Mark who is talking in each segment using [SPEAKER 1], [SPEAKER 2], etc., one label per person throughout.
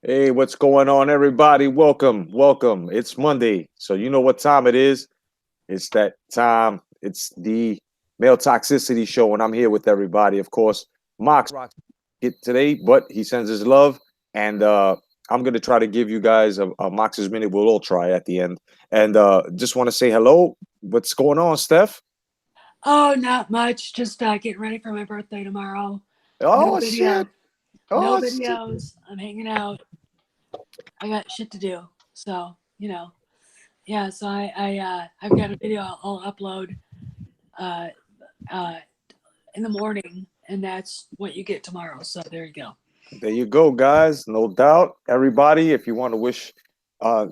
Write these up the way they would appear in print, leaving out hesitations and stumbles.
[SPEAKER 1] Hey, what's going on, everybody? Welcome, welcome. It's Monday, so you know what time it is. It's that time. It's the Male Toxicity Show, and I'm here with everybody. Of course, Mox rocks it today, but he sends his love, and I'm gonna try to give you guys a Mox's minute. We'll all try at the end, and just want to say hello. What's going on, Steph?
[SPEAKER 2] Oh, not much. Just getting ready for my birthday tomorrow. No
[SPEAKER 1] Oh
[SPEAKER 2] video,
[SPEAKER 1] shit!
[SPEAKER 2] no
[SPEAKER 1] Oh shit!
[SPEAKER 2] videos. I'm hanging out. I got shit to do. So yeah. So I've got a video I'll upload uh, uh, in the morning, and that's what you get tomorrow. So there you go.
[SPEAKER 1] There you go, guys. No doubt. Everybody, if you want to wish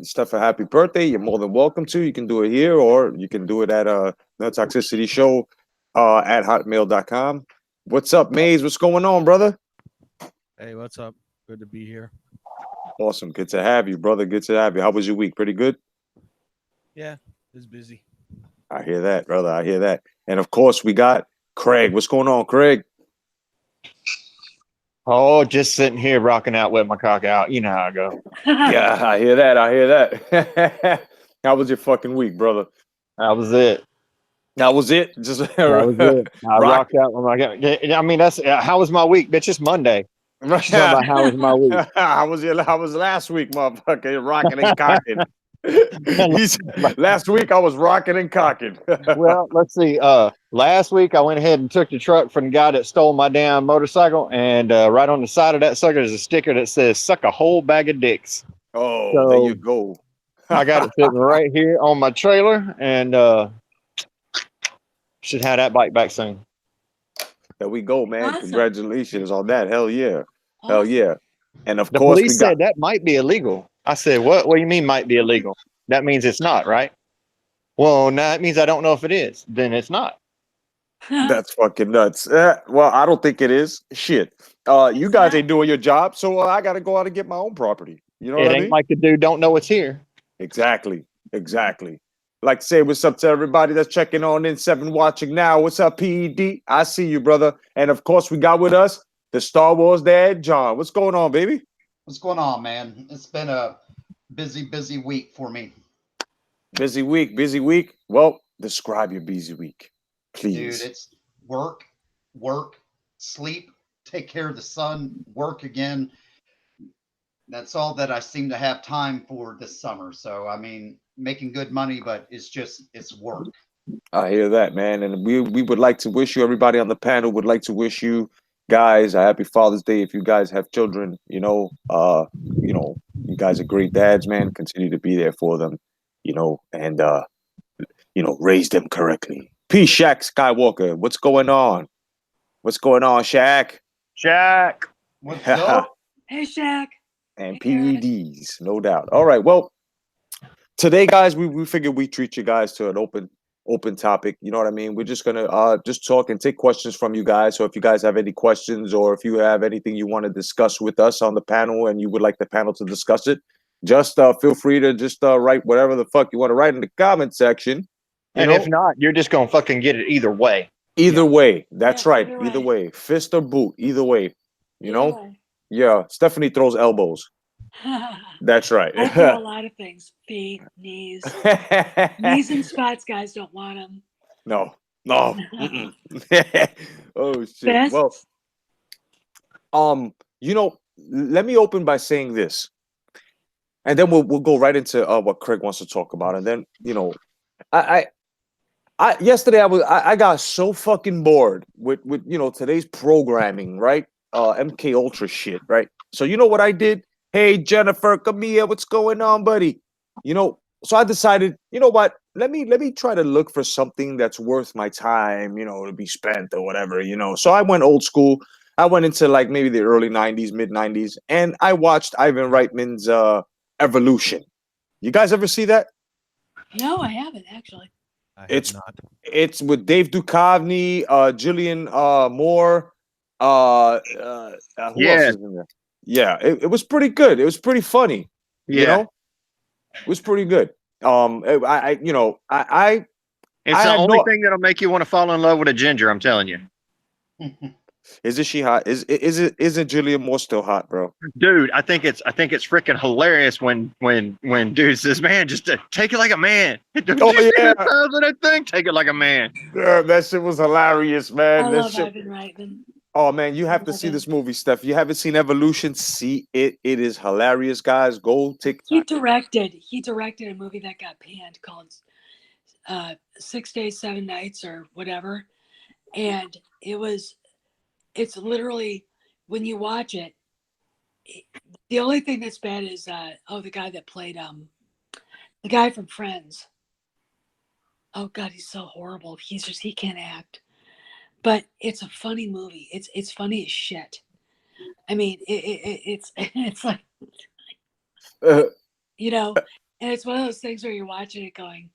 [SPEAKER 1] Steph a happy birthday, you're more than welcome to. You can do it here or you can do it at the Toxicity Show at hotmail.com. What's up, Maze? What's going on, brother?
[SPEAKER 3] Hey, what's up? Good to be here.
[SPEAKER 1] Awesome. Good to have you, brother. Good to have you. How was your week? Pretty good?
[SPEAKER 3] Yeah, it's busy.
[SPEAKER 1] I hear that, brother. I hear that. And of course, we got Craig. What's going on, Craig?
[SPEAKER 4] Oh, just sitting here rocking out with my cock out. You know how I go.
[SPEAKER 1] Yeah, I hear that. I hear that. How was your fucking week, brother?
[SPEAKER 4] That was it.
[SPEAKER 1] That was it. Just
[SPEAKER 4] That was it. I
[SPEAKER 1] rock.
[SPEAKER 4] rocked out with my cock. I mean, that's how was my week, bitch? It's Monday. She's talking about how was my week.
[SPEAKER 1] How was last week, motherfucker? Rocking and cocking. Last week I was rocking and cocking.
[SPEAKER 4] Well, let's see. Last week I went ahead and took the truck from the guy that stole my damn motorcycle, and right on the side of that sucker is a sticker that says "Suck a whole bag of dicks."
[SPEAKER 1] Oh,
[SPEAKER 4] So
[SPEAKER 1] there you go.
[SPEAKER 4] I got it sitting right here on my trailer, and should have that bike back soon.
[SPEAKER 1] There we go, man.
[SPEAKER 2] Awesome.
[SPEAKER 1] Congratulations on that. Hell yeah. Hell
[SPEAKER 2] Awesome.
[SPEAKER 1] yeah. And of
[SPEAKER 4] The
[SPEAKER 1] course we
[SPEAKER 4] police
[SPEAKER 1] got
[SPEAKER 4] said that might be illegal. I said, what? What do you mean might be illegal? That means it's not, right? Well, no, that means I don't know if it is. Then it's not.
[SPEAKER 1] that's fucking nuts. Well, I don't think it is. Shit. You
[SPEAKER 2] It's
[SPEAKER 1] guys
[SPEAKER 2] not.
[SPEAKER 1] ain't doing your job, so I gotta go out and get my own property. You know what
[SPEAKER 4] It
[SPEAKER 1] I
[SPEAKER 4] ain't
[SPEAKER 1] mean?
[SPEAKER 4] like the dude don't know it's here.
[SPEAKER 1] Exactly. Exactly. Like to say what's up to everybody that's checking on in 7 watching now. What's up, PED? I see you, brother. And of course, we got with us the Star Wars dad, John. What's going on, baby?
[SPEAKER 5] What's going on, man? It's been a busy week for me.
[SPEAKER 1] Busy week, busy week. Well, describe your busy week,
[SPEAKER 5] Dude,
[SPEAKER 1] please.
[SPEAKER 5] it's work, work, sleep, take care of the son, work again. That's all that I seem to have time for this summer. So, I mean, making good money, but it's work.
[SPEAKER 1] I hear that, man. And we would like to wish you, everybody on the panel would like to wish you guys a happy Father's Day. If you guys have children, you guys are great dads, man. Continue to be there for them, and raise them correctly. P Shaq Skywalker, what's going on? What's going on, Shaq?
[SPEAKER 4] Shaq.
[SPEAKER 5] What's up?
[SPEAKER 2] Hey, Shaq.
[SPEAKER 1] And
[SPEAKER 2] Hey, guys.
[SPEAKER 1] PEDs, no doubt. All right. Well, today, guys, we figured we treat you guys to an open topic. You know what I mean? We're just gonna just talk and take questions from you guys. So if you guys have any questions or if you have anything you want to discuss with us on the panel and you would like the panel to discuss it, just feel free to just write whatever the fuck you want to write in the comment section. You
[SPEAKER 4] And
[SPEAKER 1] know,
[SPEAKER 4] if not, you're just gonna fucking get it either way.
[SPEAKER 1] either way. That's
[SPEAKER 2] Yeah,
[SPEAKER 1] right.
[SPEAKER 2] either
[SPEAKER 1] Either
[SPEAKER 2] way.
[SPEAKER 1] way, fist or boot. Either way. You
[SPEAKER 2] Either
[SPEAKER 1] know.
[SPEAKER 2] way.
[SPEAKER 1] Yeah. Stephanie throws elbows. That's right.
[SPEAKER 2] I throw a lot of things. Feet, knees and spots. Guys don't want them.
[SPEAKER 1] No, no. Mm-mm. Oh shit. Well,
[SPEAKER 2] Fists.
[SPEAKER 1] let me open by saying this, and then we'll go right into what Craig wants to talk about, and then I yesterday I got so fucking bored with today's programming, right? MK Ultra shit, right? So you know what I did? Hey Jennifer, come here. What's going on, buddy? So I decided, you know what? Let me try to look for something that's worth my time, to be spent or whatever. So I went old school. I went into like maybe the early '90s, mid '90s, and I watched Ivan Reitman's Evolution. You guys ever see that?
[SPEAKER 2] No, I haven't actually.
[SPEAKER 3] I have
[SPEAKER 1] It's
[SPEAKER 3] not.
[SPEAKER 1] it's with Dave Duchovny, Jillian Moore, who else
[SPEAKER 4] Yeah,
[SPEAKER 1] is in there? Yeah, it was pretty good. It was pretty funny. You
[SPEAKER 4] yeah.
[SPEAKER 1] know, it was pretty good. I
[SPEAKER 4] It's
[SPEAKER 1] I
[SPEAKER 4] the
[SPEAKER 1] had
[SPEAKER 4] only
[SPEAKER 1] no.
[SPEAKER 4] thing that'll make you want to fall in love with a ginger. I'm telling you.
[SPEAKER 1] Isn't she hot? Isn't Julianne Moore still hot, bro?
[SPEAKER 4] Dude, I think it's freaking hilarious when dude says, "Man, just take it like a man."
[SPEAKER 1] Oh, yeah.
[SPEAKER 4] That thing, take it like a man.
[SPEAKER 1] Yeah, that shit was hilarious, man.
[SPEAKER 2] I
[SPEAKER 1] That
[SPEAKER 2] love
[SPEAKER 1] shit.
[SPEAKER 2] Ivan Reitman.
[SPEAKER 1] Oh man, you have to
[SPEAKER 2] love
[SPEAKER 1] see
[SPEAKER 2] it.
[SPEAKER 1] this movie, Steph. If you haven't seen Evolution, see it. It is hilarious, guys. Go take.
[SPEAKER 2] He directed a movie that got panned called 6 Days, 7 Nights or whatever. And it's literally, when you watch it, the only thing that's bad is the guy that played the guy from Friends. Oh God, he's so horrible. He can't act. But it's a funny movie. It's funny as shit. I mean, it's like, you know, and it's one of those things where you're watching it going,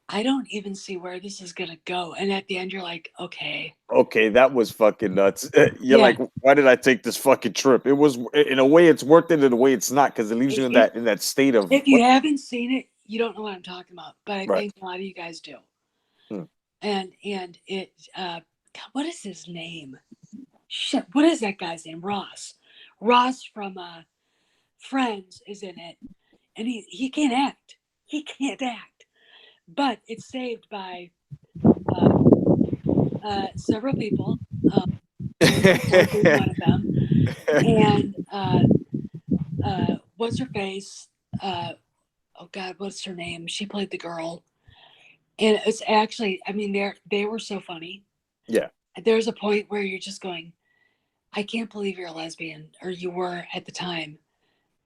[SPEAKER 2] I don't even see where this is gonna go. And at the end, you're like, okay.
[SPEAKER 1] Okay, that was fucking nuts. You're
[SPEAKER 2] Yeah.
[SPEAKER 1] like, why did I take this fucking trip? It was, in a way, it's worth it. In a way, it's not, because it leaves you in that state of.
[SPEAKER 2] If you haven't seen it, you don't know what I'm talking about. But I
[SPEAKER 1] Right.
[SPEAKER 2] think a lot of you guys do.
[SPEAKER 1] Hmm.
[SPEAKER 2] And it, God, what is his name? Shit, what is that guy's name? Ross. Ross from Friends is in it, and he can't act. He can't act. But it's saved by several people. One of them. And what's her face? Oh God, what's her name? She played the girl. And it's actually, I mean, they were so funny.
[SPEAKER 1] Yeah.
[SPEAKER 2] There's a point where you're just going, I can't believe you're a lesbian, or you were at the time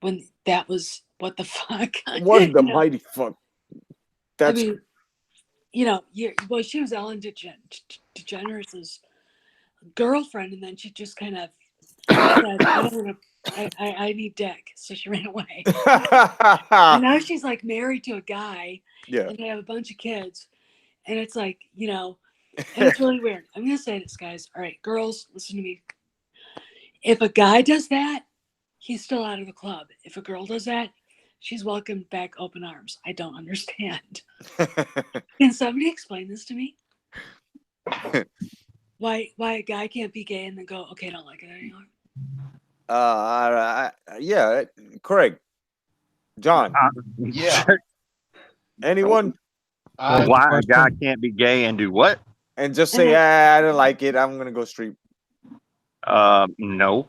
[SPEAKER 2] when that was, what the fuck?
[SPEAKER 1] What the mighty fuck? That's
[SPEAKER 2] I mean, you know, she was Ellen DeGeneres' girlfriend, and then she just kind of said, I don't want to, I need dick, so she ran away. And now she's like married to a guy,
[SPEAKER 1] yeah.
[SPEAKER 2] and they have a bunch of kids, and it's like, you know, and it's really weird. I'm gonna say this, guys. All right, girls, listen to me. If a guy does that, he's still out of the club. If a girl does that, she's welcomed back open arms. I don't understand. Can somebody explain this to me? Why a guy can't be gay and then go, okay, I don't like it anymore?
[SPEAKER 1] Yeah, Craig, John,
[SPEAKER 5] Yeah.
[SPEAKER 1] anyone,
[SPEAKER 4] Why a guy can't be gay and do what?
[SPEAKER 1] and just say, I didn't like it. I'm gonna go street.
[SPEAKER 4] No.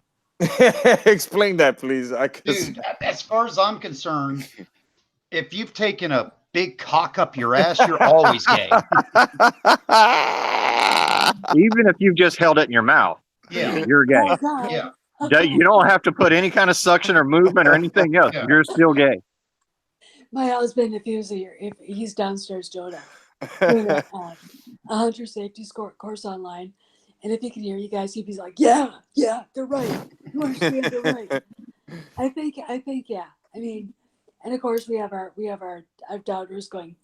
[SPEAKER 1] Explain that, please.
[SPEAKER 5] Dude, as far as I'm concerned, if you've taken a big cock up your ass, you're always gay.
[SPEAKER 4] Even if you've just held it in your mouth,
[SPEAKER 5] Yeah.
[SPEAKER 4] you're gay.
[SPEAKER 2] Oh, God.
[SPEAKER 5] Yeah.
[SPEAKER 2] Okay.
[SPEAKER 4] You don't have to put any kind of suction or movement or anything else.
[SPEAKER 5] Yeah.
[SPEAKER 4] You're still gay.
[SPEAKER 2] My husband, if he's downstairs doing a hunter safety course online, and if he can hear you guys, he'd be like, yeah, they're right. You understand, they're right. I think, yeah. I mean, and of course we have our doubters going,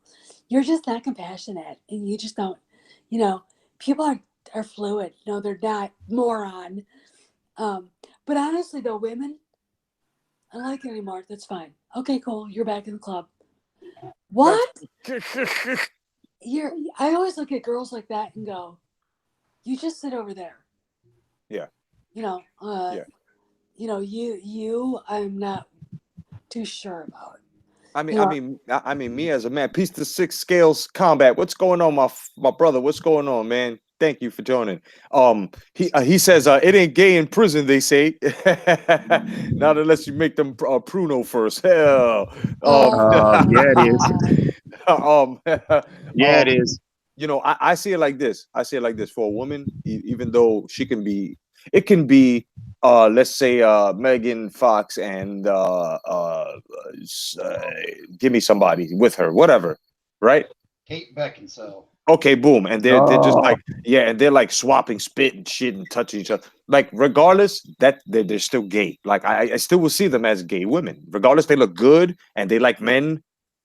[SPEAKER 2] you're just not compassionate, and you just don't, you know, people are fluid. No, they're not, moron. But honestly though, women, I don't like it anymore. That's fine. Okay, cool. You're back in the club. What? I always look at girls like that and go, you just sit over there.
[SPEAKER 1] Yeah.
[SPEAKER 2] You know,
[SPEAKER 1] Yeah.
[SPEAKER 2] you know, you I'm not too sure about.
[SPEAKER 1] I mean,
[SPEAKER 2] Yeah.
[SPEAKER 1] I mean, me as a man, piece to six scales combat. What's going on, my brother? What's going on, man? Thank you for joining. He says it ain't gay in prison. They say not unless you make them pruno first. Hell,
[SPEAKER 4] Yeah, it is. Yeah, it is.
[SPEAKER 1] You know, I see it like this. I see it like this. For a woman, even though she can be, it can be, let's say, Megan Fox and give me somebody with her, whatever, right?
[SPEAKER 5] Kate Beckinsale.
[SPEAKER 1] Okay, boom, and they're just like, yeah, and they're like swapping spit and shit and touching each other. Like, regardless, that they're still gay. Like, I still will see them as gay women, regardless. They look good and they like men.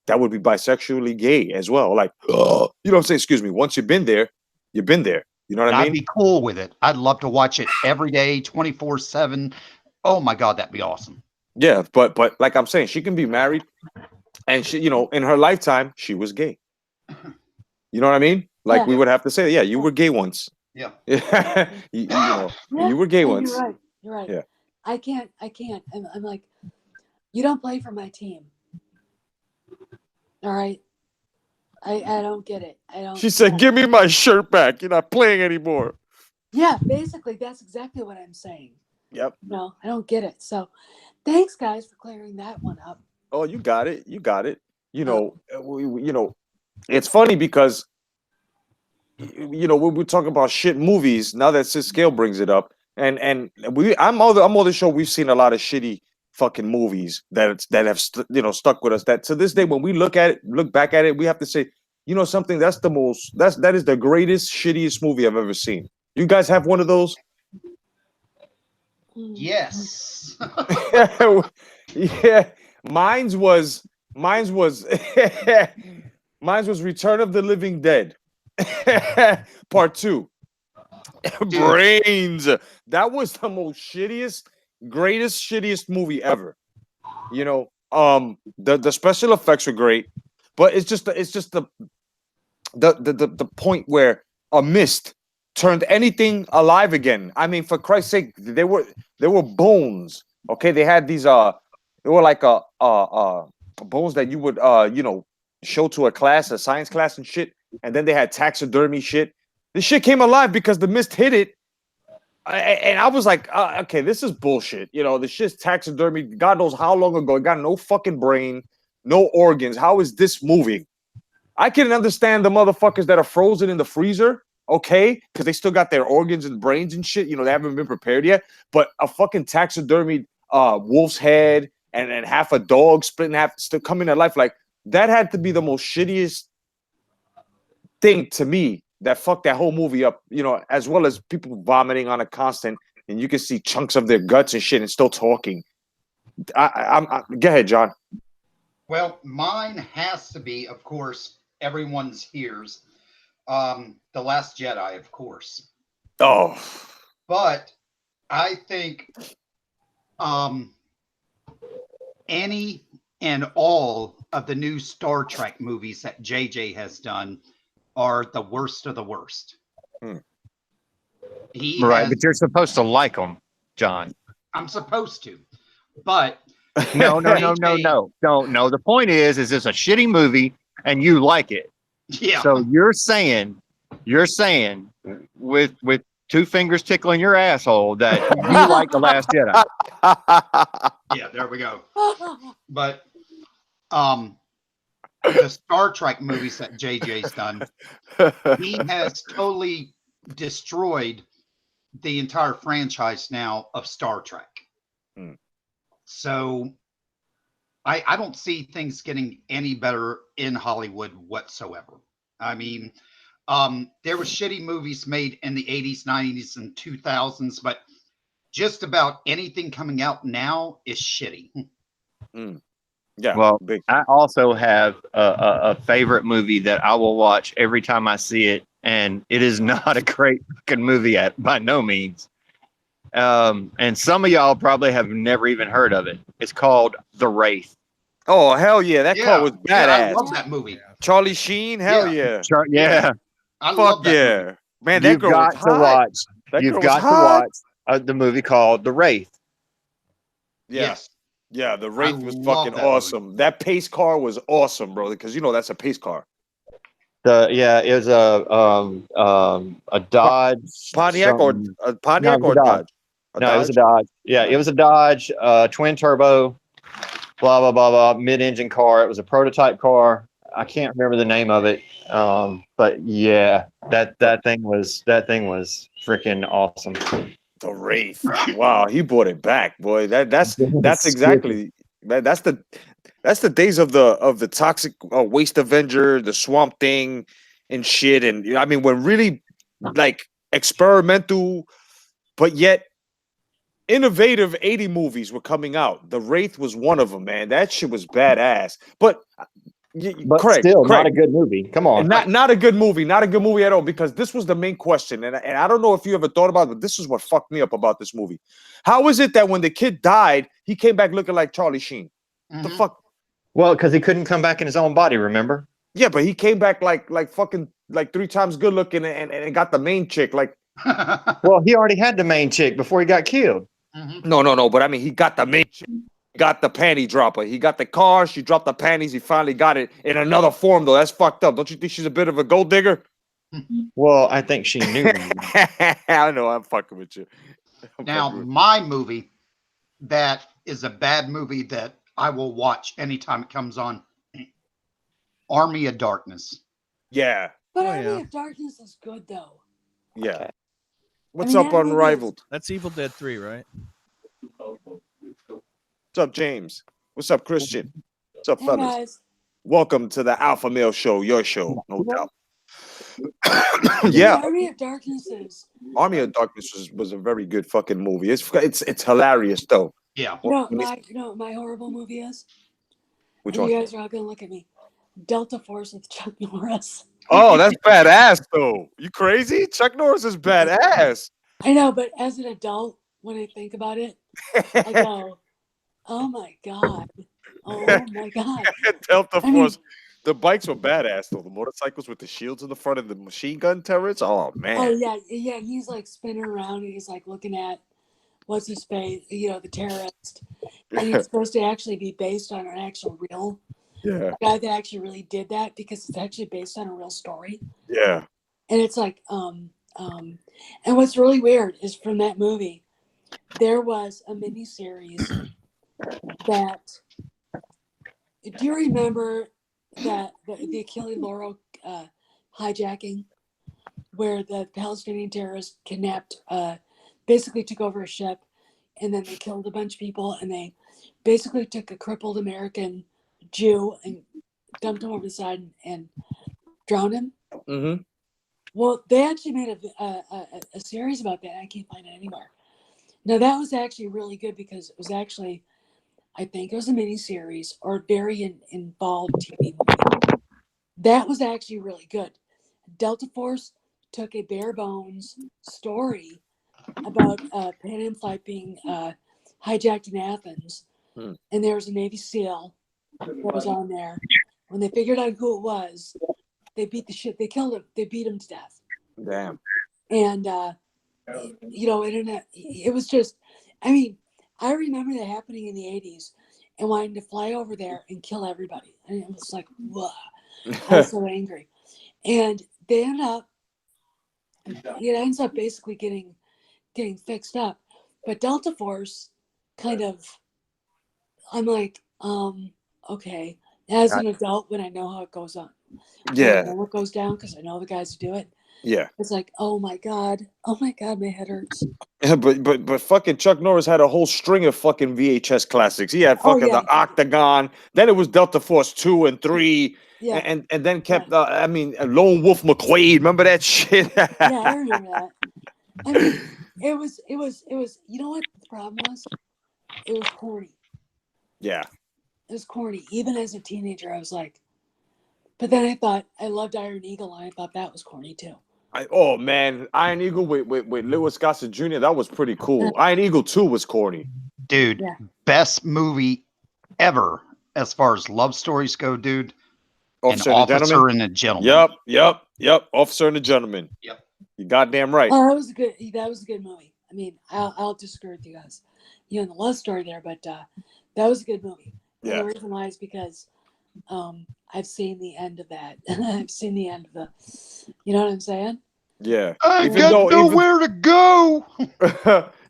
[SPEAKER 1] That would be bisexually gay as well. Like, you know what I'm saying? Excuse me. Once you've been there, you've been there. You know what I mean?
[SPEAKER 5] I'd be cool with it. I'd love to watch it every day, 24/7. Oh my God, that'd be awesome.
[SPEAKER 1] Yeah, but like I'm saying, she can be married, and she, you know, in her lifetime, she was gay. You know what I mean? Like,
[SPEAKER 2] Yeah.
[SPEAKER 1] we would have to say, yeah, you were gay once.
[SPEAKER 5] Yeah.
[SPEAKER 1] Yeah, you know,
[SPEAKER 2] Yeah,
[SPEAKER 1] you were gay
[SPEAKER 2] yeah,
[SPEAKER 1] once.
[SPEAKER 2] You're right. You're right.
[SPEAKER 1] Yeah.
[SPEAKER 2] I can't. I'm like, you don't play for my team. All right. I don't get it. I don't.
[SPEAKER 1] She said, "Give me my shirt back. You're not playing anymore."
[SPEAKER 2] Yeah, basically, that's exactly what I'm saying.
[SPEAKER 1] Yep.
[SPEAKER 2] No, I don't get it. So, thanks, guys, for clearing that one up.
[SPEAKER 1] Oh, you got it. You got it. You know, you know, it's funny because you know when we talk about shit movies. Now that Sis Scale brings it up, and I'm on the show. We've seen a lot of shitty fucking movies that have stuck with us. That to this day, when we look back at it, we have to say, you know, something that is the greatest shittiest movie I've ever seen. You guys have one of those?
[SPEAKER 5] Yes.
[SPEAKER 1] Yeah, mine's was mine's was mine's was Return of the Living Dead, Part 2. Brains. That was the most shittiest movie ever. You know, the special effects were great, but it's just the point where a mist turned anything alive again. I mean, for Christ's sake, they were bones. Okay, they had these they were like bones that you would show to a science class and shit. And then they had taxidermy shit. This shit came alive because the mist hit it. And I was like, okay, this is bullshit. You know, the shit's taxidermy. God knows how long ago. It got no fucking brain, no organs. How is this moving? I can understand the motherfuckers that are frozen in the freezer, okay, because they still got their organs and brains and shit. You know, they haven't been prepared yet. But a fucking taxidermied wolf's head and half a dog split in half still coming to life, like that had to be the most shittiest thing to me that fucked that whole movie up. You know, as well as people vomiting on a constant, and you can see chunks of their guts and shit and still talking. Go ahead, John.
[SPEAKER 5] Well, mine has to be, of course, everyone's here's The Last Jedi, of course.
[SPEAKER 1] Oh,
[SPEAKER 5] But I think any and all of the new Star Trek movies that JJ has done are the worst of the worst.
[SPEAKER 4] Right, but you're supposed to like them, John.
[SPEAKER 5] I'm supposed to, but
[SPEAKER 4] No. The point is it's a shitty movie and you like it.
[SPEAKER 5] yeah.
[SPEAKER 4] So you're saying with two fingers tickling your asshole that you like The Last Jedi.
[SPEAKER 5] Yeah, there we go. But the Star Trek movies that JJ's done, he has totally destroyed the entire franchise now of Star Trek. So I don't see things getting any better in Hollywood whatsoever. I mean, there were shitty movies made in the 80s, 90s, and 2000s, but just about anything coming out now is shitty.
[SPEAKER 1] Yeah.
[SPEAKER 4] Well, I also have a favorite movie that I will watch every time I see it, and it is not a great fucking movie by no means. And some of y'all probably have never even heard of it. It's called The Wraith.
[SPEAKER 1] Oh, hell yeah. That car was badass.
[SPEAKER 5] Yeah, I love that movie.
[SPEAKER 1] Charlie Sheen, hell yeah.
[SPEAKER 4] Yeah.
[SPEAKER 5] I love that movie.
[SPEAKER 1] Yeah. Man, that girl was hot.
[SPEAKER 4] You've got to watch the movie called The Wraith.
[SPEAKER 1] Yeah.
[SPEAKER 5] Yes.
[SPEAKER 1] Yeah, The Wraith was
[SPEAKER 5] love
[SPEAKER 1] fucking
[SPEAKER 5] that
[SPEAKER 1] awesome.
[SPEAKER 5] movie.
[SPEAKER 1] That pace car was awesome, bro, because you know that's a pace car.
[SPEAKER 4] It was a Dodge
[SPEAKER 1] Pontiac or Pontiac
[SPEAKER 4] No, it was
[SPEAKER 1] or
[SPEAKER 4] a
[SPEAKER 1] Dodge?
[SPEAKER 4] No, it was a Dodge. Yeah, it was a Dodge, twin turbo, blah blah blah blah, mid-engine car. It was a prototype car. I can't remember the name of it, but yeah, that thing was freaking awesome.
[SPEAKER 1] The Wraith. Wow, he brought it back, boy. That's exactly that's the days of the toxic waste Avenger, the Swamp Thing, and shit. And I mean, when really like experimental, but yet innovative 80 movies were coming out. The Wraith was one of them, man. That shit was badass. But Craig,
[SPEAKER 4] not a good movie. Come on.
[SPEAKER 1] Not a good movie. Not a good movie at all, because this was the main question. And I don't know if you ever thought about it, but this is what fucked me up about this movie. How is it that when the kid died, he came back looking like Charlie Sheen? The fuck?
[SPEAKER 4] Well, because he couldn't come back in his own body, remember?
[SPEAKER 1] Yeah, but he came back like fucking like 3 times good looking and got the main chick. Like
[SPEAKER 4] Well, he already had the main chick before he got killed.
[SPEAKER 5] Mhm.
[SPEAKER 1] No. But I mean, he got the main chick. Got the panty dropper. He got the car. She dropped the panties. He finally got it in another form, though. That's fucked up. Don't you think she's a bit of a gold digger?
[SPEAKER 4] Well, I think she knew.
[SPEAKER 1] I know. I'm fucking with you.
[SPEAKER 5] Now, my movie that is a bad movie that I will watch anytime it comes on, Army of Darkness.
[SPEAKER 1] Yeah.
[SPEAKER 2] But
[SPEAKER 3] Oh,
[SPEAKER 2] Army
[SPEAKER 3] yeah.
[SPEAKER 2] of Darkness is good though.
[SPEAKER 1] Yeah. What's
[SPEAKER 2] mean,
[SPEAKER 1] up,
[SPEAKER 2] that movie is-
[SPEAKER 1] Unrivaled?
[SPEAKER 3] That's Evil Dead 3, right?
[SPEAKER 1] What's up, James? What's up, Christian? What's up,
[SPEAKER 2] Hey
[SPEAKER 1] fellas?
[SPEAKER 2] guys,
[SPEAKER 1] Welcome to the Alpha Male Show, your show, no doubt.
[SPEAKER 2] The
[SPEAKER 1] Yeah,
[SPEAKER 2] Army of Darkness is.
[SPEAKER 1] Army of Darkness was a very good fucking movie. It's hilarious though.
[SPEAKER 5] Yeah.
[SPEAKER 2] My horrible movie is.
[SPEAKER 1] Which
[SPEAKER 2] and
[SPEAKER 1] one?
[SPEAKER 2] you guys are all gonna look at me. Delta Force with Chuck Norris.
[SPEAKER 1] Oh, that's badass though. You crazy? Chuck Norris is badass.
[SPEAKER 2] I know, but as an adult, when I think about it, I go, "Oh my god, oh my god!"
[SPEAKER 1] Delta
[SPEAKER 2] I mean-
[SPEAKER 1] Force. The bikes were badass though. The motorcycles with the shields in the front of the machine gun turrets. Oh man.
[SPEAKER 2] Oh yeah. And he's like spinning around, and he's like looking at what's his face, the terrorist, and he's supposed to actually be based on an actual real
[SPEAKER 1] Yeah.
[SPEAKER 2] guy that actually really did that because it's actually based on a real story.
[SPEAKER 1] Yeah.
[SPEAKER 2] And it's like, and what's really weird is from that movie, there was a mini series that. Do you remember that the Achille Lauro hijacking, where the Palestinian terrorists kidnapped, basically took over a ship, and then they killed a bunch of people, and they basically took a crippled American Jew and dumped him over the side and drowned him?
[SPEAKER 1] Mm-hmm.
[SPEAKER 2] Well, they actually made a series about that. I can't find it anywhere. Now, that was actually really good because it was actually, I think it was a mini series or a very involved TV movie. That was actually really good. Delta Force took a bare bones story about Pan Am flight being hijacked in Athens, and there was a Navy SEAL that was on there. When they figured out who it was, they beat the shit. They killed him. They beat him to death.
[SPEAKER 1] Damn.
[SPEAKER 2] And it was just. I mean, I remember that happening in the '80s, and wanting to fly over there and kill everybody. And it was like, whoa! I was so angry. And they end up. It ends up basically getting fixed up, but Delta Force kind of. I'm like, okay. As an adult, when I know how it goes on, when I
[SPEAKER 1] Yeah.
[SPEAKER 2] know what goes down because I know the guys who do it.
[SPEAKER 1] Yeah.
[SPEAKER 2] It's like, oh my god, my head hurts.
[SPEAKER 1] But fucking Chuck Norris had a whole string of fucking VHS classics. He had
[SPEAKER 2] Oh,
[SPEAKER 1] fucking
[SPEAKER 2] yeah.
[SPEAKER 1] the Octagon. Then it was Delta Force 2 and 3.
[SPEAKER 2] Yeah,
[SPEAKER 1] And then kept Lone Wolf McQuade. Remember that shit?
[SPEAKER 2] yeah, I remember that. I mean, it was. You know what the problem was? It was corny.
[SPEAKER 1] Yeah.
[SPEAKER 2] It was corny. Even as a teenager, I was like. But then I thought I loved Iron Eagle, and I thought that was corny too.
[SPEAKER 1] Oh man, Iron Eagle with Lewis Gossett Jr. That was pretty cool. Iron Eagle 2 was corny.
[SPEAKER 5] Dude,
[SPEAKER 2] Yeah.
[SPEAKER 5] best movie ever as far as love stories go, dude.
[SPEAKER 1] Officer
[SPEAKER 5] An
[SPEAKER 1] and a
[SPEAKER 5] Officer
[SPEAKER 1] Gentleman.
[SPEAKER 5] and a Gentleman.
[SPEAKER 1] Yep. Officer and a Gentleman.
[SPEAKER 5] Yep.
[SPEAKER 1] You goddamn right.
[SPEAKER 2] Oh, that was a good movie. I mean, I'll disagree with you guys. You know, the love story there, but that was a good movie. And
[SPEAKER 1] Yeah.
[SPEAKER 2] the reason why is because I've seen the end of that. I've seen the end of the. You know what I'm saying?
[SPEAKER 1] Yeah.
[SPEAKER 5] I
[SPEAKER 1] Even
[SPEAKER 5] got
[SPEAKER 1] though-
[SPEAKER 5] nowhere to go.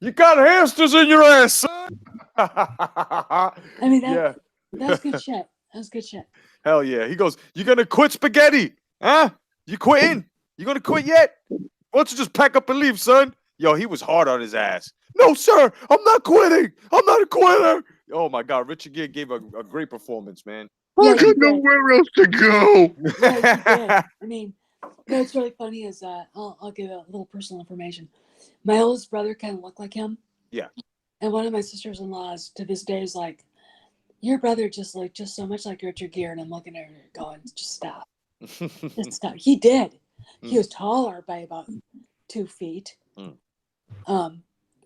[SPEAKER 1] You got hamsters in your ass, son.
[SPEAKER 2] I mean,
[SPEAKER 1] Yeah.
[SPEAKER 2] that's good shit. That's good shit.
[SPEAKER 1] Hell yeah. He goes, you gonna quit spaghetti? Huh? You quitting? You gonna quit yet? Why don't you just pack up and leave, son? Yo, he was hard on his ass. No, sir, I'm not quitting. I'm not a quitter. Oh my God, Richard Gere gave a great performance, man.
[SPEAKER 2] Yeah,
[SPEAKER 5] I
[SPEAKER 2] you
[SPEAKER 5] got
[SPEAKER 2] did.
[SPEAKER 5] nowhere else to go.
[SPEAKER 2] Yeah, you did. I mean, what's really funny is I'll give a little personal information. My oldest brother kind of looked like him.
[SPEAKER 1] Yeah.
[SPEAKER 2] And one of my sisters-in-laws to this day is like, your brother just looked just so much like Richard Gere, and I'm looking at her going, just stop. Just stop. He did. He was taller by about 2 feet.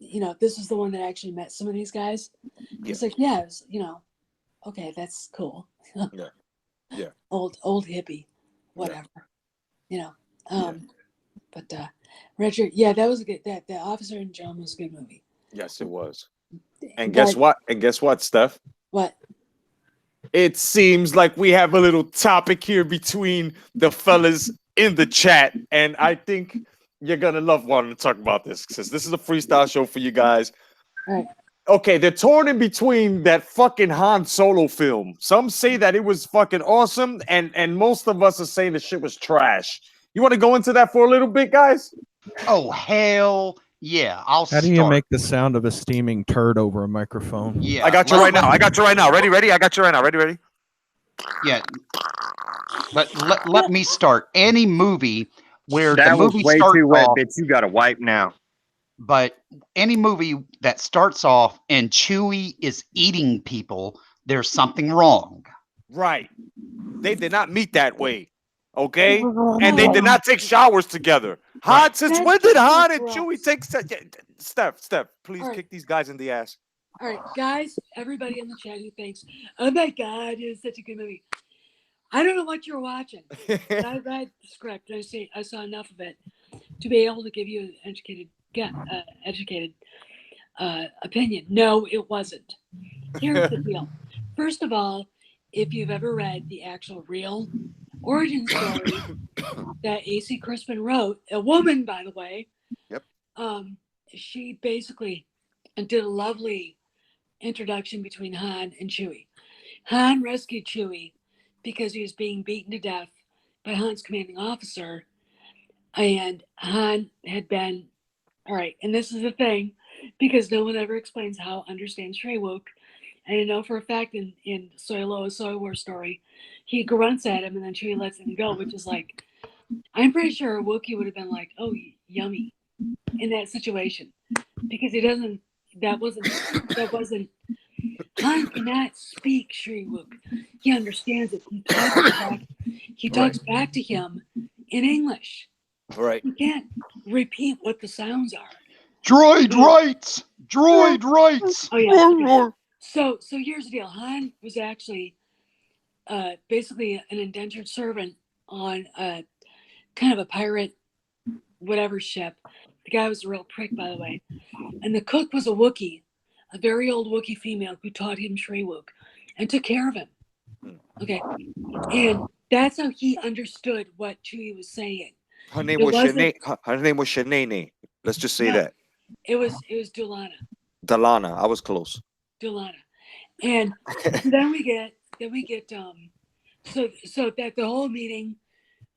[SPEAKER 2] You know, this is the one that actually met some of these guys. He's like, yeah, it was, okay, that's cool.
[SPEAKER 1] Yeah.
[SPEAKER 2] Old hippie, whatever. You know. But Richard, yeah, that was a good. That the Officer and Joan was a good movie.
[SPEAKER 1] Yes, it was. And
[SPEAKER 2] But-
[SPEAKER 1] guess what? And guess what, Steph?
[SPEAKER 2] What?
[SPEAKER 1] It seems like we have a little topic here between the fellas in the chat, and I think you're gonna love wanting to talk about this since this is a freestyle show for you guys.
[SPEAKER 2] All right.
[SPEAKER 1] Okay, they're torn in between that fucking Han Solo film. Some say that it was fucking awesome, and most of us are saying the shit was trash. You want to go into that for a little bit, guys?
[SPEAKER 5] Oh hell yeah! I'll
[SPEAKER 3] How do you make the sound of a steaming turd over a microphone?
[SPEAKER 5] Yeah,
[SPEAKER 1] I got you right now. I got you right now. Ready? I got you right now. Ready?
[SPEAKER 5] Yeah. Let me start. Any movie where
[SPEAKER 4] That
[SPEAKER 5] the
[SPEAKER 4] was
[SPEAKER 5] movie
[SPEAKER 4] way
[SPEAKER 5] starts
[SPEAKER 4] too wet,
[SPEAKER 5] off,
[SPEAKER 4] bitch. You got to wipe now.
[SPEAKER 5] but any movie that starts off and Chewie is eating people, there's something wrong.
[SPEAKER 1] Right. They did not meet that way. Okay? And they did not take showers together. Han,
[SPEAKER 5] Right.
[SPEAKER 1] since
[SPEAKER 2] That's
[SPEAKER 1] when did
[SPEAKER 2] so
[SPEAKER 1] Han and
[SPEAKER 2] gross.
[SPEAKER 1] Chewie take Steph, please
[SPEAKER 2] All right.
[SPEAKER 1] kick these guys in the ass.
[SPEAKER 2] All right, guys, everybody in the chat who thinks, oh my God, it is such a good movie. I don't know what you're watching, but I read the script and I saw enough of it to be able to give you an educated opinion. No, it wasn't. Here's the deal. First of all, if you've ever read the actual real origin story that A.C. Crispin wrote, a woman, by the way,
[SPEAKER 1] Yep.
[SPEAKER 2] She basically did a lovely introduction between Han and Chewie. Han rescued Chewie because he was being beaten to death by Han's commanding officer, and Han had been all right. And this is the thing, because no one ever explains how understands Shrewok. And I know for a fact in Soylo, a Soy War story, he grunts at him and then Chewie lets him go, which is like, I'm pretty sure a Wookiee would have been like, oh, yummy in that situation, because he doesn't. That wasn't. Han cannot speak Shrewok. He understands it. He talks back to him in English.
[SPEAKER 1] Right.
[SPEAKER 2] He can't repeat what the sounds are.
[SPEAKER 5] Droid rights. Droid rights.
[SPEAKER 2] Oh yeah. Okay. So here's the deal. Han was actually basically an indentured servant on a kind of a pirate whatever ship. The guy was a real prick, by the way. And the cook was a Wookiee, a very old Wookiee female who taught him Shrewok and took care of him. Okay. And that's how he understood what Chewie was saying.
[SPEAKER 1] Her name
[SPEAKER 2] It
[SPEAKER 1] was
[SPEAKER 2] wasn't-
[SPEAKER 1] Shanae. Her name was Shanae. Let's just say
[SPEAKER 2] No.
[SPEAKER 1] that.
[SPEAKER 2] It was Dulana.
[SPEAKER 1] Dalana. I was close.
[SPEAKER 2] Dulana. And then we get so that the whole meeting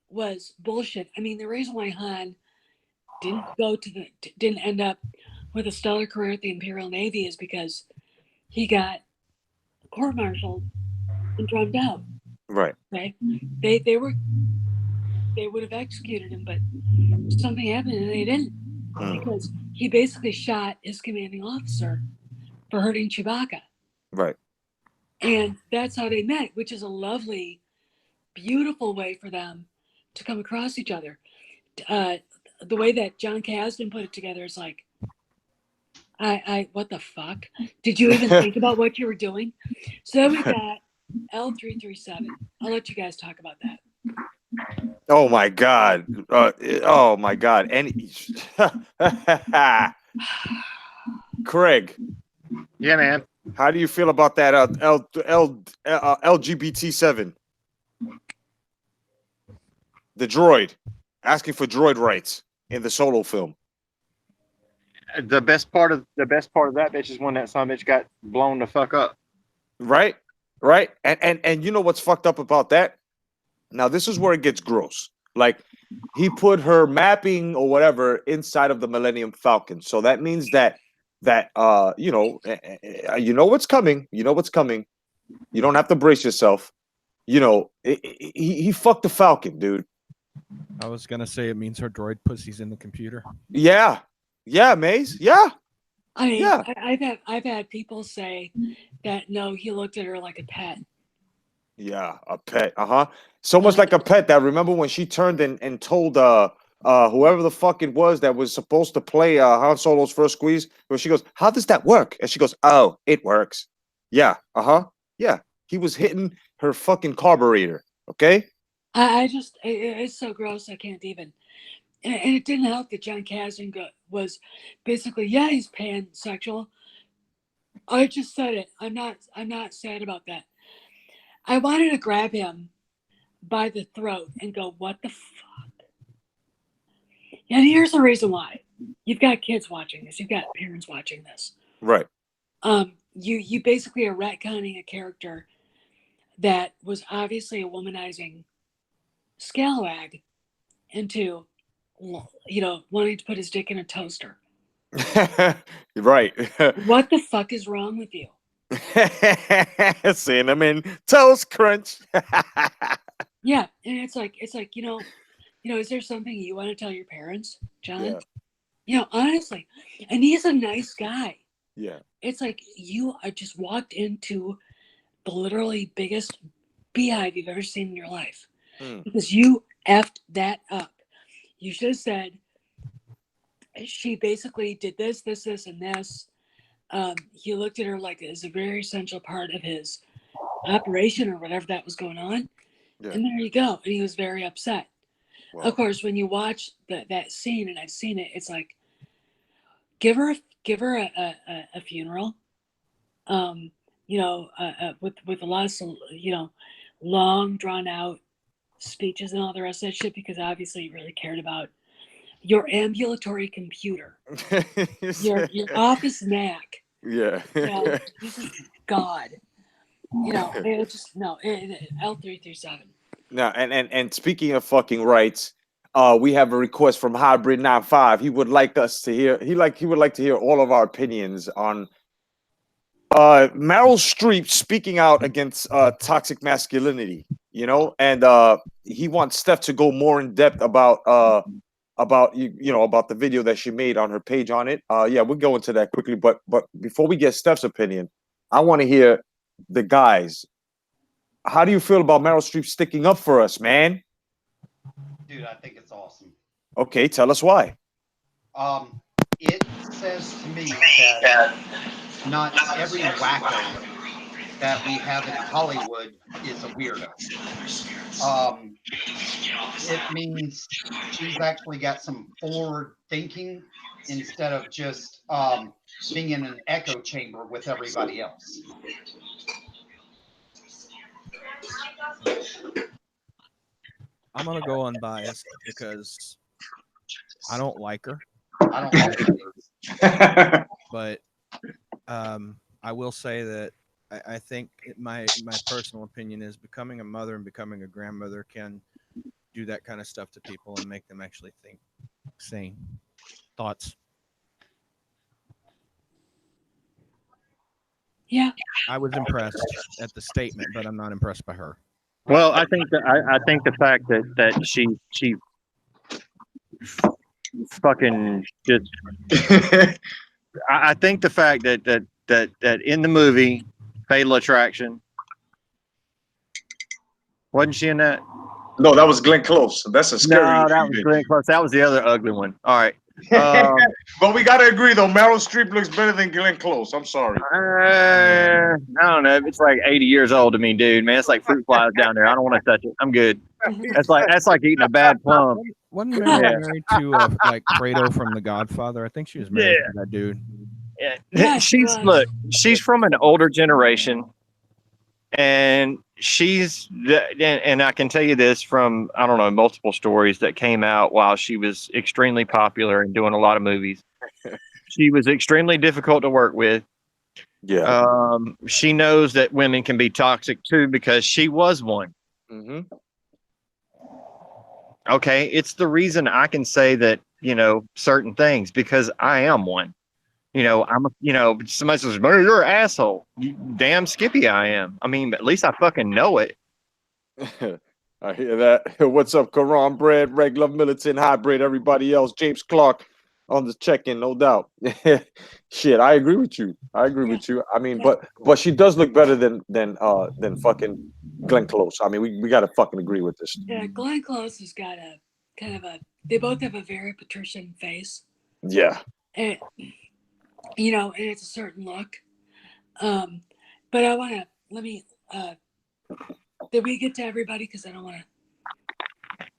[SPEAKER 2] was bullshit. I mean, the reason why Han didn't end up with a stellar career at the Imperial Navy is because he got court-martialed and drummed out.
[SPEAKER 1] Right.
[SPEAKER 2] Okay, they would have executed him, but something happened and they didn't, because he basically shot his commanding officer for hurting Chewbacca.
[SPEAKER 1] Right.
[SPEAKER 2] And that's how they met, which is a lovely, beautiful way for them to come across each other. The way that John Kasdan put it together is like, what the fuck? Did you even think about what you were doing? So we got L337. I'll let you guys talk about that.
[SPEAKER 1] Oh my God. Oh my God. Craig,
[SPEAKER 4] Yeah, man.
[SPEAKER 1] how do you feel about that LGBT7? The droid asking for droid rights in the Solo film.
[SPEAKER 4] The best part of that bitch is when that son of a bitch got blown the fuck up.
[SPEAKER 1] Right? Right? And you know what's fucked up about that? Now this is where it gets gross. Like, he put her mapping or whatever inside of the Millennium Falcon. So that means that you know what's coming. You know what's coming. You don't have to brace yourself. You know, he fucked the Falcon, dude.
[SPEAKER 3] I was gonna say it means her droid pussy's in the computer.
[SPEAKER 1] Yeah. Yeah, Maze. Yeah.
[SPEAKER 2] I mean,
[SPEAKER 1] Yeah.
[SPEAKER 2] I've had people say that no, he looked at her like a pet.
[SPEAKER 1] Yeah, a pet. So much like a pet that, remember when she turned and told whoever the fuck it was that was supposed to play Han Solo's first squeeze, where she goes, "How does that work?" And she goes, "Oh, it works." Yeah. Yeah. He was hitting her fucking carburetor. Okay.
[SPEAKER 2] I just it's so gross. I can't even. and it didn't help that John Kasdan was basically, yeah, he's pansexual. I just said it. I'm not sad about that. I wanted to grab him by the throat and go, what the fuck? And here's the reason why. You've got kids watching this. You've got parents watching this.
[SPEAKER 1] Right.
[SPEAKER 2] You basically are retconning a character that was obviously a womanizing scalawag into, wanting to put his dick in a toaster.
[SPEAKER 1] Right.
[SPEAKER 2] What the fuck is wrong with you?
[SPEAKER 1] Cinnamon toast crunch.
[SPEAKER 2] Yeah, and it's like is there something you want to tell your parents, John?
[SPEAKER 1] Yeah.
[SPEAKER 2] Honestly, and he's a nice guy.
[SPEAKER 1] Yeah.
[SPEAKER 2] It's like you just walked into the literally biggest beehive you've ever seen in your life because you effed that up. You should have said, she basically did this, and this. He looked at her like it was a very essential part of his operation or whatever that was going on.
[SPEAKER 1] Yeah.
[SPEAKER 2] And there you go. And he was very upset.
[SPEAKER 1] Wow.
[SPEAKER 2] Of course, when you watch that scene, and I've seen it, it's like, give her a funeral, with a lot of, long drawn out speeches and all the rest of that shit, because obviously you really cared about your ambulatory computer, your office Mac.
[SPEAKER 1] Yeah.
[SPEAKER 2] This is God. It just L337.
[SPEAKER 1] Now, and speaking of fucking rights, we have a request from Hybrid 95. He would like us to hear. He would like to hear all of our opinions on Meryl Streep speaking out against toxic masculinity. And he wants Steph to go more in depth about the video that she made on her page on it. Yeah, we'll go into that quickly. But before we get Steph's opinion, I want to hear the guys. How do you feel about Meryl Streep sticking up for us, man?
[SPEAKER 5] Dude, I think it's awesome.
[SPEAKER 1] Okay, tell us why.
[SPEAKER 5] It says to me that not every wacko that we have in Hollywood is a weirdo. It means she's actually got some forward thinking instead of just being in an echo chamber with everybody else.
[SPEAKER 3] I'm gonna go unbiased because I don't like her.
[SPEAKER 5] I don't know.
[SPEAKER 3] But I will say that I think my personal opinion is becoming a mother and becoming a grandmother can do that kind of stuff to people and make them actually think sane. Thoughts?
[SPEAKER 2] Yeah.
[SPEAKER 3] I was impressed at the statement, but I'm not impressed by her.
[SPEAKER 4] Well, I think the fact that she fucking just I think the fact that in the movie Fatal Attraction, wasn't she in that?
[SPEAKER 1] No, that was Glenn Close. That's a scary.
[SPEAKER 4] No, that was Glenn Close. That was the other ugly one. All right.
[SPEAKER 1] But we gotta agree though, Meryl Streep looks better than Glenn Close. I'm sorry.
[SPEAKER 4] I don't know. It's like 80 years old to me, dude. Man, it's like fruit flies down there. I don't want to touch it. I'm good. That's like eating a bad plum.
[SPEAKER 3] Wasn't Meryl married to like Fredo from The Godfather? I think she was married to that dude.
[SPEAKER 4] Yeah, she's from an older generation, and and I can tell you this from, I don't know, multiple stories that came out while she was extremely popular and doing a lot of movies. She was extremely difficult to work with.
[SPEAKER 1] Yeah.
[SPEAKER 4] She knows that women can be toxic too because she was one.
[SPEAKER 1] Mm-hmm.
[SPEAKER 4] Okay, it's the reason I can say that, certain things, because I am one. Somebody says, "Man, you're an asshole." Damn Skippy I am. I mean, at least I fucking know it.
[SPEAKER 1] I hear that. What's up, Karan Bread, Reg Love Militant, Hybrid, everybody else, James Clark on the check-in, no doubt. Shit, I agree with you. With you. I mean, but she does look better than fucking Glenn Close. I mean, we gotta fucking agree with this.
[SPEAKER 2] Yeah, Glenn Close has got a kind of they both have a very patrician face.
[SPEAKER 1] Yeah.
[SPEAKER 2] And and it's a certain look. But did we get to everybody? Because I don't want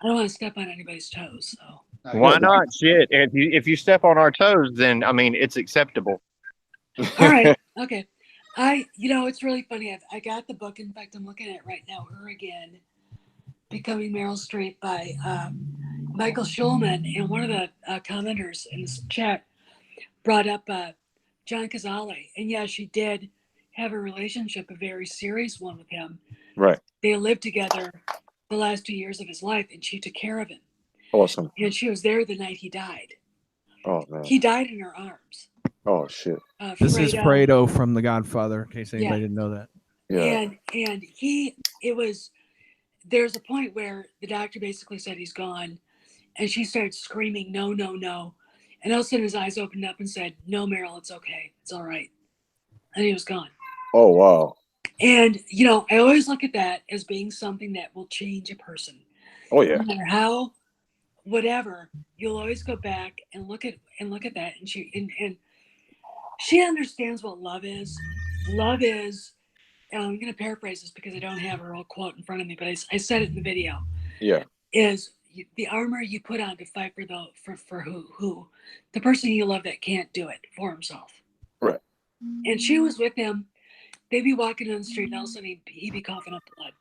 [SPEAKER 2] to step on anybody's toes. So
[SPEAKER 4] Why not? Shit. If you step on our toes, then I mean it's acceptable.
[SPEAKER 2] All right. Okay. It's really funny. I got the book. In fact, I'm looking at it right now. Her Again, Becoming Meryl Streep by Michael Schulman. And one of the commenters in this chat brought up John Cazale. And yeah, she did have a relationship, a very serious one with him.
[SPEAKER 1] Right.
[SPEAKER 2] They lived together the last 2 years of his life, and she took care of him.
[SPEAKER 1] Awesome.
[SPEAKER 2] And she was there the night he died.
[SPEAKER 1] Oh man.
[SPEAKER 2] He died in her arms.
[SPEAKER 1] Oh shit.
[SPEAKER 3] This is Fredo from The Godfather, in case anybody didn't know that.
[SPEAKER 1] Yeah.
[SPEAKER 2] And there's a point where the doctor basically said he's gone, and she started screaming, no, no, no. And all of a sudden his eyes opened up and said, no, Meryl, it's okay. It's all right. And he was gone.
[SPEAKER 1] Oh wow.
[SPEAKER 2] And, I always look at that as being something that will change a person.
[SPEAKER 1] Oh yeah.
[SPEAKER 2] No matter how, whatever, you'll always go back and look at that. And she understands what love is. Love is, and I'm going to paraphrase this because I don't have her old quote in front of me, but I said it in the video.
[SPEAKER 1] Yeah.
[SPEAKER 2] Is the armor you put on to fight for who the person you love that can't do it for himself.
[SPEAKER 1] Right.
[SPEAKER 2] And she was with him. They'd be walking down the street, and all of a sudden he'd be coughing up blood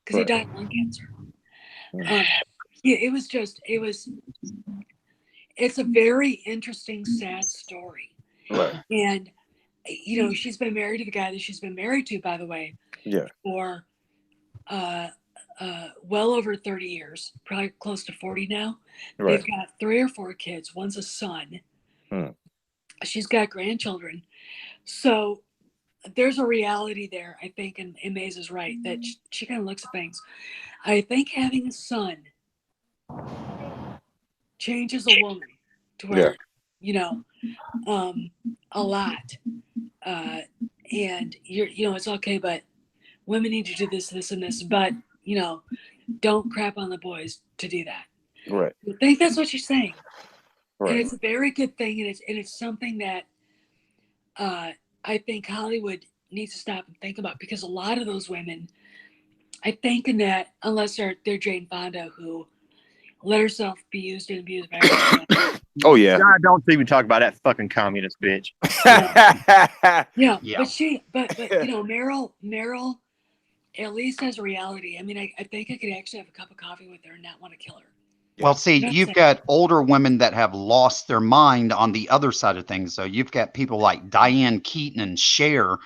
[SPEAKER 2] because he died of lung cancer. It's a very interesting, sad story.
[SPEAKER 1] Right.
[SPEAKER 2] And, she's been married to the guy that she's been married to, by the way, for well over 30 years, probably close to 40 now.
[SPEAKER 1] Right.
[SPEAKER 2] They've got 3 or 4 kids. One's a son. She's got grandchildren. So there's a reality there, I think, and Maze is right, that she kind of looks at things. I think having a son changes a woman to where, a lot. And it's okay, but women need to do this, this, and this, but, don't crap on the boys to do that.
[SPEAKER 1] Right.
[SPEAKER 2] I think that's what she's saying.
[SPEAKER 1] Right.
[SPEAKER 2] And it's a very good thing. And it's something that I think Hollywood needs to stop and think about, because a lot of those women, I think, in that, unless they're Jane Fonda, who let herself be used and abused by her.
[SPEAKER 1] Oh yeah.
[SPEAKER 4] God, don't even talk about that fucking communist bitch.
[SPEAKER 2] Yeah. But Meryl at least has a reality. I mean, I think I could actually have a cup of coffee with her and not want to kill her.
[SPEAKER 5] Well, see, you've got older women that have lost their mind on the other side of things. So you've got people like Diane Keaton and Cher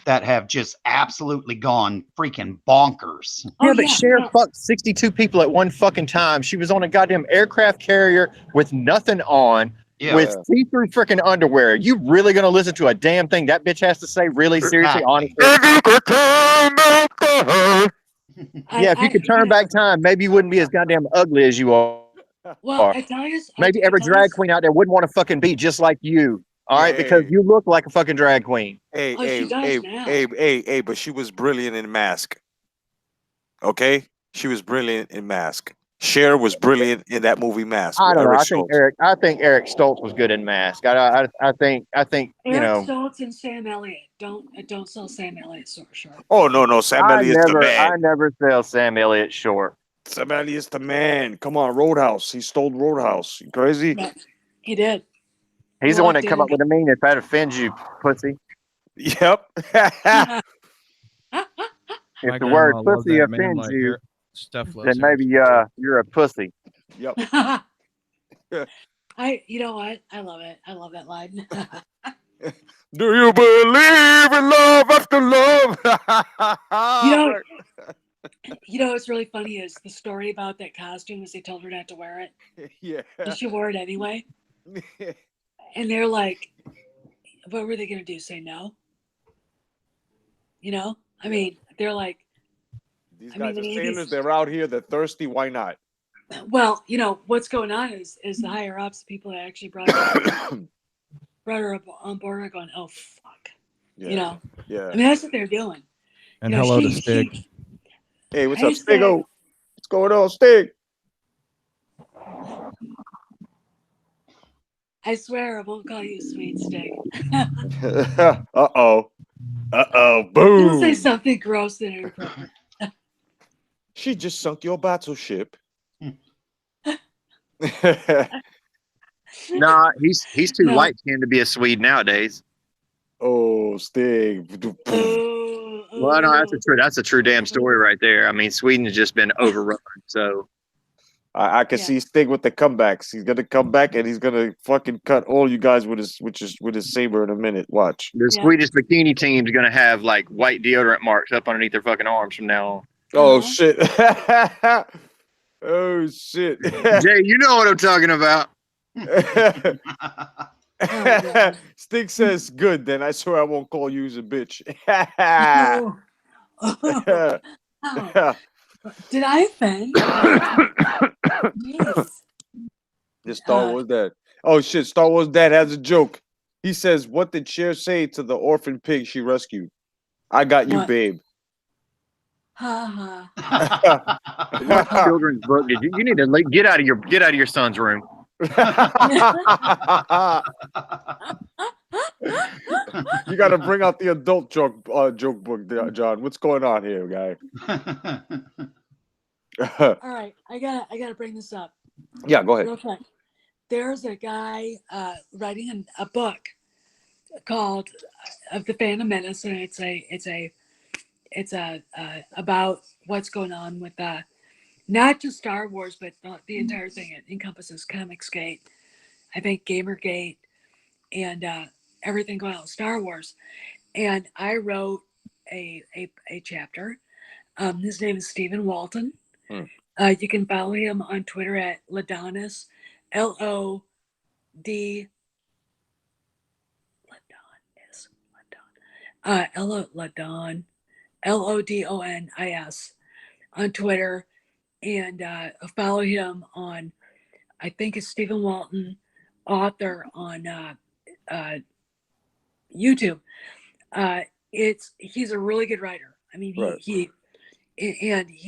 [SPEAKER 5] that have just absolutely gone freaking bonkers.
[SPEAKER 4] Yeah, but Cher fucked 62 people at one fucking time. She was on a goddamn aircraft carrier with nothing on, with see-through freaking underwear. You really gonna listen to a damn thing that bitch has to say? Really, seriously, honestly? Yeah, if you could turn back time, maybe you wouldn't be as goddamn ugly as you are.
[SPEAKER 2] Well, I tell you,
[SPEAKER 4] maybe every drag queen out there wouldn't want to fucking be just like you. All right, because you look like a fucking drag queen.
[SPEAKER 1] Hey, but she was brilliant in Mask. Okay, she was brilliant in Mask. Cher was brilliant in that movie Mask.
[SPEAKER 4] I don't know. I think Eric Stoltz was good in Mask. I think
[SPEAKER 2] Eric Stoltz and Sam Elliott. Don't sell Sam Elliott short.
[SPEAKER 1] Oh no, Sam Elliott's the man.
[SPEAKER 4] I never sell Sam Elliott short.
[SPEAKER 1] Sam Elliott's the man. Come on, Roadhouse. He stole Roadhouse. You crazy?
[SPEAKER 2] Yeah, he did.
[SPEAKER 4] He's the one that come up with the mean. If that offends you, pussy.
[SPEAKER 1] Yep.
[SPEAKER 3] My
[SPEAKER 4] If the word pussy offends you, then maybe you're a pussy.
[SPEAKER 1] Yep.
[SPEAKER 2] You know what? I love it. I love that line.
[SPEAKER 1] Do you believe in love after love?
[SPEAKER 2] What's really funny is the story about that costume is they told her not to wear it.
[SPEAKER 1] Yeah.
[SPEAKER 2] And she wore it anyway. And they're like, what were they going to do? Say no? I mean, they're like,
[SPEAKER 1] these guys are sailors. They're out here. They're thirsty. Why not?
[SPEAKER 2] Well, what's going on is the higher ups, people that actually brought her up on board are going, oh, fuck.
[SPEAKER 1] Yeah. Yeah.
[SPEAKER 2] I mean, that's what they're doing.
[SPEAKER 3] And hello to Stig.
[SPEAKER 1] Hey, what's up, Stigo? What's going on, Stig?
[SPEAKER 2] I swear I won't call you sweet Stig.
[SPEAKER 1] Uh-oh. Boom.
[SPEAKER 2] Don't say something gross and inappropriate.
[SPEAKER 1] She just sunk your battleship.
[SPEAKER 4] Nah, he's too
[SPEAKER 2] No.
[SPEAKER 4] light skinned to be a Swede nowadays.
[SPEAKER 1] Oh, Sting.
[SPEAKER 4] Well, no, that's a true damn story right there. I mean, Sweden has just been overrun. So
[SPEAKER 1] I can
[SPEAKER 2] Yeah.
[SPEAKER 1] see Sting with the comebacks. He's gonna come back and he's gonna fucking cut all you guys with his saber in a minute. Watch.
[SPEAKER 4] the
[SPEAKER 2] Yeah.
[SPEAKER 4] Swedish bikini team's gonna have like white deodorant marks up underneath their fucking arms from now on.
[SPEAKER 1] Oh
[SPEAKER 2] Uh-huh.
[SPEAKER 1] shit. Oh shit.
[SPEAKER 4] Jay, you know what I'm talking about.
[SPEAKER 2] God.
[SPEAKER 1] Sting says good, then I swear I won't call you a bitch.
[SPEAKER 2] Oh. Oh. Did I offend? Jeez.
[SPEAKER 1] The Star Wars dad. Oh shit, Star Wars dad has a joke. He says, "What did Cher say to the orphan pig she rescued? I got you,
[SPEAKER 2] What?
[SPEAKER 1] babe."
[SPEAKER 2] Ha ha.
[SPEAKER 4] What children's book did you need to get out of your son's room?
[SPEAKER 1] You got to bring out the adult joke book, John. What's going on here, guy?
[SPEAKER 2] All right, I gotta bring this up
[SPEAKER 1] Yeah, go ahead.
[SPEAKER 2] real quick. There's a guy writing a book called "Of the Phantom Menace," and it's about what's going on with not just Star Wars, but the entire thing. It encompasses Comicsgate, I think Gamergate, and everything going on with Star Wars. And I wrote a chapter. His name is Stephen Walton. You can follow him on Twitter at Ladonis, LOD. Lodon, LODONIS on Twitter, and follow him on, I think it's Stephen Walton, author on YouTube. He's a really good writer. I mean, he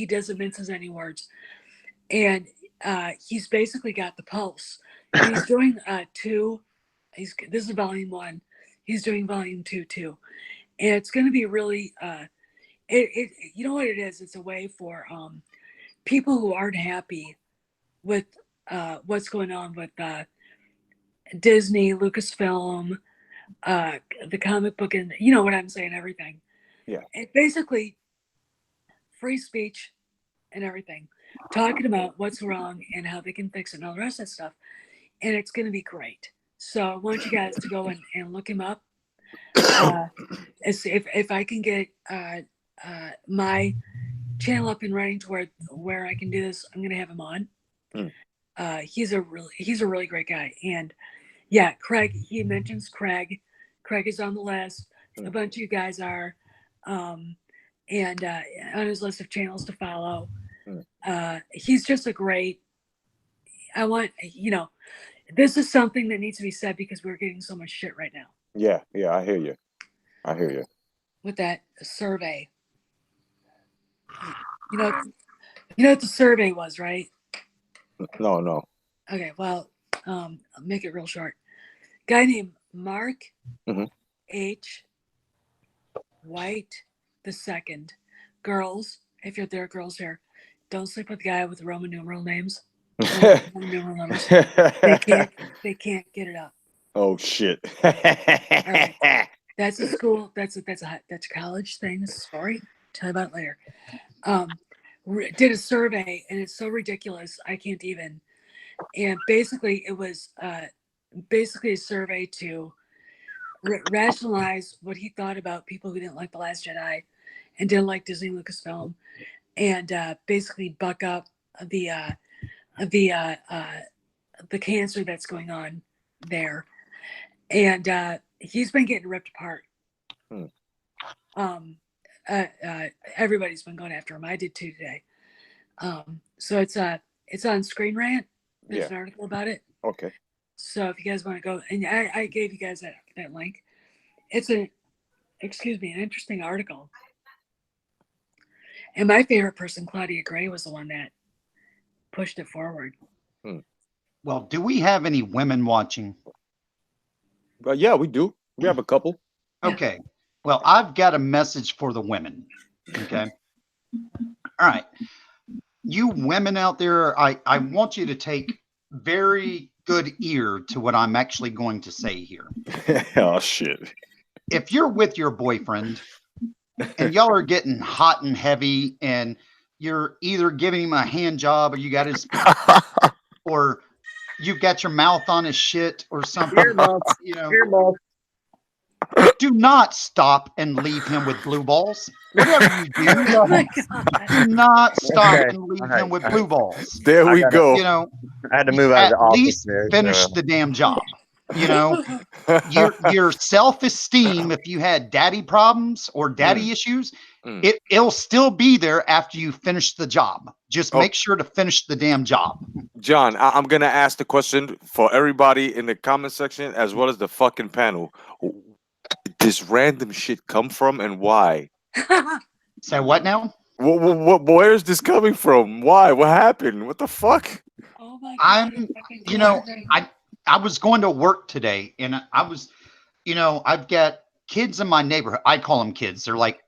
[SPEAKER 2] doesn't mince any words, and he's basically got the pulse. And he's doing this is volume 1. He's doing volume 2 too, and it's going to be really you know what it is? It's a way for people who aren't happy with what's going on with Disney, Lucasfilm, the comic book, and you know what I'm saying, everything.
[SPEAKER 1] Yeah.
[SPEAKER 2] It basically free speech and everything, talking about what's wrong and how they can fix it and all the rest of that stuff. And it's going to be great. So I want you guys to go and look him up. If I can get my channel up and running to where I can do this, I'm going to have him on. He's a really great guy. And yeah, Craig, he mentions Craig. Craig is on the list. A bunch of you guys are. And on his list of channels to follow. He's just a great, this is something that needs to be said because we're getting so much shit right now.
[SPEAKER 1] Yeah, I hear you.
[SPEAKER 2] With that survey. You know what the survey was, right?
[SPEAKER 1] No.
[SPEAKER 2] Okay, well, I'll make it real short. Guy named Mark H. White II. Girls, if there are girls here, don't sleep with the guy with Roman numeral names. Roman numeral numbers. They can't get it up.
[SPEAKER 1] Oh shit.
[SPEAKER 2] All right. That's a school. That's a college thing. This is a story. Tell you about it later. Did a survey and it's so ridiculous I can't even. And basically it was a survey to rationalize what he thought about people who didn't like The Last Jedi and didn't like Disney Lucasfilm, and basically buck up the cancer that's going on there. And he's been getting ripped apart. Everybody's been going after him. I did too today. So it's on Screen Rant. There's an article about it.
[SPEAKER 1] Okay.
[SPEAKER 2] So if you guys want to go, and I gave you guys that link. It's an interesting article. And my favorite person, Claudia Gray, was the one that pushed it forward.
[SPEAKER 5] Well, do we have any women watching?
[SPEAKER 1] Yeah, we do. We have a couple.
[SPEAKER 5] Okay. Well, I've got a message for the women. Okay. All right. You women out there, I want you to take very good ear to what I'm actually going to say here.
[SPEAKER 1] Oh shit.
[SPEAKER 5] If you're with your boyfriend and y'all are getting hot and heavy and you're either giving him a hand job or you got his or you've got your mouth on his shit or something, you know, do not stop and leave him with blue balls. Whatever you do,
[SPEAKER 2] Oh my God.
[SPEAKER 5] do not stop
[SPEAKER 6] Okay.
[SPEAKER 5] and leave
[SPEAKER 6] All right.
[SPEAKER 5] him with blue balls.
[SPEAKER 1] There we
[SPEAKER 6] gotta-
[SPEAKER 1] go.
[SPEAKER 5] You know,
[SPEAKER 6] I had to move out of
[SPEAKER 5] at
[SPEAKER 6] the office
[SPEAKER 5] least
[SPEAKER 6] there.
[SPEAKER 5] finish
[SPEAKER 6] so-
[SPEAKER 5] the damn job. You know, your self-esteem, if you had daddy problems or daddy issues,
[SPEAKER 1] Mm.
[SPEAKER 5] it'll still be there after you finish the job. Just
[SPEAKER 1] Oh.
[SPEAKER 5] make sure to finish the damn job.
[SPEAKER 1] John, I'm gonna ask the question for everybody in the comment section as well as the fucking panel. Where did this random shit come from and why?
[SPEAKER 5] Say what now?
[SPEAKER 1] Where is this coming from? Why? What happened? What the fuck?
[SPEAKER 2] Oh my God.
[SPEAKER 5] I'm, you know, I was going to work today and I was, you know, I've got kids in my neighborhood. I call them kids. They're like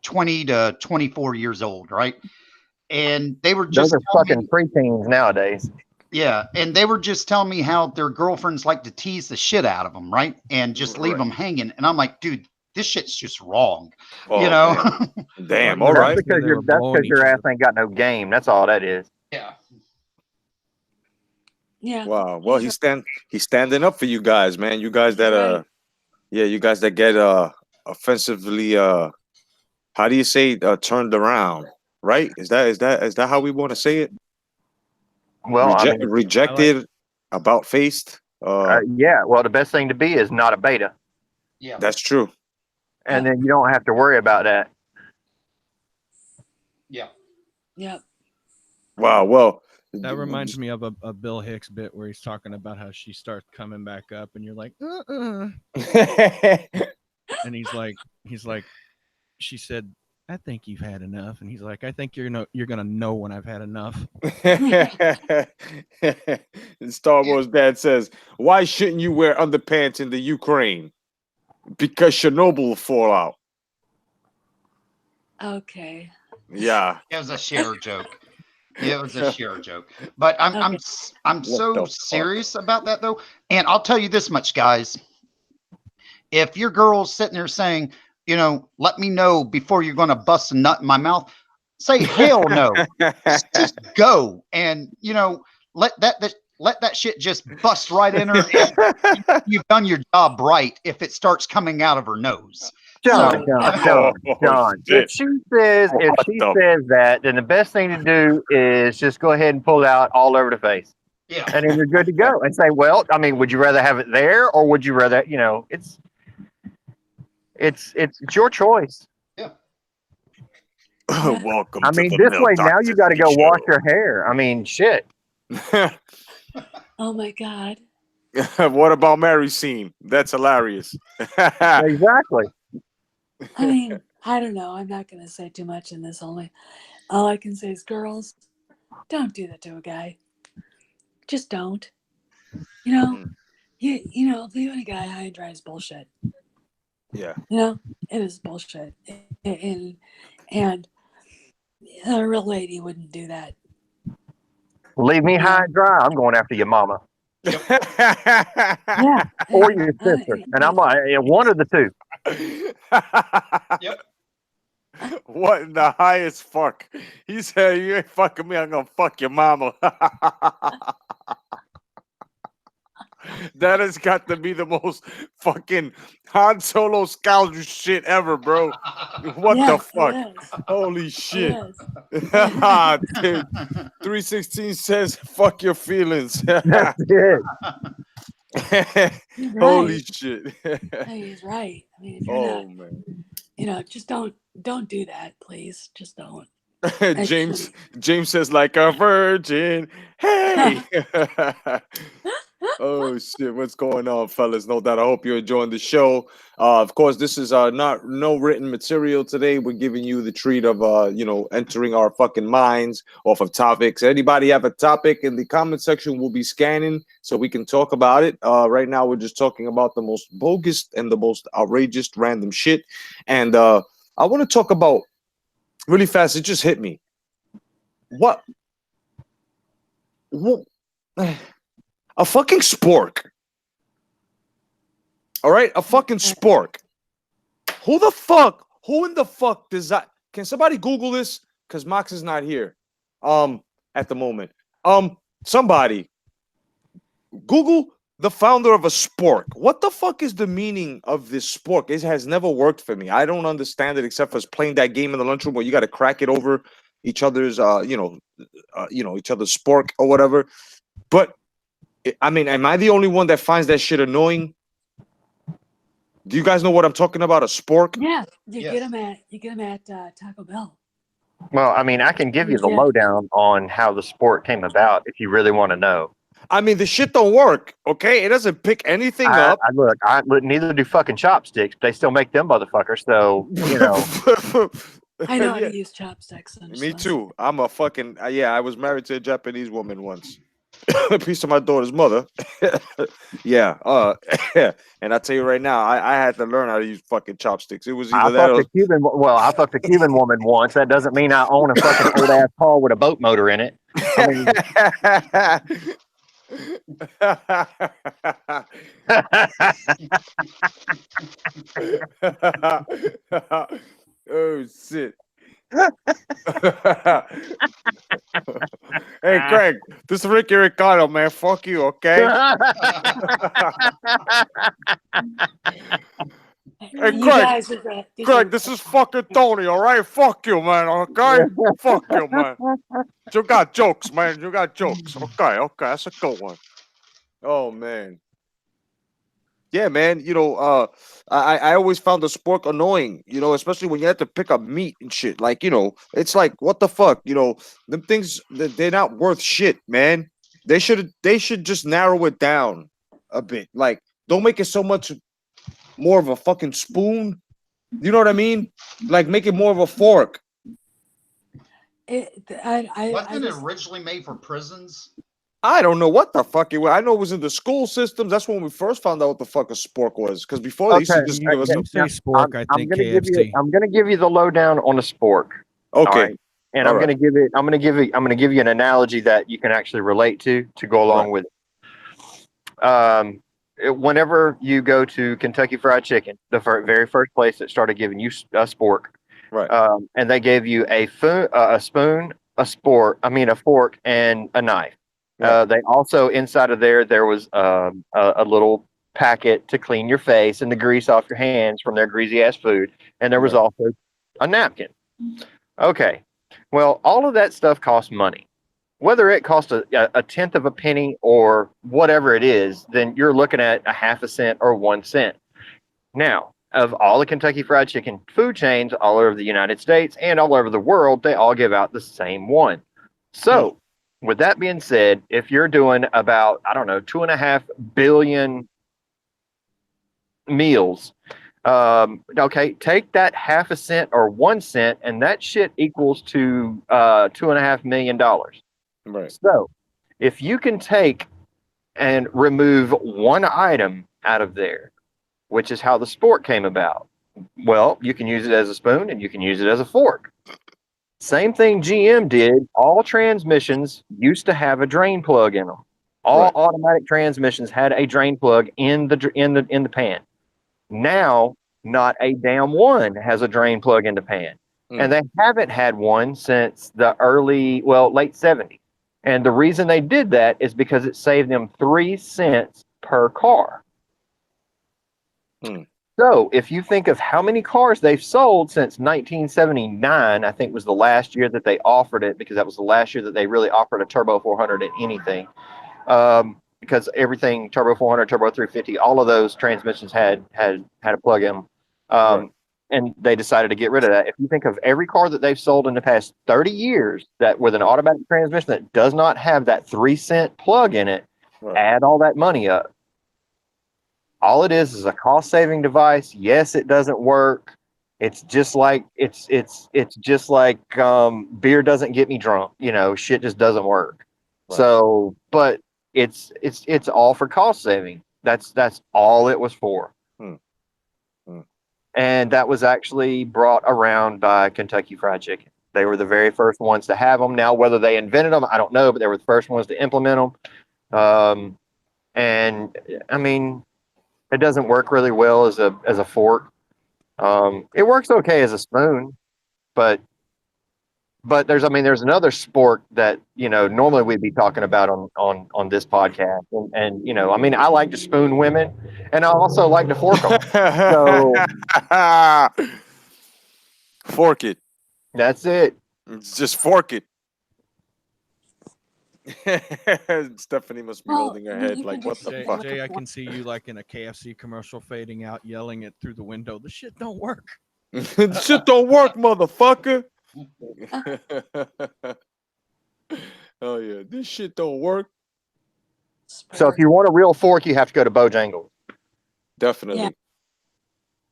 [SPEAKER 5] 20 to 24 years old, right? And they were just
[SPEAKER 6] Those are
[SPEAKER 5] telling me,
[SPEAKER 6] fucking preteens nowadays.
[SPEAKER 5] yeah, and they were just telling me how their girlfriends like to tease the shit out of them, right? And just leave
[SPEAKER 1] Right.
[SPEAKER 5] them hanging. And I'm like, dude, this shit's just wrong.
[SPEAKER 1] Oh,
[SPEAKER 5] you know?
[SPEAKER 1] man. Damn.
[SPEAKER 3] Well,
[SPEAKER 1] All
[SPEAKER 3] that's
[SPEAKER 1] right.
[SPEAKER 3] because they were blowing each
[SPEAKER 6] your ass
[SPEAKER 3] other.
[SPEAKER 6] ain't got no game. That's all that is.
[SPEAKER 5] Yeah.
[SPEAKER 2] Yeah.
[SPEAKER 1] Wow. Well, he's standing up for you guys, man. You guys that
[SPEAKER 2] Right.
[SPEAKER 1] yeah, you guys that get offensively how do you say turned around? Right? Is that how we want to say it?
[SPEAKER 6] Well, I mean,
[SPEAKER 1] Rejected, about faced.
[SPEAKER 6] yeah. Well, the best thing to be is not a beta,
[SPEAKER 5] Yeah.
[SPEAKER 1] That's true.
[SPEAKER 6] and then you don't have to worry about that.
[SPEAKER 5] Yeah.
[SPEAKER 2] Yep.
[SPEAKER 1] Wow. Well,
[SPEAKER 3] That reminds me of a Bill Hicks bit where he's talking about how she starts coming back up, and you're like, and he's like, she said, "I think you've had enough," and he's like, "I think you're gonna know when I've had enough."
[SPEAKER 1] Star Wars dad says, "Why shouldn't you wear underpants in the Ukraine? Because Chernobyl will fall out."
[SPEAKER 2] Okay.
[SPEAKER 1] Yeah.
[SPEAKER 5] It was a share joke. It was a share joke. But I'm
[SPEAKER 1] What
[SPEAKER 5] so
[SPEAKER 1] the fuck?
[SPEAKER 5] serious about that though. And I'll tell you this much, guys. If your girl's sitting there saying, you know, let me know before you're gonna bust a nut in my mouth, say hell no. Just go and you know, let that shit just bust right in her. And you've done your job right if it starts coming out of her nose.
[SPEAKER 6] John,
[SPEAKER 5] So-
[SPEAKER 6] John.
[SPEAKER 1] Shit.
[SPEAKER 6] If she says that, then the best thing to do is just go ahead and pull it out all over the face,
[SPEAKER 5] Yeah.
[SPEAKER 6] and then you're good to go. And say, well, I mean, would you rather have it there, or would you rather, you know, it's your choice.
[SPEAKER 1] Welcome.
[SPEAKER 6] I
[SPEAKER 1] to
[SPEAKER 6] mean,
[SPEAKER 1] the
[SPEAKER 6] this
[SPEAKER 1] Mel
[SPEAKER 6] way now you got to go
[SPEAKER 1] Toxicity
[SPEAKER 6] wash
[SPEAKER 1] Show.
[SPEAKER 6] your hair. I mean, shit.
[SPEAKER 2] Oh my God.
[SPEAKER 1] What about Mary's scene? That's hilarious.
[SPEAKER 6] Exactly.
[SPEAKER 2] I mean, I don't know. I'm not gonna say too much in this. All I can say is, girls, don't do that to a guy. Just don't. You know, you know, leaving a guy high and dry is bullshit.
[SPEAKER 1] Yeah.
[SPEAKER 2] You know, it is bullshit. And a real lady wouldn't do that.
[SPEAKER 6] Leave me high and dry. I'm going after your mama
[SPEAKER 2] Yeah.
[SPEAKER 6] or your sister, and I'm like, one of the two.
[SPEAKER 5] Yep.
[SPEAKER 1] What in the highest fuck? He said, "You ain't fucking me. I'm gonna fuck your mama." That has got to be the most fucking Han Solo scoundrel shit ever, bro. What the fuck?
[SPEAKER 2] It is.
[SPEAKER 1] Holy shit.
[SPEAKER 2] It is.
[SPEAKER 1] Ah, dude. 316 says, "Fuck your feelings."
[SPEAKER 6] That's it.
[SPEAKER 2] He's
[SPEAKER 1] Holy
[SPEAKER 2] right.
[SPEAKER 1] shit.
[SPEAKER 2] He's right. I mean, if you're
[SPEAKER 1] Oh
[SPEAKER 2] not,
[SPEAKER 1] man.
[SPEAKER 2] you know, just don't do that, please. Just don't.
[SPEAKER 1] James says, like a virgin. Hey. Oh shit, what's going on, fellas? No doubt. I hope you're enjoying the show. Of course, this is no written material today. We're giving you the treat of entering our fucking minds off of topics. Anybody have a topic in the comment section? We'll be scanning so we can talk about it. Right now we're just talking about the most bogus and the most outrageous random shit. And I want to talk about really fast. It just hit me. What A fucking spork. All right, a fucking spork. Who in the fuck does that? Can somebody Google this? Because Mox is not here. At the moment. Somebody Google the founder of a spork. What the fuck is the meaning of this spork? It has never worked for me. I don't understand it except for playing that game in the lunchroom where you got to crack it over each other's, each other's spork or whatever. But I mean, am I the only one that finds that shit annoying? Do you guys know what I'm talking about? A spork?
[SPEAKER 2] Yeah, you
[SPEAKER 5] Yes.
[SPEAKER 2] get them at Taco Bell.
[SPEAKER 6] Well, I mean, I can give you the
[SPEAKER 2] Yeah.
[SPEAKER 6] lowdown on how the sport came about if you really want to know.
[SPEAKER 1] I mean, the shit don't work. Okay, it doesn't pick anything up.
[SPEAKER 6] Neither do fucking chopsticks, but they still make them motherfuckers. So, you know.
[SPEAKER 2] I know how
[SPEAKER 1] Yeah.
[SPEAKER 2] to use chopsticks.
[SPEAKER 1] Me too. I'm a fucking I was married to a Japanese woman once. A piece of my daughter's mother. Yeah. And I tell you right now, I had to learn how to use fucking chopsticks. It was either that or
[SPEAKER 6] I fucked a Cuban woman once. That doesn't mean I own a fucking old ass car with a boat motor in it. I mean,
[SPEAKER 1] oh shit. Hey Craig, this is Ricky Ricardo, man. Fuck you, okay? Hey,
[SPEAKER 2] You
[SPEAKER 1] Craig,
[SPEAKER 2] guys are the- these
[SPEAKER 1] Craig,
[SPEAKER 2] are-
[SPEAKER 1] this is fucking Tony, all right? Fuck you, man, okay? Fuck you, man. You got jokes, man. You got jokes. Okay, that's a good one. Oh man. Yeah, man. I always found the spork annoying, especially when you have to pick up meat and shit. Like, it's like, what the fuck? Them things, they're not worth shit, man. They should just narrow it down a bit. Like, don't make it so much more of a fucking spoon. You know what I mean? Like, make it more of a fork.
[SPEAKER 5] Wasn't it originally made for prisons?
[SPEAKER 1] I don't know what the fuck it was. I know it was in the school systems. That's when we first found out what the fuck a spork was. Because before they used to just give us
[SPEAKER 3] You say Spork, I think KFC.
[SPEAKER 6] I'm gonna give you the lowdown on a spork.
[SPEAKER 1] Okay.
[SPEAKER 6] All right? And I'm gonna give you an analogy that you can actually relate to go along with it. Whenever you go to Kentucky Fried Chicken, the very first place that started giving you a spork,
[SPEAKER 1] right?
[SPEAKER 6] And they gave you a spoon, a fork, and a knife. Right. They also, inside of there was a little packet to clean your face and the grease off your hands from their greasy ass food. And there was also a napkin. Okay. Well, all of that stuff costs money. Whether it costs a tenth of a penny or whatever it is, then you're looking at a half a cent or 1 cent. Now, of all the Kentucky Fried Chicken food chains all over the United States and all over the world, they all give out the same one. So, with that being said, if you're doing about, 2.5 billion meals, take that half a cent or 1 cent, and that shit equals to $2.5 million.
[SPEAKER 1] Right.
[SPEAKER 6] So, if you can take and remove one item out of there, which is how the spork came about, well, you can use it as a spoon and you can use it as a fork. Same thing GM did. All transmissions used to have a drain plug in them. All automatic transmissions had a drain plug in the pan. Now, not a damn one has a drain plug in the pan. And they haven't had one since the late 70s. And the reason they did that is because it saved them 3 cents per car. So if you think of how many cars they've sold since 1979, I think was the last year that they offered it, because that was the last year that they really offered a Turbo 400 in anything. Because everything Turbo 400, Turbo 350, all of those transmissions had a plug in them. And they decided to get rid of that. If you think of every car that they've sold in the past 30 years that with an automatic transmission that does not have that 3 cent plug in it, add all that money up. All it is a cost saving device. Yes, it doesn't work. It's just like beer doesn't get me drunk. Shit just doesn't work. Right. So, but it's all for cost saving. That's all it was for. And that was actually brought around by Kentucky Fried Chicken. They were the very first ones to have them. Now, whether they invented them, I don't know, but they were the first ones to implement them. And I mean, it doesn't work really well as a fork. It works okay as a spoon, but there's another sport that normally we'd be talking about on this podcast, and I like to spoon women, and I also like to fork them. So
[SPEAKER 1] Fork it.
[SPEAKER 6] that's it.
[SPEAKER 1] Just fork it. Stephanie must be
[SPEAKER 2] Well,
[SPEAKER 1] holding her
[SPEAKER 2] I mean,
[SPEAKER 1] head
[SPEAKER 2] you
[SPEAKER 1] like,
[SPEAKER 2] can
[SPEAKER 1] what
[SPEAKER 2] just
[SPEAKER 1] the
[SPEAKER 2] say,
[SPEAKER 1] fuck?
[SPEAKER 3] Jay, I can see you like in a KFC commercial fading out, yelling it through the window. The shit don't work.
[SPEAKER 1] Shit don't work, motherfucker. Oh yeah, this shit don't work.
[SPEAKER 6] So if you want a real fork, you have to go to Bojangles,
[SPEAKER 1] Definitely,
[SPEAKER 2] Yeah.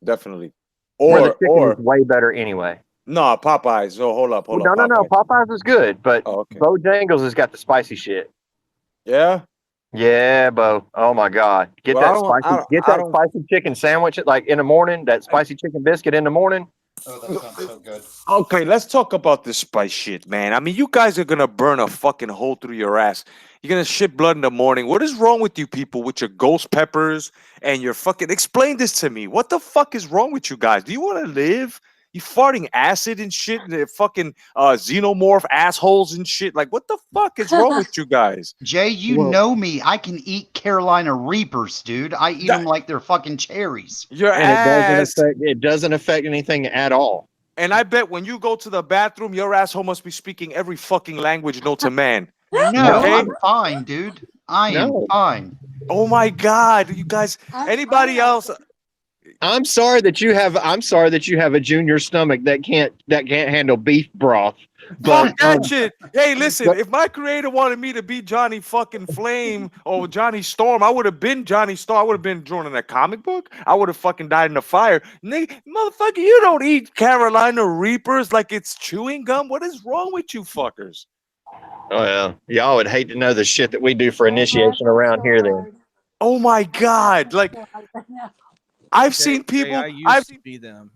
[SPEAKER 1] definitely.
[SPEAKER 6] where the
[SPEAKER 1] Or
[SPEAKER 6] chicken is way better anyway.
[SPEAKER 1] no, Popeyes. Oh, hold up,
[SPEAKER 6] No,
[SPEAKER 1] Popeyes.
[SPEAKER 6] Popeyes is good, but
[SPEAKER 1] Oh, okay.
[SPEAKER 6] Bojangles has got the spicy shit.
[SPEAKER 1] Yeah.
[SPEAKER 6] Yeah, Bo. Oh my God. Get
[SPEAKER 1] Well,
[SPEAKER 6] that spicy chicken sandwich like in the morning, that spicy chicken biscuit in the morning.
[SPEAKER 5] Oh, that sounds so good.
[SPEAKER 1] Okay, let's talk about this spice shit, man. I mean, you guys are gonna burn a fucking hole through your ass. You're gonna shit blood in the morning. What is wrong with you people with your ghost peppers and your fucking? Explain this to me. What the fuck is wrong with you guys? Do you want to live? You farting acid and shit, and the fucking xenomorph assholes and shit. Like, what the fuck is wrong with you guys?
[SPEAKER 5] Jay, you
[SPEAKER 6] Well-
[SPEAKER 5] know me. I can eat Carolina Reapers, dude. I eat
[SPEAKER 1] That-
[SPEAKER 5] them like they're fucking cherries.
[SPEAKER 1] Your
[SPEAKER 6] And
[SPEAKER 1] ass.
[SPEAKER 6] it doesn't affect anything at all.
[SPEAKER 1] And I bet when you go to the bathroom, your asshole must be speaking every fucking language known to man.
[SPEAKER 5] No,
[SPEAKER 1] Okay.
[SPEAKER 5] I'm fine, dude. I am
[SPEAKER 6] No.
[SPEAKER 5] fine.
[SPEAKER 1] Oh my god, you guys. Anybody else?
[SPEAKER 6] I'm sorry that you have a junior stomach that can't handle beef broth. But
[SPEAKER 1] Fuck that shit. Hey, listen, if my creator wanted me to be Johnny fucking Flame or Johnny Storm, I would have been Johnny Storm. I would have been drawn in a comic book. I would have fucking died in the fire. Nigga, motherfucker, you don't eat Carolina Reapers like it's chewing gum. What is wrong with you fuckers?
[SPEAKER 6] well, y'all would hate to know the shit that we do for initiation around here then.
[SPEAKER 1] Oh my god. Like, I've seen
[SPEAKER 3] Jay,
[SPEAKER 1] people.
[SPEAKER 3] I used to be them.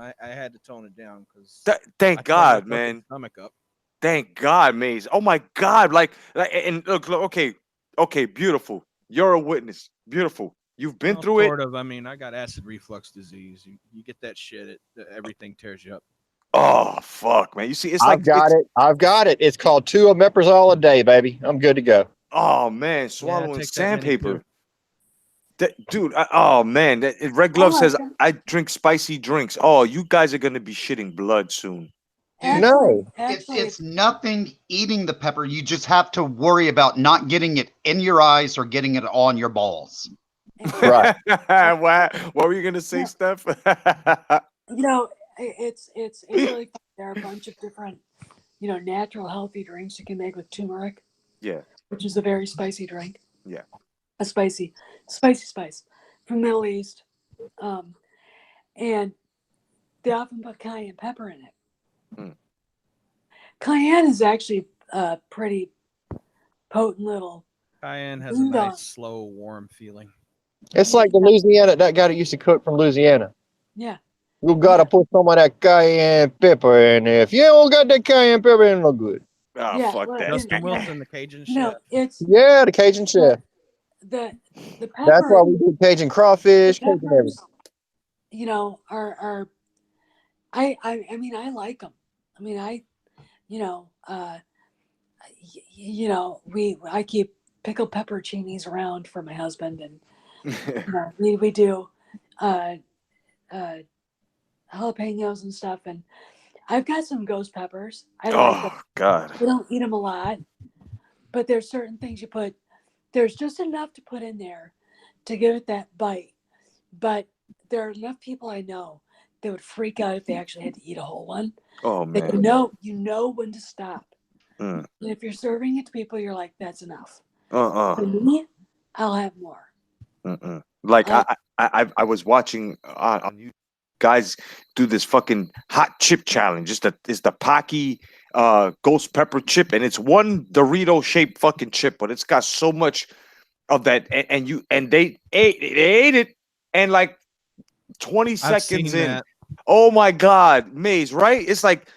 [SPEAKER 3] I had to tone it down because
[SPEAKER 1] Thank God, man.
[SPEAKER 3] Stomach up.
[SPEAKER 1] Thank God, Maze. Oh my God. And look, okay, beautiful. You're a witness. Beautiful. You've been through it.
[SPEAKER 3] Sort of. I mean, I got acid reflux disease. You get that shit, everything tears you up.
[SPEAKER 1] Oh fuck, man. You see, it's
[SPEAKER 6] I've got it. It's called 2 omeprazole a day, baby. I'm good to go.
[SPEAKER 1] Oh man,
[SPEAKER 3] Yeah,
[SPEAKER 1] swallowing
[SPEAKER 3] take that many
[SPEAKER 1] sandpaper.
[SPEAKER 3] too.
[SPEAKER 1] Dude, oh man, Red Glove says I drink spicy drinks. Oh, you guys are gonna be shitting blood soon.
[SPEAKER 6] No.
[SPEAKER 5] It's nothing eating the pepper. You just have to worry about not getting it in your eyes or getting it on your balls.
[SPEAKER 6] Right.
[SPEAKER 1] what were you gonna say, Steph?
[SPEAKER 2] It's really fun. There are a bunch of different, natural healthy drinks you can make with turmeric.
[SPEAKER 1] Yeah.
[SPEAKER 2] Which is a very spicy drink.
[SPEAKER 1] Yeah.
[SPEAKER 2] A spicy spice from the Middle East. And they often put cayenne pepper in it.
[SPEAKER 1] Mm.
[SPEAKER 2] Cayenne is actually a pretty potent little.
[SPEAKER 3] Cayenne has a nice, slow, warm feeling.
[SPEAKER 6] It's like the Louisiana, that guy that used to cook from Louisiana.
[SPEAKER 2] Yeah.
[SPEAKER 6] You gotta put some of that cayenne pepper in there. If you don't got that cayenne pepper, it ain't no good.
[SPEAKER 1] Oh,
[SPEAKER 2] Yeah,
[SPEAKER 1] fuck
[SPEAKER 2] well,
[SPEAKER 1] that.
[SPEAKER 3] Justin Wilson, the Cajun chef.
[SPEAKER 2] No, it's
[SPEAKER 6] Yeah, the Cajun chef.
[SPEAKER 2] the pepper.
[SPEAKER 6] That's why we do Cajun crawfish,
[SPEAKER 2] the
[SPEAKER 6] Cajun everything.
[SPEAKER 2] peppers, are I mean I like them. I mean I I keep pickled pepperoncinis around for my husband, and we do jalapenos and stuff, and I've got some ghost peppers. I like them.
[SPEAKER 1] Oh God.
[SPEAKER 2] I don't eat them a lot, but there's certain things you put. There's just enough to put in there to give it that bite. But there are enough people I know that would freak out if they actually had to eat a whole one.
[SPEAKER 1] Oh
[SPEAKER 2] That
[SPEAKER 1] man.
[SPEAKER 2] you know when to stop.
[SPEAKER 1] Mm.
[SPEAKER 2] And if you're serving it to people, you're like, that's enough.
[SPEAKER 1] Uh-uh.
[SPEAKER 2] For me, I'll have more.
[SPEAKER 1] Mm-mm. Like I was watching on YouTube, guys do this fucking hot chip challenge. It's the Pocky ghost pepper chip, and it's one Dorito shaped fucking chip, but it's got so much of that, and they ate it, and like 20
[SPEAKER 3] I've
[SPEAKER 1] seconds
[SPEAKER 3] seen
[SPEAKER 1] in,
[SPEAKER 3] that.
[SPEAKER 1] oh my God, Maze, right? It's like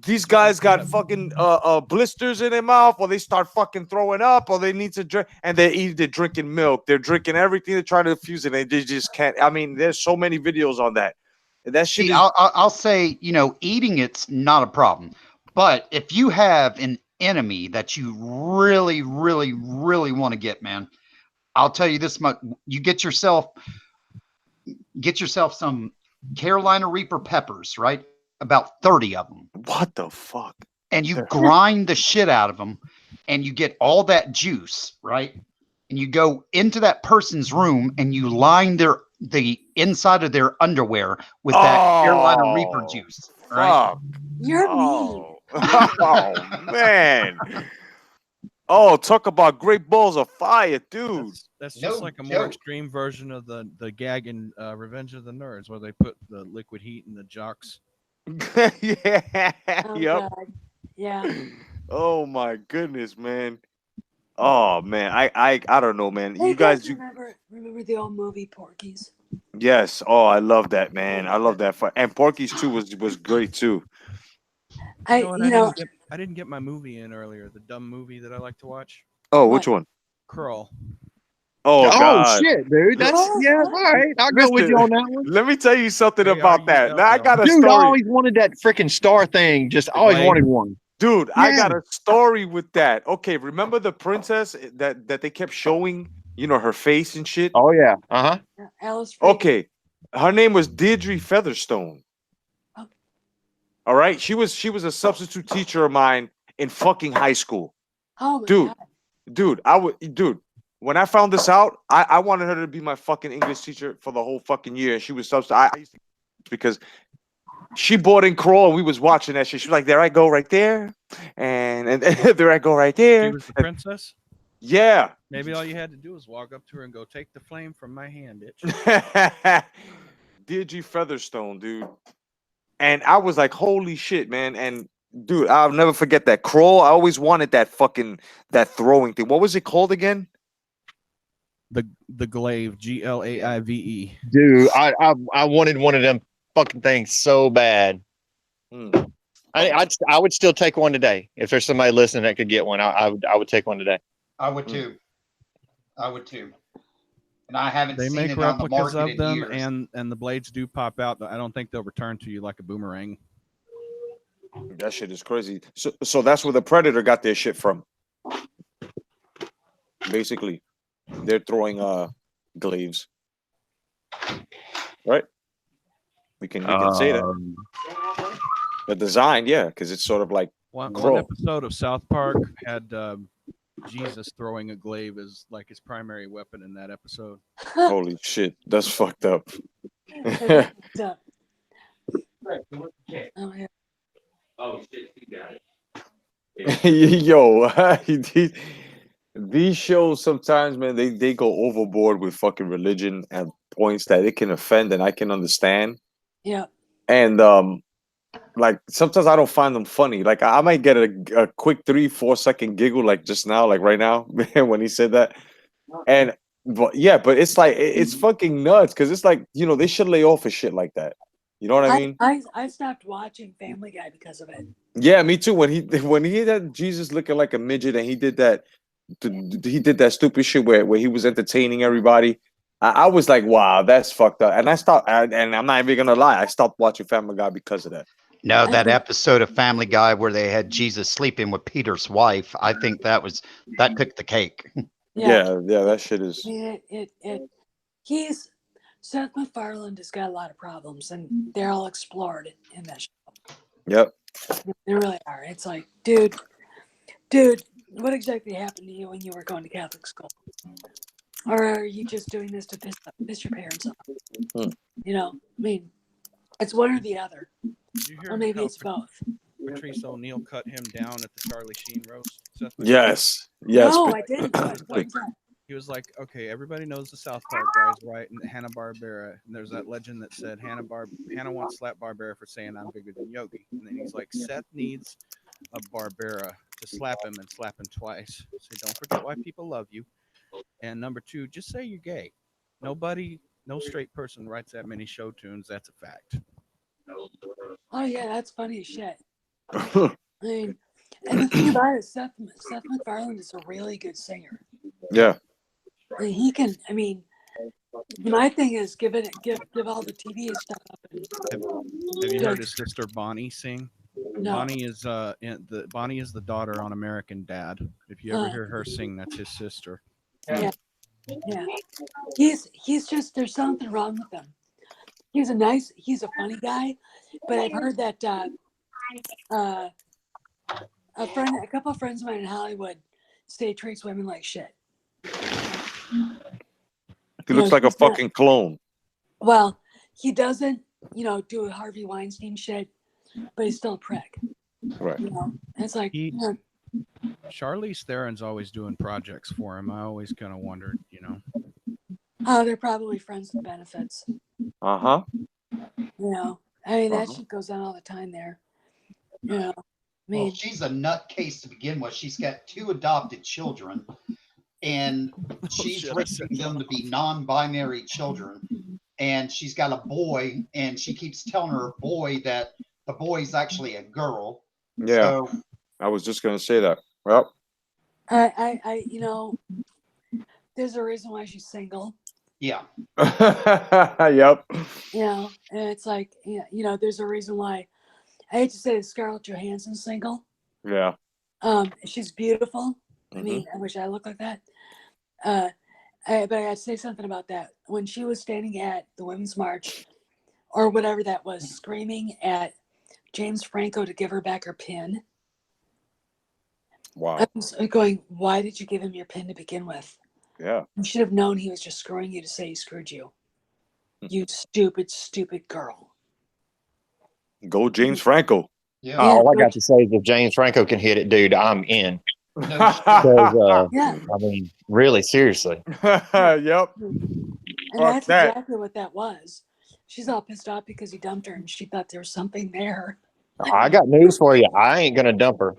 [SPEAKER 1] these guys got fucking blisters in their mouth, or they start fucking throwing up, or they need to drink, and they're drinking milk, they're drinking everything, they're trying to infuse it, and they just can't. I mean, there's so many videos on that. That shit
[SPEAKER 5] See,
[SPEAKER 1] is
[SPEAKER 5] I'll say, eating it's not a problem, but if you have an enemy that you really, really, really want to get, man, I'll tell you this much: you get yourself some Carolina Reaper peppers, right? About 30 of them,
[SPEAKER 1] what the fuck.
[SPEAKER 5] and you grind the shit out of them, and you get all that juice, right? And you go into that person's room and you line the inside of their underwear with that Carolina Reaper
[SPEAKER 1] Oh,
[SPEAKER 5] juice, right?
[SPEAKER 1] fuck.
[SPEAKER 2] You're mean.
[SPEAKER 1] Oh, oh man. Oh, talk about great balls of fire, dude.
[SPEAKER 3] That's just
[SPEAKER 5] No
[SPEAKER 3] like a more
[SPEAKER 5] joke.
[SPEAKER 3] extreme version of the gag in Revenge of the Nerds, where they put the liquid heat in the jocks.
[SPEAKER 1] Yeah.
[SPEAKER 2] Oh
[SPEAKER 1] Yep.
[SPEAKER 2] God. Yeah.
[SPEAKER 1] Oh my goodness, man. Oh man, I don't know, man.
[SPEAKER 2] Hey
[SPEAKER 1] You guys,
[SPEAKER 2] remember the old movie Porky's?
[SPEAKER 1] yes. Oh, I love that, man. I love that. And Porky's too was great too.
[SPEAKER 3] You know what? I didn't get my movie in earlier. The dumb movie that I like to watch,
[SPEAKER 1] Oh,
[SPEAKER 2] What?
[SPEAKER 1] which one?
[SPEAKER 3] Curl.
[SPEAKER 1] Oh God.
[SPEAKER 6] shit, dude. That's
[SPEAKER 2] Oh,
[SPEAKER 6] yeah.
[SPEAKER 2] what?
[SPEAKER 6] All right, I'll go with
[SPEAKER 1] Listen,
[SPEAKER 6] you on that one.
[SPEAKER 1] let me tell you something about that. Now I got a
[SPEAKER 6] Dude, I
[SPEAKER 1] story.
[SPEAKER 6] always wanted that freaking star thing. Just always
[SPEAKER 3] blade.
[SPEAKER 6] wanted one.
[SPEAKER 1] Dude, I
[SPEAKER 6] Yeah.
[SPEAKER 1] got a story with that. Okay, remember the princess that they kept showing, her face and shit?
[SPEAKER 6] Oh yeah. Uh huh.
[SPEAKER 2] Alice Freed.
[SPEAKER 1] Okay. Her name was Deirdre Featherstone.
[SPEAKER 2] Oh.
[SPEAKER 1] All right. She was a substitute teacher of mine in fucking high school.
[SPEAKER 2] Oh my
[SPEAKER 1] Dude,
[SPEAKER 2] God.
[SPEAKER 1] dude, when I found this out, I wanted her to be my fucking English teacher for the whole fucking year. And she was substitute. I used to, because she bought in Crawl and we was watching that shit. She was like, there I go right there. And there I go right there.
[SPEAKER 3] She was the princess.
[SPEAKER 1] Yeah.
[SPEAKER 3] Maybe all you had to do was walk up to her and go, "Take the flame from my hand, bitch."
[SPEAKER 1] Deirdre Featherstone, dude. And I was like, holy shit, man. And dude, I'll never forget that Crawl. I always wanted that throwing thing. What was it called again?
[SPEAKER 3] The glaive, GLAIVE.
[SPEAKER 6] Dude, I wanted one of them fucking things so bad.
[SPEAKER 1] Hmm.
[SPEAKER 6] I would still take one today if there's somebody listening that could get one. I would take one today.
[SPEAKER 5] I would too. And I haven't
[SPEAKER 3] They
[SPEAKER 5] seen
[SPEAKER 3] make
[SPEAKER 5] it on the
[SPEAKER 3] replicas
[SPEAKER 5] market
[SPEAKER 3] of
[SPEAKER 5] in
[SPEAKER 3] them,
[SPEAKER 5] years.
[SPEAKER 3] and the blades do pop out. But I don't think they'll return to you like a boomerang.
[SPEAKER 1] That shit is crazy. So that's where the Predator got their shit from. Basically, they're throwing glaives. Right? We can say that. The design, yeah, because it's sort of like
[SPEAKER 3] One
[SPEAKER 1] Crawl.
[SPEAKER 3] episode of South Park had Jesus throwing a glaive as like his primary weapon in that episode.
[SPEAKER 1] holy shit. That's fucked up.
[SPEAKER 2] That's up. Oh yeah.
[SPEAKER 4] Oh shit, you got it.
[SPEAKER 1] Yo, these shows sometimes, man, they go overboard with fucking religion at points that it can offend, and I can understand.
[SPEAKER 2] Yeah.
[SPEAKER 1] And like sometimes I don't find them funny. Like I might get a quick 3-4 second giggle, like just now, like right now, when he said that. And but it's like it's fucking nuts because it's like they should lay off of shit like that. You know what I mean?
[SPEAKER 2] I stopped watching Family Guy because of it.
[SPEAKER 1] Yeah, me too. When he had Jesus looking like a midget and he did that stupid shit where he was entertaining everybody, I was like, wow, that's fucked up. And I stopped. And I'm not even gonna lie, I stopped watching Family Guy because of that.
[SPEAKER 5] No, that episode of Family Guy where they had Jesus sleeping with Peter's wife, I think that took the cake.
[SPEAKER 1] Yeah, that shit is.
[SPEAKER 2] I mean, Seth MacFarlane has got a lot of problems, and they're all explored in that show.
[SPEAKER 1] Yep.
[SPEAKER 2] They really are. It's like, dude, what exactly happened to you when you were going to Catholic school? Or are you just doing this to piss your parents off? I mean, it's one or the other.
[SPEAKER 3] Did you hear
[SPEAKER 2] Or maybe
[SPEAKER 3] how
[SPEAKER 2] it's both.
[SPEAKER 3] Patrice O'Neill cut him down at the Charlie Sheen roast? Seth
[SPEAKER 1] Yes.
[SPEAKER 2] No, I didn't. What's that?
[SPEAKER 3] He was like, okay, everybody knows the South Park guys, right? And Hanna-Barbera. And there's that legend that said Hannah once slapped Barbera for saying I'm bigger than Yogi. And then he's like, Seth needs a Barbera to slap him and slap him twice. So don't forget why people love you. And number two, just say you're gay. No straight person writes that many show tunes. That's a fact.
[SPEAKER 2] Oh yeah, that's funny as shit. I mean, and the thing about it, Seth MacFarlane is a really good singer.
[SPEAKER 1] Yeah.
[SPEAKER 2] I mean, he can. I mean, my thing is give all the TV stuff up.
[SPEAKER 3] Have you heard his sister Bonnie sing?
[SPEAKER 2] No.
[SPEAKER 3] Bonnie is the daughter on American Dad. If you ever hear her sing, that's his sister.
[SPEAKER 2] Yeah. He's just, there's something wrong with him. He's a funny guy, but I've heard that a couple of friends of mine in Hollywood say he treats women like shit.
[SPEAKER 1] He looks like a fucking clone.
[SPEAKER 2] Well, he doesn't, do Harvey Weinstein shit, but he's still a prick.
[SPEAKER 1] Right.
[SPEAKER 2] It's like
[SPEAKER 3] Charlize Theron's always doing projects for him. I always kind of wondered,
[SPEAKER 2] oh, they're probably friends with benefits.
[SPEAKER 1] Uh-huh.
[SPEAKER 2] I mean, that shit goes on all the time there. I mean,
[SPEAKER 5] well, she's a nutcase to begin with. She's got 2 adopted children, and she's raising them to be non-binary children. And she's got a boy, and she keeps telling her boy that the boy's actually a girl.
[SPEAKER 1] Yeah.
[SPEAKER 5] So,
[SPEAKER 1] I was just gonna say that. Well,
[SPEAKER 2] I there's a reason why she's single.
[SPEAKER 5] yeah.
[SPEAKER 1] Yep.
[SPEAKER 2] And it's like, there's a reason why. I hate to say Scarlett Johansson's single.
[SPEAKER 1] Yeah.
[SPEAKER 2] She's beautiful. I mean, I wish I looked like that. But I gotta say something about that. When she was standing at the Women's March, or whatever that was, screaming at James Franco to give her back her pin.
[SPEAKER 1] Wow.
[SPEAKER 2] I was going, why did you give him your pin to begin with?
[SPEAKER 1] Yeah.
[SPEAKER 2] You should have known he was just screwing you to say he screwed you. You stupid, stupid girl.
[SPEAKER 1] Go James Franco.
[SPEAKER 5] Yeah.
[SPEAKER 6] All I got to say is if James Franco can hit it, dude, I'm in.
[SPEAKER 5] No,
[SPEAKER 6] Because,
[SPEAKER 2] Yeah.
[SPEAKER 6] I mean, really, seriously.
[SPEAKER 1] Yep.
[SPEAKER 2] And
[SPEAKER 1] Fuck
[SPEAKER 2] that's
[SPEAKER 1] that.
[SPEAKER 2] exactly what that was. She's all pissed off because he dumped her and she thought there was something there.
[SPEAKER 6] I got news for you. I ain't gonna dump her.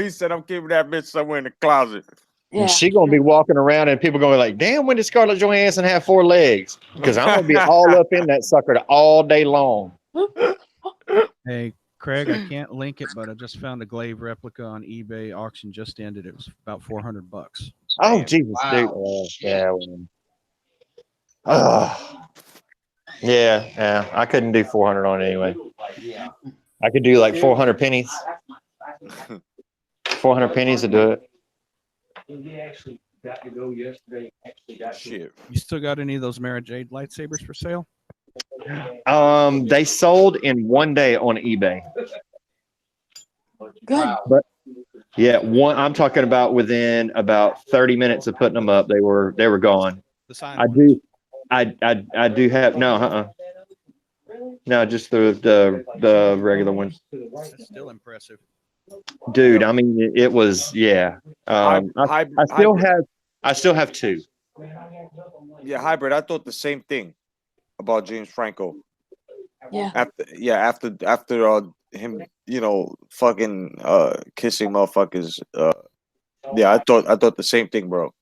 [SPEAKER 1] He said, I'm keeping that bitch somewhere in the closet.
[SPEAKER 2] Yeah.
[SPEAKER 6] And she gonna be walking around and people gonna be like, damn, when did Scarlett Johansson have 4 legs? Because I'm gonna be all up in that sucker all day long.
[SPEAKER 3] Hey, Craig, I can't link it, but I just found a Glaive replica on eBay. Auction just ended. It was about $400.
[SPEAKER 6] Oh Jesus,
[SPEAKER 5] Wow.
[SPEAKER 6] dude. Yeah. Yeah. I couldn't do 400 on it anyway.
[SPEAKER 5] yeah.
[SPEAKER 6] I could do like 400 pennies. 400 pennies to do it.
[SPEAKER 1] Shit.
[SPEAKER 3] You still got any of those Mara Jade lightsabers for sale?
[SPEAKER 6] They sold in 1 day on eBay.
[SPEAKER 2] Good.
[SPEAKER 6] But yeah, I'm talking about within about 30 minutes of putting them up, they were gone.
[SPEAKER 3] The signed
[SPEAKER 6] I
[SPEAKER 3] ones.
[SPEAKER 6] I do have no, just the regular ones.
[SPEAKER 3] That's still impressive.
[SPEAKER 6] Dude, I mean it was I still have 2.
[SPEAKER 1] Yeah, hybrid. I thought the same thing about James Franco.
[SPEAKER 2] Yeah.
[SPEAKER 1] After him, fucking kissing motherfuckers. Yeah, I thought the same thing, bro.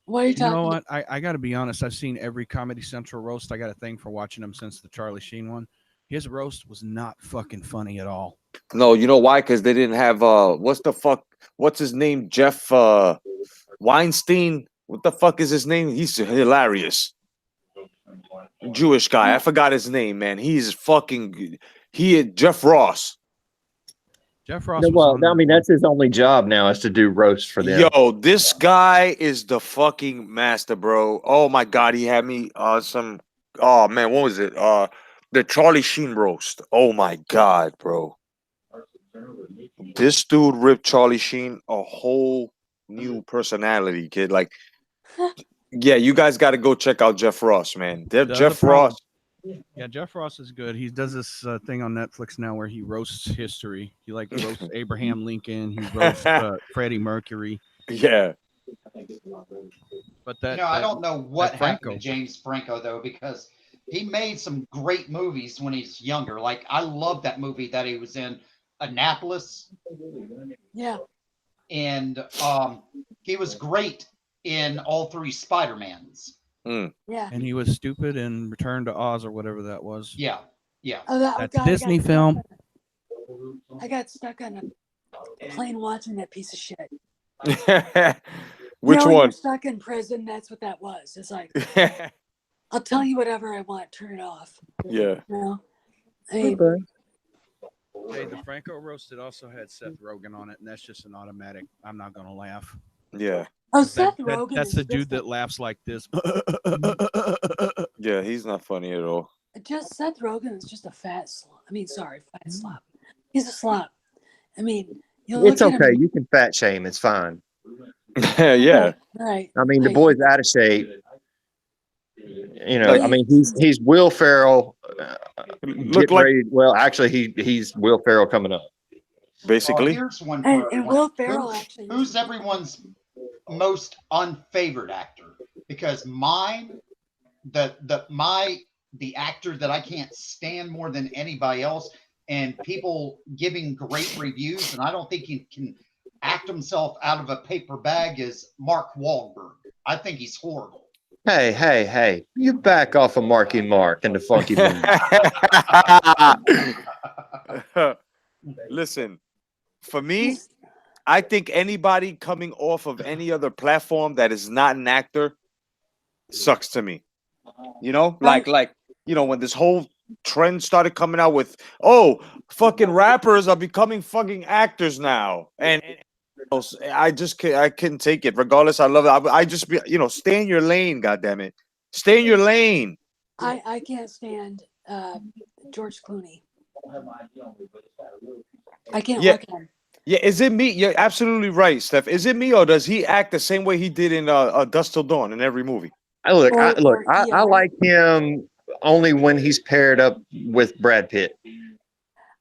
[SPEAKER 2] What are you
[SPEAKER 3] You
[SPEAKER 2] talking
[SPEAKER 3] know
[SPEAKER 2] about?
[SPEAKER 3] what? I got to be honest. I've seen every Comedy Central roast. I got a thing for watching them since the Charlie Sheen one. His roast was not fucking funny at all.
[SPEAKER 1] No, you know why? Because they didn't have what's his name? Jeff Weinstein. What the fuck is his name? He's hilarious. Jewish guy. I forgot his name, man. He's fucking Jeff Ross.
[SPEAKER 3] Jeff Ross.
[SPEAKER 6] No,
[SPEAKER 3] was
[SPEAKER 6] well,
[SPEAKER 3] on
[SPEAKER 6] I
[SPEAKER 3] that
[SPEAKER 6] mean
[SPEAKER 3] one.
[SPEAKER 6] that's his only job now is to do roasts for them.
[SPEAKER 1] Yo, this guy is the fucking master, bro. Oh my god, he had me oh man, what was it? The Charlie Sheen roast. Oh my god, bro. This dude ripped Charlie Sheen a whole new personality, kid. Like, yeah, you guys got to go check out Jeff Ross, man. Jeff Ross.
[SPEAKER 3] Yeah, Jeff Ross is good. He does this thing on Netflix now where he roasts history. He roasts Abraham Lincoln. He roasts Freddie Mercury.
[SPEAKER 1] Yeah.
[SPEAKER 3] But that
[SPEAKER 5] I don't know what
[SPEAKER 3] that
[SPEAKER 5] happened
[SPEAKER 3] Franco.
[SPEAKER 5] to James Franco though, because he made some great movies when he's younger. Like I love that movie that he was in, Annapolis,
[SPEAKER 2] Yeah.
[SPEAKER 5] and he was great in all 3 Spider-Mans.
[SPEAKER 2] Yeah.
[SPEAKER 3] And he was stupid in Return to Oz or whatever that was.
[SPEAKER 5] Yeah. Yeah.
[SPEAKER 3] That's a Disney film.
[SPEAKER 2] I got stuck on a plane watching that piece of shit.
[SPEAKER 1] Which
[SPEAKER 2] When
[SPEAKER 1] one?
[SPEAKER 2] you're stuck in prison, that's what that was. It's like, I'll tell you whatever I want, turn it off.
[SPEAKER 1] Yeah.
[SPEAKER 2] You know? I mean,
[SPEAKER 3] Hey, the Franco Roasted also had Seth Rogen on it, and that's just an automatic. I'm not gonna laugh.
[SPEAKER 1] Yeah.
[SPEAKER 2] Seth Rogen.
[SPEAKER 3] That's
[SPEAKER 2] is
[SPEAKER 3] the dude
[SPEAKER 2] just
[SPEAKER 3] that laughs like this.
[SPEAKER 1] Yeah, he's not funny at all.
[SPEAKER 2] Just Seth Rogen is just a fat slop. I mean, sorry, fat slop. He's a slop. I mean, you look
[SPEAKER 4] It's
[SPEAKER 2] at
[SPEAKER 4] okay.
[SPEAKER 2] him.
[SPEAKER 4] You can fat shame. It's fine.
[SPEAKER 1] Yeah.
[SPEAKER 2] Right.
[SPEAKER 4] I mean, the boy's out of shape. You know,
[SPEAKER 1] Like-
[SPEAKER 4] I mean, he's Will Ferrell.
[SPEAKER 1] Look
[SPEAKER 4] Get
[SPEAKER 1] like
[SPEAKER 4] ready. Well, actually, he's Will Ferrell coming up.
[SPEAKER 1] basically.
[SPEAKER 5] Here's one.
[SPEAKER 2] And Will Ferrell actually.
[SPEAKER 5] Who's everyone's most unfavored actor? Because mine, the actor that I can't stand more than anybody else, and people giving great reviews, and I don't think he can act himself out of a paper bag, is Mark Wahlberg. I think he's horrible.
[SPEAKER 4] Hey! You back off of Marky Mark and the Funky Moon.
[SPEAKER 1] Listen, for me, I think anybody coming off of any other platform that is not an actor sucks to me. You know, like you know, when this whole trend started coming out with, oh, fucking rappers are becoming fucking actors now, and I couldn't take it. Regardless, I love it. I just be, you know, stay in your lane. God damn it, stay in your lane.
[SPEAKER 2] I can't stand George Clooney. I can't look at him.
[SPEAKER 1] Yeah, is it me? You're absolutely right, Steph. Is it me, or does he act the same way he did in Dust Till Dawn in every movie?
[SPEAKER 4] I like him only when he's paired up with Brad Pitt.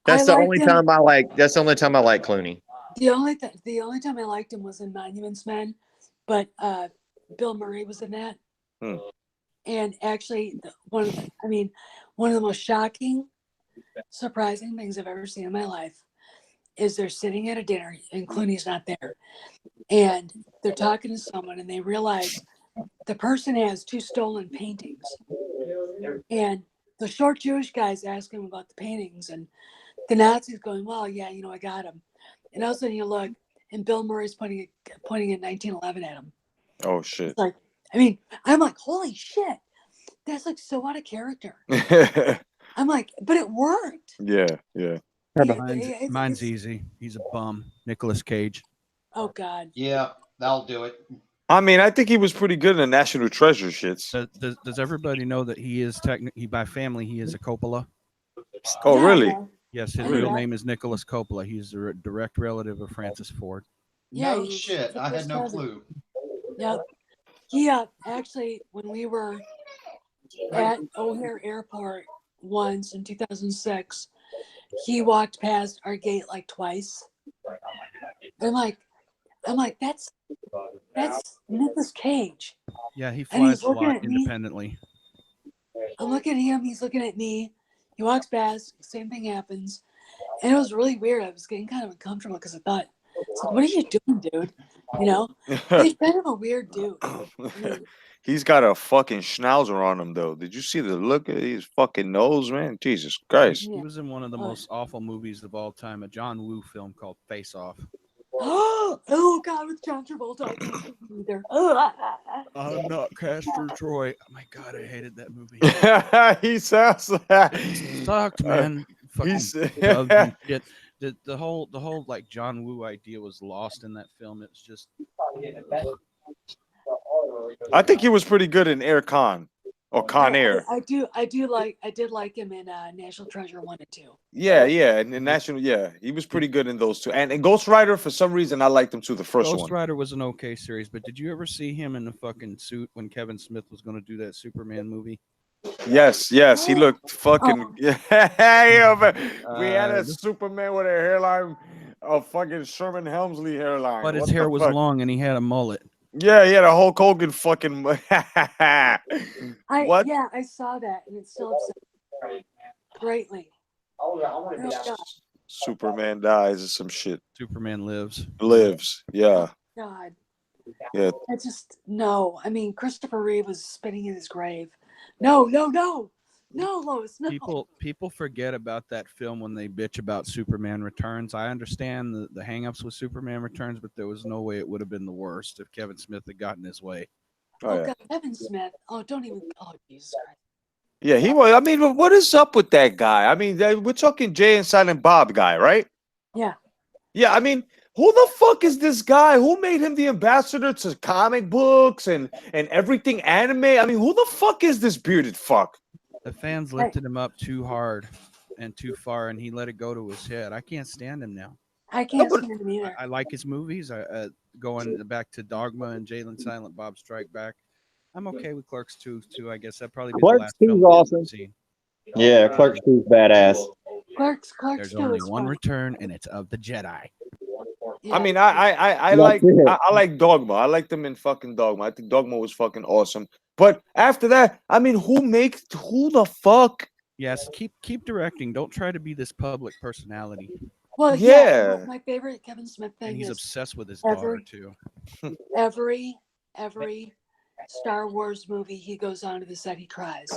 [SPEAKER 4] That's the only time I like. That's the only time I like Clooney.
[SPEAKER 2] The only time I liked him was in Monuments Men, but Bill Murray was in that. And actually, one of the most shocking, surprising things I've ever seen in my life is they're sitting at a dinner and Clooney's not there, and they're talking to someone and they realize the person has 2 stolen paintings, and the short Jewish guy's asking him about the paintings, and the Nazi's going, well, yeah, you know, I got him. And all of a sudden you look, and Bill Murray's pointing at 1911 at him.
[SPEAKER 1] Oh shit!
[SPEAKER 2] It's like, I mean, I'm like, holy shit, that's like so out of character. I'm like, but it worked.
[SPEAKER 1] Yeah.
[SPEAKER 3] Mine's easy. He's a bum. Nicolas Cage.
[SPEAKER 2] Oh God.
[SPEAKER 5] Yeah, that'll do it.
[SPEAKER 1] I mean, I think he was pretty good in the National Treasure shits.
[SPEAKER 3] Does everybody know that he is technically, by family, he is a Coppola?
[SPEAKER 1] Oh, really?
[SPEAKER 3] Yes, his real name is Nicholas Coppola. He's a direct relative of Francis Ford.
[SPEAKER 2] Yeah,
[SPEAKER 5] No shit. I had no clue.
[SPEAKER 2] Yep. Yeah, actually, when we were at O'Hare Airport once in 2006, he walked past our gate like twice. I'm like, that's Nicolas Cage.
[SPEAKER 3] Yeah, he
[SPEAKER 2] And he's
[SPEAKER 3] flies a
[SPEAKER 2] looking
[SPEAKER 3] lot
[SPEAKER 2] at me.
[SPEAKER 3] independently.
[SPEAKER 2] I'm looking at him. He's looking at me. He walks past. Same thing happens. And it was really weird. I was getting kind of uncomfortable because I thought, it's like, what are you doing, dude? You know? He's kind of a weird dude. I mean,
[SPEAKER 1] He's got a fucking schnauzer on him, though. Did you see the look at his fucking nose, man? Jesus Christ.
[SPEAKER 3] He was in one of the most awful movies of all time, a John Woo film called Face Off.
[SPEAKER 2] Oh God, with John Travolta. Either.
[SPEAKER 3] I'm not Castor Troy. Oh my God, I hated that movie.
[SPEAKER 1] He sounds like
[SPEAKER 3] It sucked, man.
[SPEAKER 1] he's
[SPEAKER 3] Drugs and shit. The whole like John Woo idea was lost in that film. It's just
[SPEAKER 1] I think he was pretty good in Air Con or Con Air.
[SPEAKER 2] I did like him in National Treasure 1 and 2.
[SPEAKER 1] Yeah, and in National, yeah, he was pretty good in those two. And in Ghost Rider, for some reason, I liked him too. The first
[SPEAKER 3] Ghost
[SPEAKER 1] one.
[SPEAKER 3] Rider was an okay series, but did you ever see him in the fucking suit when Kevin Smith was going to do that Superman movie?
[SPEAKER 1] Yes, he looked fucking. Yeah, but we had a Superman with a hairline, a fucking Sherman Helmsley hairline.
[SPEAKER 3] But his
[SPEAKER 1] What
[SPEAKER 3] hair
[SPEAKER 1] the
[SPEAKER 3] was
[SPEAKER 1] fuck?
[SPEAKER 3] long and he had a mullet.
[SPEAKER 1] Yeah, he had a Hulk Hogan fucking. What?
[SPEAKER 2] Yeah, I saw that, and it still upset me greatly. Oh, God.
[SPEAKER 1] Superman dies or some shit.
[SPEAKER 3] Superman lives.
[SPEAKER 1] Yeah.
[SPEAKER 2] God.
[SPEAKER 1] Yeah.
[SPEAKER 2] No. I mean, Christopher Reeve was spinning in his grave. No. No, Lois, no.
[SPEAKER 3] People forget about that film when they bitch about Superman Returns. I understand the hangups with Superman Returns, but there was no way it would have been the worst if Kevin Smith had gotten his way.
[SPEAKER 2] Oh, God, Kevin Smith. Oh, don't even. Oh, Jesus Christ.
[SPEAKER 1] Yeah, he was. I mean, what is up with that guy? I mean, we're talking Jay and Silent Bob guy, right?
[SPEAKER 2] Yeah.
[SPEAKER 1] Yeah, I mean, who the fuck is this guy? Who made him the ambassador to comic books and everything anime? I mean, who the fuck is this bearded fuck?
[SPEAKER 3] The fans lifted him up too hard and too far, and he let it go to his head. I can't stand him now.
[SPEAKER 2] I can't stand him either.
[SPEAKER 3] I like his movies. Going back to Dogma and Jay and Silent Bob Strike Back. I'm okay with Clerks 2 too. I guess that probably be the
[SPEAKER 7] Clerks
[SPEAKER 3] last
[SPEAKER 7] 2
[SPEAKER 3] film
[SPEAKER 7] is awesome.
[SPEAKER 3] I've seen.
[SPEAKER 7] Yeah, Clerks 2 is badass.
[SPEAKER 2] Clerks
[SPEAKER 3] There's
[SPEAKER 2] 2
[SPEAKER 3] only
[SPEAKER 2] is
[SPEAKER 3] one
[SPEAKER 2] fun.
[SPEAKER 3] return, and it's of the Jedi.
[SPEAKER 2] Yeah.
[SPEAKER 1] I mean, I like Dogma. I liked them in fucking Dogma. I think Dogma was fucking awesome. But after that, I mean, who the fuck?
[SPEAKER 3] Yes, keep directing. Don't try to be this public personality.
[SPEAKER 2] Well,
[SPEAKER 1] Yeah.
[SPEAKER 2] well, my favorite Kevin Smith thing
[SPEAKER 3] And he's
[SPEAKER 2] is
[SPEAKER 3] obsessed with his daughter too.
[SPEAKER 2] every Star Wars movie he goes on to the set, he cries.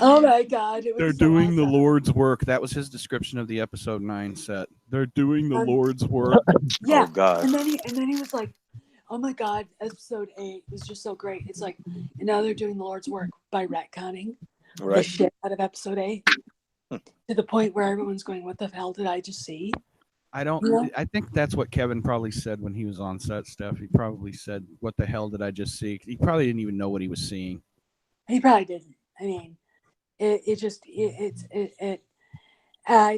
[SPEAKER 2] Oh my God! It was
[SPEAKER 3] They're
[SPEAKER 2] so
[SPEAKER 3] doing the
[SPEAKER 2] awesome.
[SPEAKER 3] Lord's work. That was his description of the episode 9 set. They're doing the Lord's work.
[SPEAKER 2] Yeah,
[SPEAKER 1] Oh God.
[SPEAKER 2] and then he was like, "Oh my God!" Episode 8 was just so great. It's like, and now they're doing the Lord's work by retconning the
[SPEAKER 1] Right.
[SPEAKER 2] shit out of episode 8 to the point where everyone's going, "What the hell did I just see?"
[SPEAKER 3] I don't.
[SPEAKER 2] Yeah.
[SPEAKER 3] I think that's what Kevin probably said when he was on set stuff. He probably said, "What the hell did I just see?" He probably didn't even know what he was seeing.
[SPEAKER 2] He probably didn't. I mean, I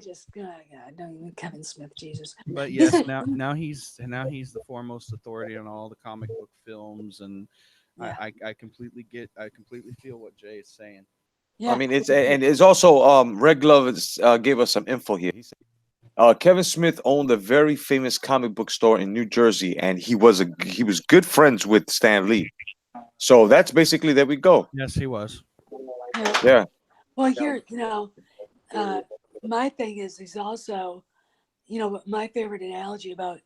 [SPEAKER 2] just God, no, even Kevin Smith, Jesus.
[SPEAKER 3] But yes, now he's the foremost authority on all the comic book films, and
[SPEAKER 2] Yeah.
[SPEAKER 3] I completely feel what Jay is saying.
[SPEAKER 2] Yeah.
[SPEAKER 1] I mean, it's also Red Glove gave us some info here. He said Kevin Smith owned a very famous comic book store in New Jersey, and he was good friends with Stan Lee. So that's basically there we go.
[SPEAKER 3] Yes, he was.
[SPEAKER 1] Yeah.
[SPEAKER 2] Well, here, my thing is he's also, my favorite analogy about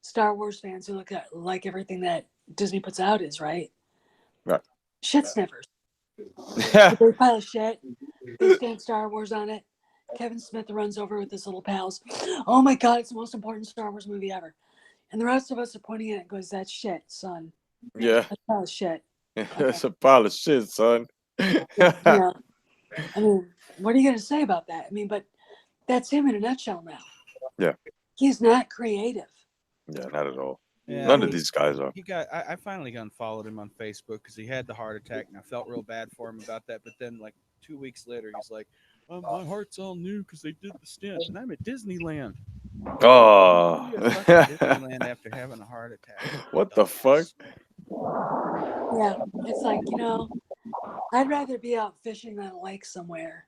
[SPEAKER 2] Star Wars fans who look at like everything that Disney puts out is right. Shit sniffers.
[SPEAKER 1] Yeah.
[SPEAKER 2] They pile of shit. They stamp Star Wars on it. Kevin Smith runs over with his little pals. Oh my God, it's the most important Star Wars movie ever. And the rest of us are pointing at it and goes, "That's shit, son.
[SPEAKER 1] Yeah.
[SPEAKER 2] That's a pile of shit."
[SPEAKER 1] It's a pile of shit, son.
[SPEAKER 2] Yeah. I mean, what are you going to say about that? I mean, but that's him in a nutshell now.
[SPEAKER 1] Yeah.
[SPEAKER 2] He's not creative.
[SPEAKER 1] Yeah, not at all.
[SPEAKER 3] Yeah,
[SPEAKER 1] None of these guys are.
[SPEAKER 3] I finally unfollowed him on Facebook because he had the heart attack, and I felt real bad for him about that. But then, like 2 weeks later, he's like, "My heart's all new because they did the stint, and I'm at Disneyland."
[SPEAKER 1] Oh.
[SPEAKER 3] Disneyland after having a heart attack.
[SPEAKER 1] What the fuck?
[SPEAKER 2] Yeah. It's like, I'd rather be out fishing on a lake somewhere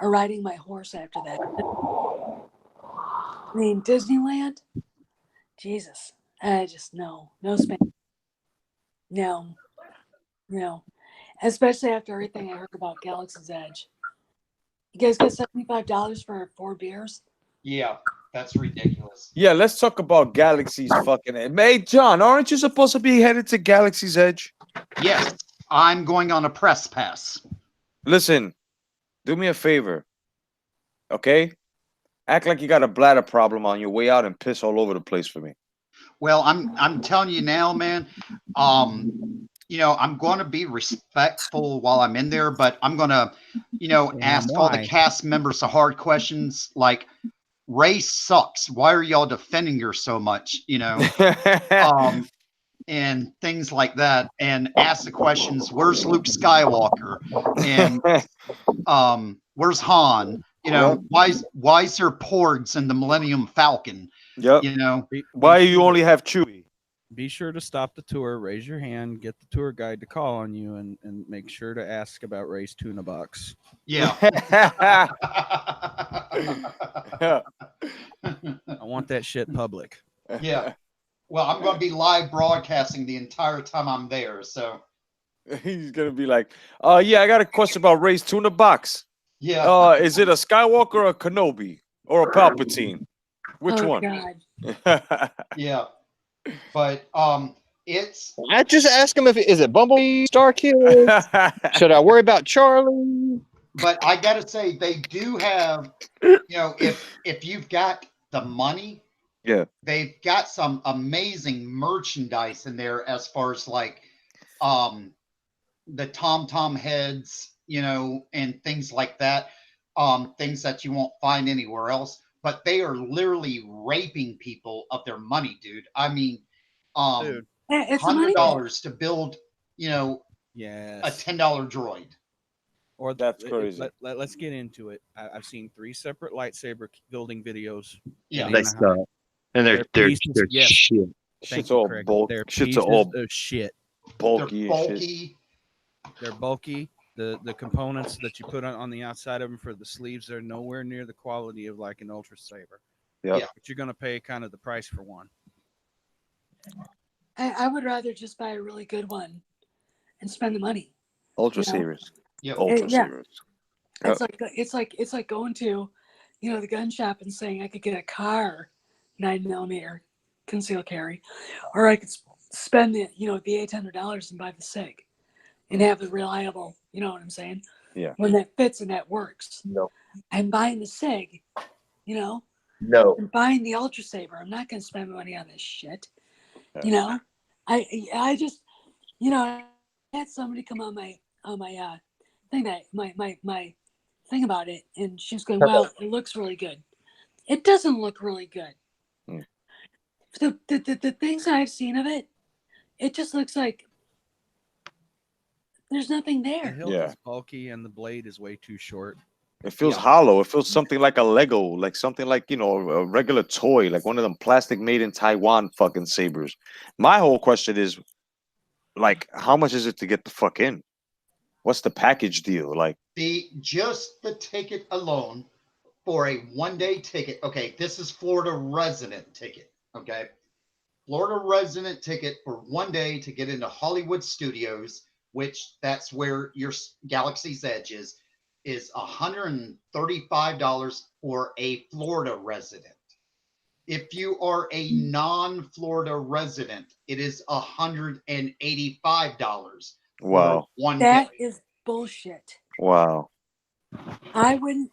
[SPEAKER 2] or riding my horse after that. I mean, Disneyland? Jesus. I just, no space. No. Especially after everything I heard about Galaxy's Edge. You guys get $75 for 4 beers?
[SPEAKER 5] Yeah, that's ridiculous.
[SPEAKER 1] Yeah, let's talk about Galaxy's fucking Edge. Hey, John, aren't you supposed to be headed to Galaxy's Edge?
[SPEAKER 5] Yes, I'm going on a press pass.
[SPEAKER 1] Listen, do me a favor, okay? Act like you got a bladder problem on your way out and piss all over the place for me.
[SPEAKER 5] Well, I'm telling you now, man. I'm going to be respectful while I'm in there, but I'm going to, ask all the cast members the hard questions like, "Ray sucks. Why are y'all defending her so much?" And things like that, and ask the questions, "Where's Luke Skywalker?" And where's Han? Why is there porgs in the Millennium Falcon?
[SPEAKER 1] Yep. Why you only have Chewie?
[SPEAKER 3] Be sure to stop the tour, raise your hand, get the tour guide to call on you, and make sure to ask about Ray's tuna box.
[SPEAKER 5] Yeah.
[SPEAKER 3] I want that shit public.
[SPEAKER 5] Yeah. Well, I'm going to be live broadcasting the entire time I'm there, so.
[SPEAKER 1] He's gonna be like, yeah, I got a question about Ray's tuna box.
[SPEAKER 5] Yeah.
[SPEAKER 1] Is it a Skywalker or a Kenobi or a Palpatine? Which one?
[SPEAKER 2] God.
[SPEAKER 5] Yeah. But It's
[SPEAKER 6] I just ask him if is it Bumblebee, Starkiller? Should I worry about Charlie?
[SPEAKER 5] but I gotta say they do have, if you've got the money,
[SPEAKER 1] Yeah.
[SPEAKER 5] they've got some amazing merchandise in there as far as like the tom heads, and things like that, things that you won't find anywhere else, but they are literally raping people of their money, dude. I mean,
[SPEAKER 3] Dude.
[SPEAKER 2] It's a money pit.
[SPEAKER 5] $100 to build, a
[SPEAKER 3] Yes.
[SPEAKER 5] $10 droid.
[SPEAKER 3] Or
[SPEAKER 1] That's crazy.
[SPEAKER 3] Let's get into it. I've seen 3 separate lightsaber building videos.
[SPEAKER 5] Yeah.
[SPEAKER 4] They suck. And they're
[SPEAKER 3] pieces- yes.
[SPEAKER 4] shit.
[SPEAKER 3] Thank
[SPEAKER 1] Shit's
[SPEAKER 3] you,
[SPEAKER 1] all
[SPEAKER 3] Craig.
[SPEAKER 1] bulk.
[SPEAKER 3] They're
[SPEAKER 1] Shit's
[SPEAKER 3] pieces
[SPEAKER 1] all
[SPEAKER 3] of shit.
[SPEAKER 1] bulky
[SPEAKER 5] They're
[SPEAKER 1] and shit.
[SPEAKER 5] bulky.
[SPEAKER 3] They're bulky. The components that you put on the outside of them for the sleeves, they're nowhere near the quality of like an Ultra Saber.
[SPEAKER 1] Yep.
[SPEAKER 5] Yeah.
[SPEAKER 3] But you're gonna pay kind of the price for one.
[SPEAKER 2] I would rather just buy a really good one and spend the money.
[SPEAKER 1] Ultra
[SPEAKER 2] You know?
[SPEAKER 1] Sabers.
[SPEAKER 5] Yep.
[SPEAKER 1] Ultra
[SPEAKER 2] Yeah.
[SPEAKER 1] Sabers.
[SPEAKER 2] It's like going to, the gun shop and saying I could get a car 9mm concealed carry, or I could spend the $800 and buy the SIG and have it reliable. You know what I'm saying?
[SPEAKER 1] Yeah.
[SPEAKER 2] When that fits and that works.
[SPEAKER 6] No.
[SPEAKER 2] I'm buying the SIG,
[SPEAKER 6] No.
[SPEAKER 2] I'm buying the Ultra Saber. I'm not going to spend money on this shit.
[SPEAKER 1] Yeah.
[SPEAKER 2] I just, I had somebody come on my thing that my thing about it, and she was going, well, it looks really good. It doesn't look really good.
[SPEAKER 1] Mm.
[SPEAKER 2] The things I've seen of it, it just looks like there's nothing
[SPEAKER 3] The
[SPEAKER 2] there.
[SPEAKER 3] hilt
[SPEAKER 1] Yeah.
[SPEAKER 3] is bulky and the blade is way too short.
[SPEAKER 1] It feels
[SPEAKER 5] Yeah.
[SPEAKER 1] hollow. It feels something like a Lego, like something like, a regular toy, like one of them plastic made in Taiwan fucking sabers. My whole question is, like, how much is it to get the fuck in? What's the package deal? Like,
[SPEAKER 5] Just the ticket alone for a 1-day ticket. Okay, this is Florida resident ticket. Okay, Florida resident ticket for 1 day to get into Hollywood Studios, which that's where your Galaxy's Edge is $135 for a Florida resident. If you are a non-Florida resident, it is $185
[SPEAKER 1] wow.
[SPEAKER 5] for 1
[SPEAKER 2] That
[SPEAKER 5] day.
[SPEAKER 2] is bullshit.
[SPEAKER 1] Wow.
[SPEAKER 2] I wouldn't,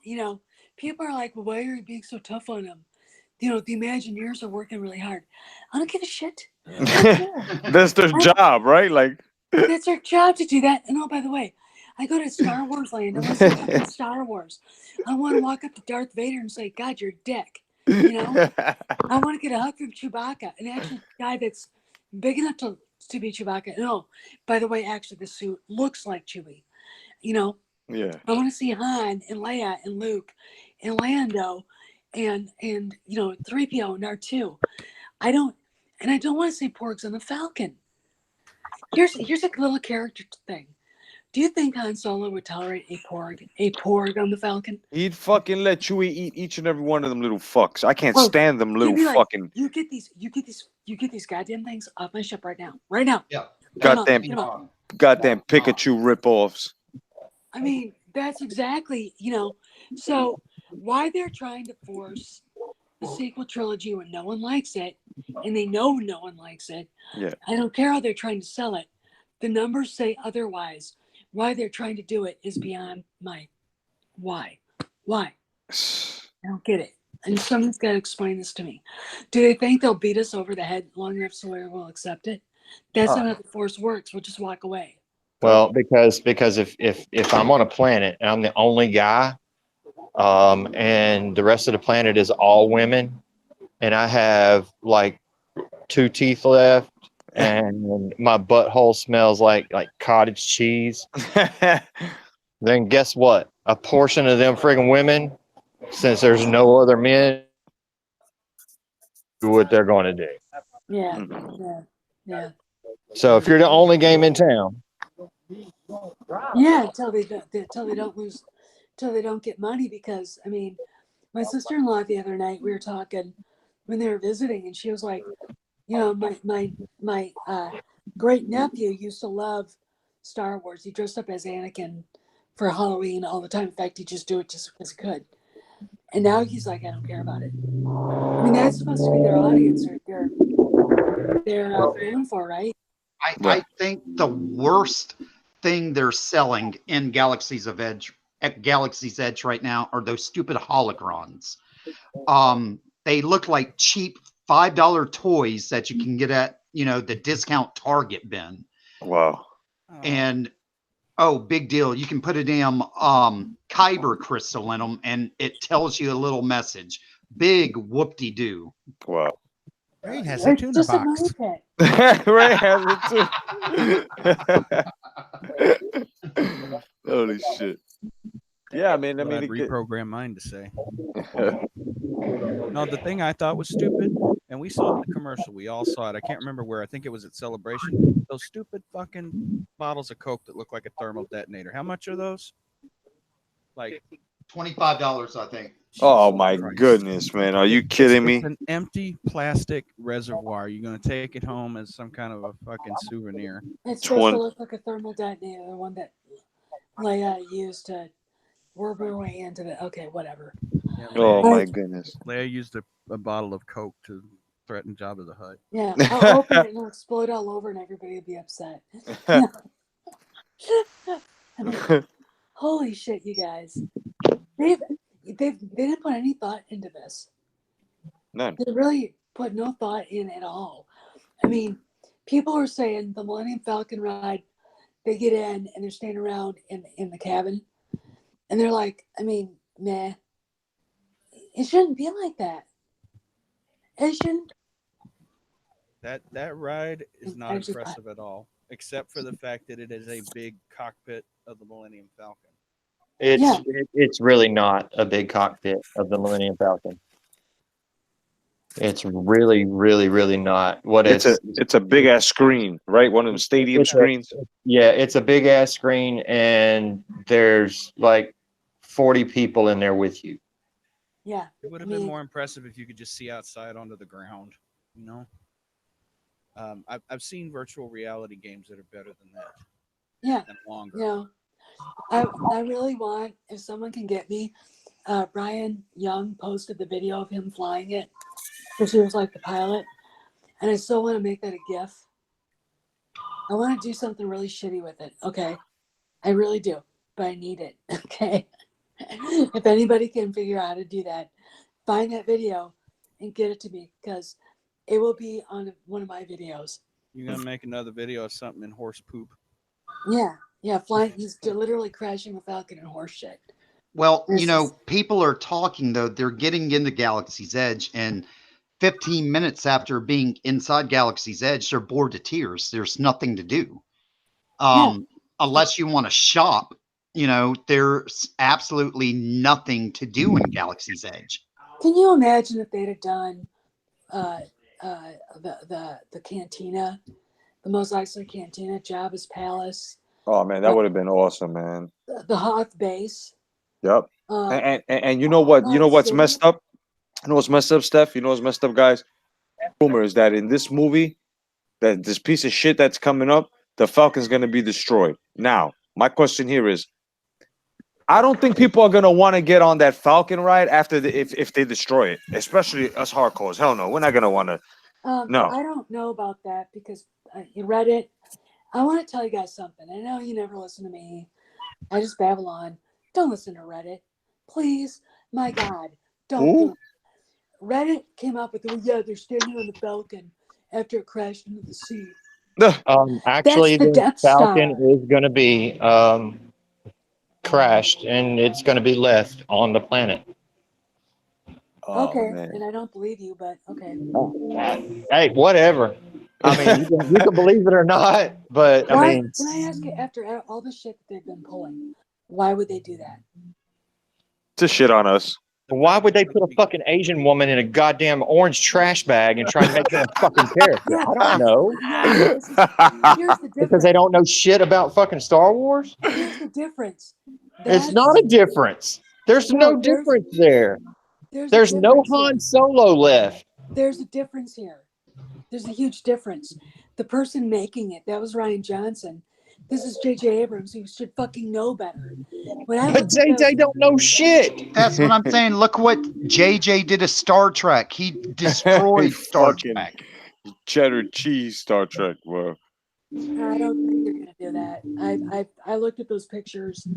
[SPEAKER 2] people are like, well, why are you being so tough on them? The Imagineers are working really hard. I don't give a shit.
[SPEAKER 1] That's their job, right? Like,
[SPEAKER 2] That's their job to do that. And oh, by the way, I go to Star Wars land. I want to see fucking Star Wars. I want to walk up to Darth Vader and say, God, you're a dick. I want to get a hug from Chewbacca, an actual guy that's big enough to be Chewbacca. No, by the way, actually, the suit looks like Chewie.
[SPEAKER 1] yeah.
[SPEAKER 2] I want to see Han and Leia and Luke and Lando and 3PO and R2. I don't want to see porgs on the Falcon. Here's a little character thing. Do you think Han Solo would tolerate a porg on the Falcon?
[SPEAKER 1] He'd fucking let Chewie eat each and every one of them little fucks. I can't
[SPEAKER 2] Oh,
[SPEAKER 1] stand them little
[SPEAKER 2] He'd be like,
[SPEAKER 1] fucking
[SPEAKER 2] you get these goddamn things off my ship right now. Right now.
[SPEAKER 5] Yeah.
[SPEAKER 1] goddamn
[SPEAKER 2] Get 'em off.
[SPEAKER 1] goddamn Pikachu ripoffs.
[SPEAKER 2] I mean, that's exactly, so why they're trying to force the sequel trilogy when no one likes it, and they know no one likes it.
[SPEAKER 1] Yeah.
[SPEAKER 2] I don't care how they're trying to sell it. The numbers say otherwise. Why they're trying to do it is beyond my why. Why? I don't get it. And someone's got to explain this to me. Do they think they'll beat us over the head long enough so we'll accept it? That's not how the Force works. We'll just walk away.
[SPEAKER 6] Well, because if I'm on a planet and I'm the only guy, and the rest of the planet is all women, and I have like 2 teeth left, and my butthole smells like cottage cheese, then guess what? A portion of them friggin' women, since there's no other men, do what they're going to do.
[SPEAKER 2] Yeah,
[SPEAKER 1] Mhm.
[SPEAKER 2] yeah.
[SPEAKER 6] So if you're the only game in town,
[SPEAKER 2] Yeah, until they don't get money, because I mean, my sister-in-law the other night, we were talking when they were visiting, and she was like, my great nephew used to love Star Wars. He dressed up as Anakin for Halloween all the time. In fact, he just do it just because he could. And now he's like, I don't care about it. I mean, that's supposed to be their audience. They're they're known for, right?
[SPEAKER 5] I think the worst thing they're selling in Galaxy's Edge right now are those stupid hologrons. They look like cheap $5 toys that you can get at, the discount Target bin.
[SPEAKER 1] Wow.
[SPEAKER 5] And big deal. You can put a damn Kyber crystal in them and it tells you a little message. Big whoop-de-doo.
[SPEAKER 1] Wow.
[SPEAKER 3] Ray has a
[SPEAKER 2] It's
[SPEAKER 3] tuna
[SPEAKER 2] just a
[SPEAKER 3] box.
[SPEAKER 2] money pit.
[SPEAKER 1] Ray has it too. Holy shit. Yeah, I mean,
[SPEAKER 3] I'd reprogram mine to say. No, the thing I thought was stupid, and we saw it in the commercial. We all saw it. I can't remember where. I think it was at Celebration. Those stupid fucking bottles of Coke that look like a thermal detonator. How much are those? Like
[SPEAKER 5] $25, I think.
[SPEAKER 1] Oh my
[SPEAKER 3] Christ.
[SPEAKER 1] goodness, man! Are you kidding me?
[SPEAKER 3] It's an empty plastic reservoir. You're gonna take it home as some kind of a fucking souvenir.
[SPEAKER 2] It's supposed to look like a thermal detonator, the one that Leia used to worm her way into the. Okay, whatever.
[SPEAKER 3] Yeah,
[SPEAKER 1] Oh my goodness!
[SPEAKER 3] Leia used a bottle of Coke to threaten Jabba the Hutt.
[SPEAKER 2] Yeah, I'll open it and it'll explode all over, and everybody will be upset. I mean, holy shit, you guys! They didn't put any thought into this.
[SPEAKER 1] None.
[SPEAKER 2] They really put no thought in at all. I mean, people are saying the Millennium Falcon ride, they get in and they're standing around in the cabin, and they're like, I mean, meh. It shouldn't be like that. It shouldn't.
[SPEAKER 3] That ride is not impressive at all, except for the fact that it is a big cockpit of the Millennium Falcon.
[SPEAKER 6] It's really not a big cockpit of the Millennium Falcon. It's really, really, really not.
[SPEAKER 1] It's a big ass screen, right? One of them stadium screens.
[SPEAKER 6] It's a big ass screen, and there's like 40 people in there with you.
[SPEAKER 2] Yeah.
[SPEAKER 3] It would have been more impressive if you could just see outside onto the ground, you know? I've seen virtual reality games that are better than that.
[SPEAKER 2] Yeah.
[SPEAKER 3] And longer.
[SPEAKER 2] Yeah. I really want, if someone can get me, Brian Young posted the video of him flying it, because he was like the pilot, and I still want to make that a GIF. I want to do something really shitty with it. Okay. I really do, but I need it. Okay. If anybody can figure out how to do that, find that video and get it to me, because it will be on one of my videos.
[SPEAKER 3] You're going to make another video of something in horse poop.
[SPEAKER 2] Yeah, flying. He's literally crashing a Falcon and horse shit.
[SPEAKER 5] Well, people are talking, though. They're getting into Galaxy's Edge, and 15 minutes after being inside Galaxy's Edge, they're bored to tears. There's nothing to do. Unless you want to shop, there's absolutely nothing to do in Galaxy's Edge.
[SPEAKER 2] Can you imagine if they'd have done the cantina, the Mos Eisley Cantina, Jabba's Palace?
[SPEAKER 1] Oh man, that would have been awesome, man.
[SPEAKER 2] The Hoth base.
[SPEAKER 1] Yep. And you know what? You know what's messed up? You know what's messed up, Steph? You know what's messed up, guys? Rumor is that in this movie, that this piece of shit that's coming up, the Falcon's gonna be destroyed. Now, my question here is, I don't think people are gonna want to get on that Falcon ride after if they destroy it, especially us hardcores. Hell no, we're not gonna want to. No,
[SPEAKER 2] I don't know about that, because you read it. I want to tell you guys something. I know you never listen to me. I just babble on. Don't listen to Reddit, please. My God, don't. Do it. Reddit came up with, they're standing on the Falcon after it crashed into the sea.
[SPEAKER 6] Actually, the Falcon is going to be crashed, and it's going to be left on the planet.
[SPEAKER 2] Okay, and I don't believe you, but okay.
[SPEAKER 6] Hey, whatever. I mean, you can believe it or not, but
[SPEAKER 2] Can I ask you, after all the shit that they've been pulling, why would they do that?
[SPEAKER 1] To shit on us.
[SPEAKER 6] Why would they put a fucking Asian woman in a goddamn orange trash bag and try to make her a fucking character? I don't know.
[SPEAKER 2] Here's the difference.
[SPEAKER 6] Because they don't know shit about fucking Star Wars?
[SPEAKER 2] Here's the difference.
[SPEAKER 6] It's not a difference. There's no difference there. There's no Han Solo left.
[SPEAKER 2] There's a difference here. There's a huge difference. The person making it, that was Rian Johnson. This is J.J. Abrams, who should fucking know better.
[SPEAKER 6] But J.J. don't know shit.
[SPEAKER 5] That's what I'm saying. Look what J.J. did to Star Trek. He destroyed Star Trek.
[SPEAKER 1] Cheddar cheese Star Trek, bro.
[SPEAKER 2] I don't think they're gonna do that. I looked at those pictures.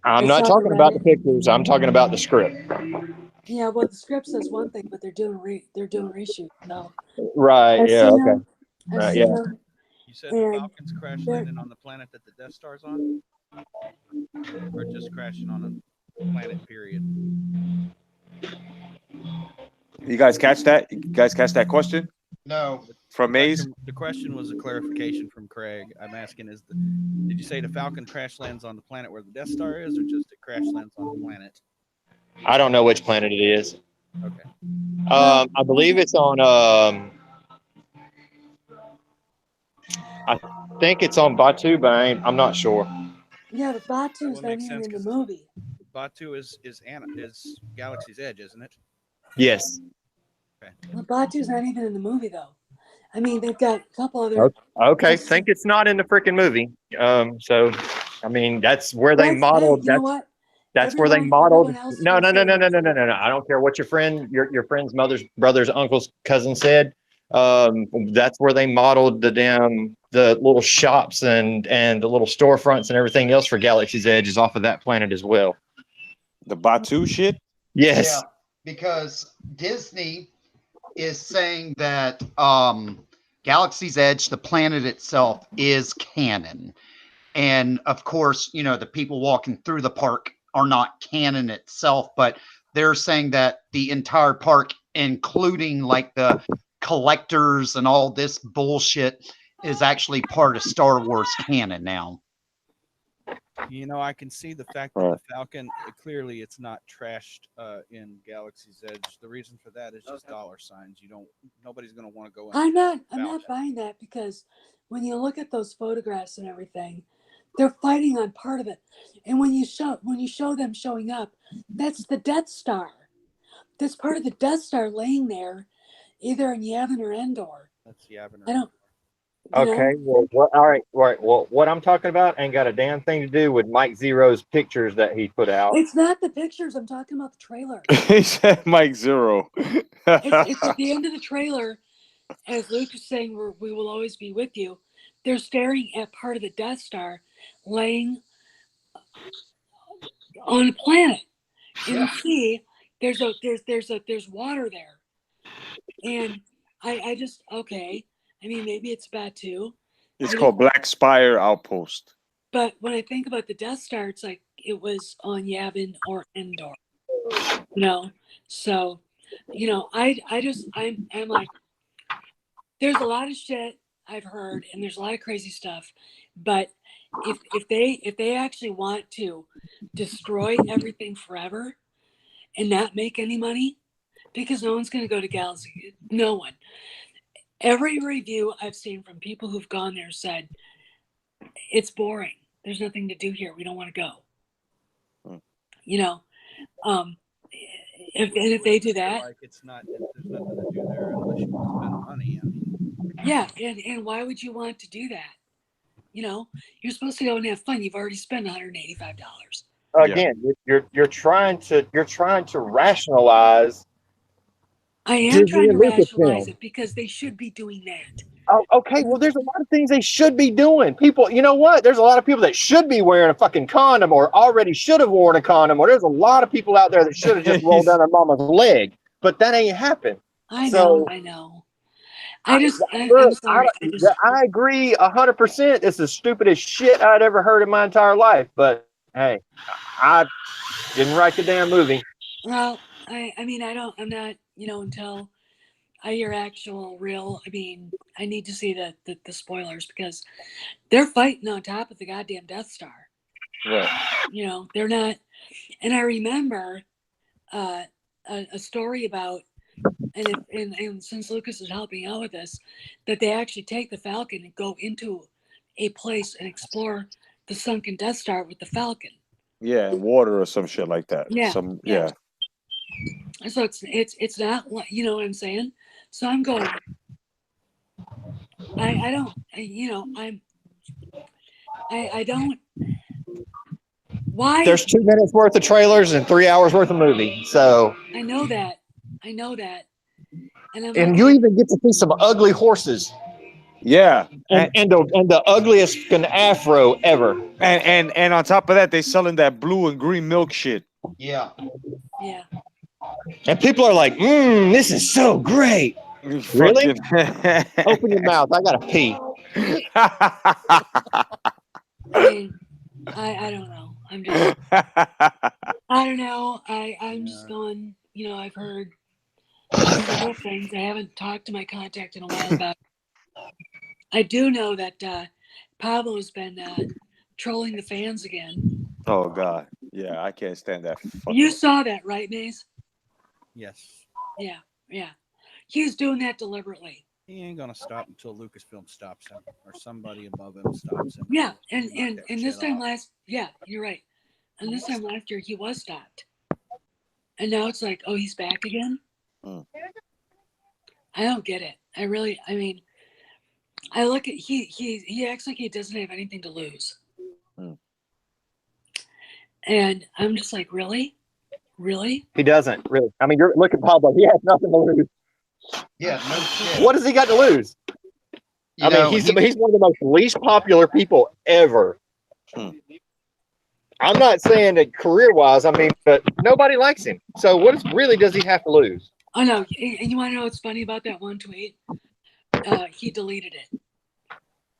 [SPEAKER 6] I'm
[SPEAKER 2] I
[SPEAKER 6] not
[SPEAKER 2] saw the
[SPEAKER 6] talking about the
[SPEAKER 2] Reddit.
[SPEAKER 6] pictures. I'm talking about the script.
[SPEAKER 2] Yeah, well, the script says one thing, but they're doing reshoots. No,
[SPEAKER 6] Right.
[SPEAKER 2] I've
[SPEAKER 6] Yeah.
[SPEAKER 2] seen
[SPEAKER 6] Okay.
[SPEAKER 2] them. I've
[SPEAKER 6] Right.
[SPEAKER 2] seen
[SPEAKER 6] Yeah.
[SPEAKER 2] them,
[SPEAKER 3] You said the
[SPEAKER 2] and
[SPEAKER 3] Falcons crash
[SPEAKER 2] they're
[SPEAKER 3] landing on the planet that the Death Star's on, or just crashing on a planet? Period.
[SPEAKER 1] You guys catch that? You guys catch that question
[SPEAKER 5] No.
[SPEAKER 1] from Maze?
[SPEAKER 3] The question was a clarification from Craig. I'm asking: did you say the Falcon crash lands on the planet where the Death Star is, or just it crash lands on the planet?
[SPEAKER 6] I don't know which planet it is.
[SPEAKER 3] Okay.
[SPEAKER 6] I believe it's on. I think it's on Batu, but I'm not sure.
[SPEAKER 2] yeah, but Batu's
[SPEAKER 3] Well,
[SPEAKER 2] not
[SPEAKER 3] makes
[SPEAKER 2] even
[SPEAKER 3] sense
[SPEAKER 2] in the
[SPEAKER 3] 'cause
[SPEAKER 2] movie.
[SPEAKER 3] Batu is Galaxy's Edge, isn't it?
[SPEAKER 6] Yes.
[SPEAKER 2] Well, Batu's not even in the movie though. I mean, they've got a couple other.
[SPEAKER 6] Okay. Think it's not in the freaking movie. So, I mean, that's where they modeled.
[SPEAKER 2] Hey, you know what?
[SPEAKER 6] That's where they modeled.
[SPEAKER 2] Everyone else is
[SPEAKER 6] No,
[SPEAKER 2] gonna
[SPEAKER 6] no, no,
[SPEAKER 2] say
[SPEAKER 6] no, no,
[SPEAKER 2] that.
[SPEAKER 6] no, no, no, no. I don't care what your friend's mother's, brother's, uncle's, cousin said. That's where they modeled the little shops and the little storefronts and everything else for Galaxy's Edge is off of that planet as well.
[SPEAKER 1] The Batu shit?
[SPEAKER 6] Yes.
[SPEAKER 5] Yeah, because Disney is saying that Galaxy's Edge, the planet itself, is canon. And of course, the people walking through the park are not canon itself, but they're saying that the entire park, including like the collectors and all this bullshit, is actually part of Star Wars canon now.
[SPEAKER 3] I can see the fact that
[SPEAKER 1] Right.
[SPEAKER 3] the Falcon clearly it's not trashed in Galaxy's Edge. The reason for that is just dollar signs. Nobody's going to want to go in.
[SPEAKER 2] I'm not
[SPEAKER 3] Falcon.
[SPEAKER 2] buying that because when you look at those photographs and everything, they're fighting on part of it. And when you show them showing up, that's the Death Star. That's part of the Death Star laying there, either in Yavin or Endor.
[SPEAKER 3] That's Yavin.
[SPEAKER 2] I don't.
[SPEAKER 6] Okay. Well, all right. Well, what I'm talking about ain't got a damn thing to do with Mike Zero's pictures that he put out.
[SPEAKER 2] It's not the pictures. I'm talking about the trailer.
[SPEAKER 1] He said Mike Zero.
[SPEAKER 2] It's at the end of the trailer, as Luke is saying, we will always be with you. They're staring at part of the Death Star laying on a planet. And you see there's water there. And I just, okay. I mean, maybe it's Batu.
[SPEAKER 1] It's called Black Spire Outpost.
[SPEAKER 2] But when I think about the Death Star, it's like it was on Yavin or Endor. So, I'm like, there's a lot of shit I've heard and there's a lot of crazy stuff. But if they actually want to destroy everything forever and not make any money, because no one's going to go to Galaxy, no one. Every review I've seen from people who've gone there said it's boring. There's nothing to do here. We don't want to go. If they do that,
[SPEAKER 3] like there's nothing to do there unless you want to spend money. I mean,
[SPEAKER 2] yeah, and why would you want to do that? You're supposed to go and have fun. You've already spent $185.
[SPEAKER 6] Again, you're trying to rationalize.
[SPEAKER 2] I am
[SPEAKER 6] Disney
[SPEAKER 2] trying to
[SPEAKER 6] and
[SPEAKER 2] rationalize
[SPEAKER 6] Lucasfilm.
[SPEAKER 2] it because they should be doing that.
[SPEAKER 6] Oh, okay. Well, there's a lot of things they should be doing. People, you know what? There's a lot of people that should be wearing a fucking condom or already should have worn a condom. Or there's a lot of people out there that should have just rolled down their mama's leg. But that ain't happened.
[SPEAKER 2] I
[SPEAKER 6] So-
[SPEAKER 2] know.
[SPEAKER 6] I'm
[SPEAKER 2] sorry.
[SPEAKER 6] I agree 100%. It's the stupidest shit I'd ever heard in my entire life. But hey, I didn't write the damn movie.
[SPEAKER 2] Well, I'm not, until I hear actual real, I need to see the spoilers because they're fighting on top of the goddamn Death Star.
[SPEAKER 1] Right.
[SPEAKER 2] They're not. And I remember a story about, and since Lucas is helping out with this, that they actually take the Falcon and go into a place and explore the sunken Death Star with the Falcon.
[SPEAKER 1] Yeah, water or some shit like that.
[SPEAKER 2] Yeah.
[SPEAKER 1] Yeah.
[SPEAKER 2] So it's not, you know what I'm saying? So I'm going, I don't, why?
[SPEAKER 6] There's 2 minutes worth of trailers and 3 hours worth of movie. So
[SPEAKER 2] I know that. And I'm
[SPEAKER 6] And
[SPEAKER 2] like,
[SPEAKER 6] you even get to see some ugly horses
[SPEAKER 1] Yeah.
[SPEAKER 6] and the ugliest fucking afro ever.
[SPEAKER 1] And on top of that, they selling that blue and green milk shit.
[SPEAKER 5] Yeah.
[SPEAKER 2] yeah.
[SPEAKER 6] And people are like, this is so great. Really? Open your mouth. I gotta pee.
[SPEAKER 2] I mean, I don't know. I don't know. I'm just going, I've heard several things. I haven't talked to my contact in a while about it. I do know that Pablo's been trolling the fans again.
[SPEAKER 1] Oh God, yeah, I can't stand that.
[SPEAKER 2] You saw that, right, Mace?
[SPEAKER 3] Yes.
[SPEAKER 2] Yeah. He's doing that deliberately.
[SPEAKER 3] He ain't gonna stop until Lucasfilm stops him or somebody above him stops him.
[SPEAKER 2] Yeah,
[SPEAKER 3] Knock
[SPEAKER 2] and
[SPEAKER 3] that
[SPEAKER 2] this
[SPEAKER 3] shit
[SPEAKER 2] time
[SPEAKER 3] off.
[SPEAKER 2] you're right. And this time last year he was stopped. And now it's like, oh, he's back again? I don't get it. I mean, I look at he acts like he doesn't have anything to lose. And I'm just like, really?
[SPEAKER 6] He doesn't really. I mean, look at Pablo. He has nothing to lose.
[SPEAKER 5] Yeah, no shit.
[SPEAKER 6] What has he got to lose? He's one of the most least popular people ever. I'm not saying that career-wise. I mean, but nobody likes him. So what really does he have to lose?
[SPEAKER 2] Oh no! And you want to know what's funny about that one tweet? He deleted it.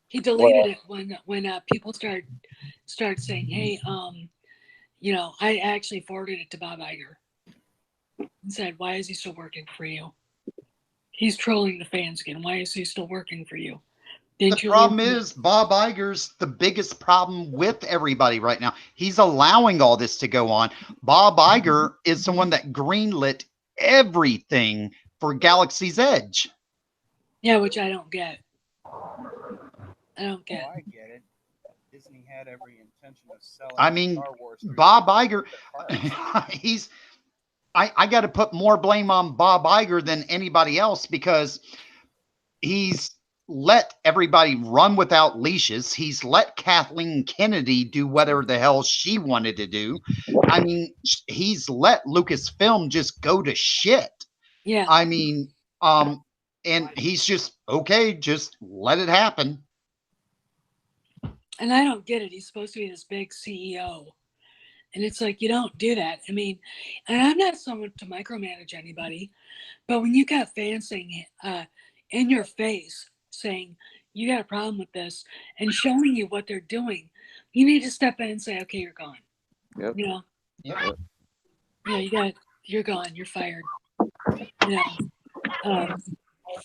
[SPEAKER 2] He deleted it when people start saying, "Hey, I actually forwarded it to Bob Iger and said, why is he still working for you? He's trolling the fans again. Why is he still working for you?"
[SPEAKER 5] The problem is Bob Iger's the biggest problem with everybody right now. He's allowing all this to go on. Bob Iger is the one that greenlit everything for Galaxy's Edge.
[SPEAKER 2] Yeah, which I don't get.
[SPEAKER 3] I get it. Disney had every intention of selling.
[SPEAKER 5] I mean,
[SPEAKER 3] Star Wars
[SPEAKER 5] Bob Iger, I got to put more blame on Bob Iger than anybody else because he's let everybody run without leashes. He's let Kathleen Kennedy do whatever the hell she wanted to do. I mean, he's let Lucasfilm just go to shit.
[SPEAKER 2] Yeah.
[SPEAKER 5] I mean, and he's just, okay, just let it happen.
[SPEAKER 2] And I don't get it. He's supposed to be this big CEO. And it's like, you don't do that. I mean, and I'm not someone to micromanage anybody, but when you got fans saying in your face, saying, you got a problem with this, and showing you what they're doing, you need to step in and say, okay, you're gone.
[SPEAKER 1] Yep.
[SPEAKER 2] Yeah, you're gone, you're fired.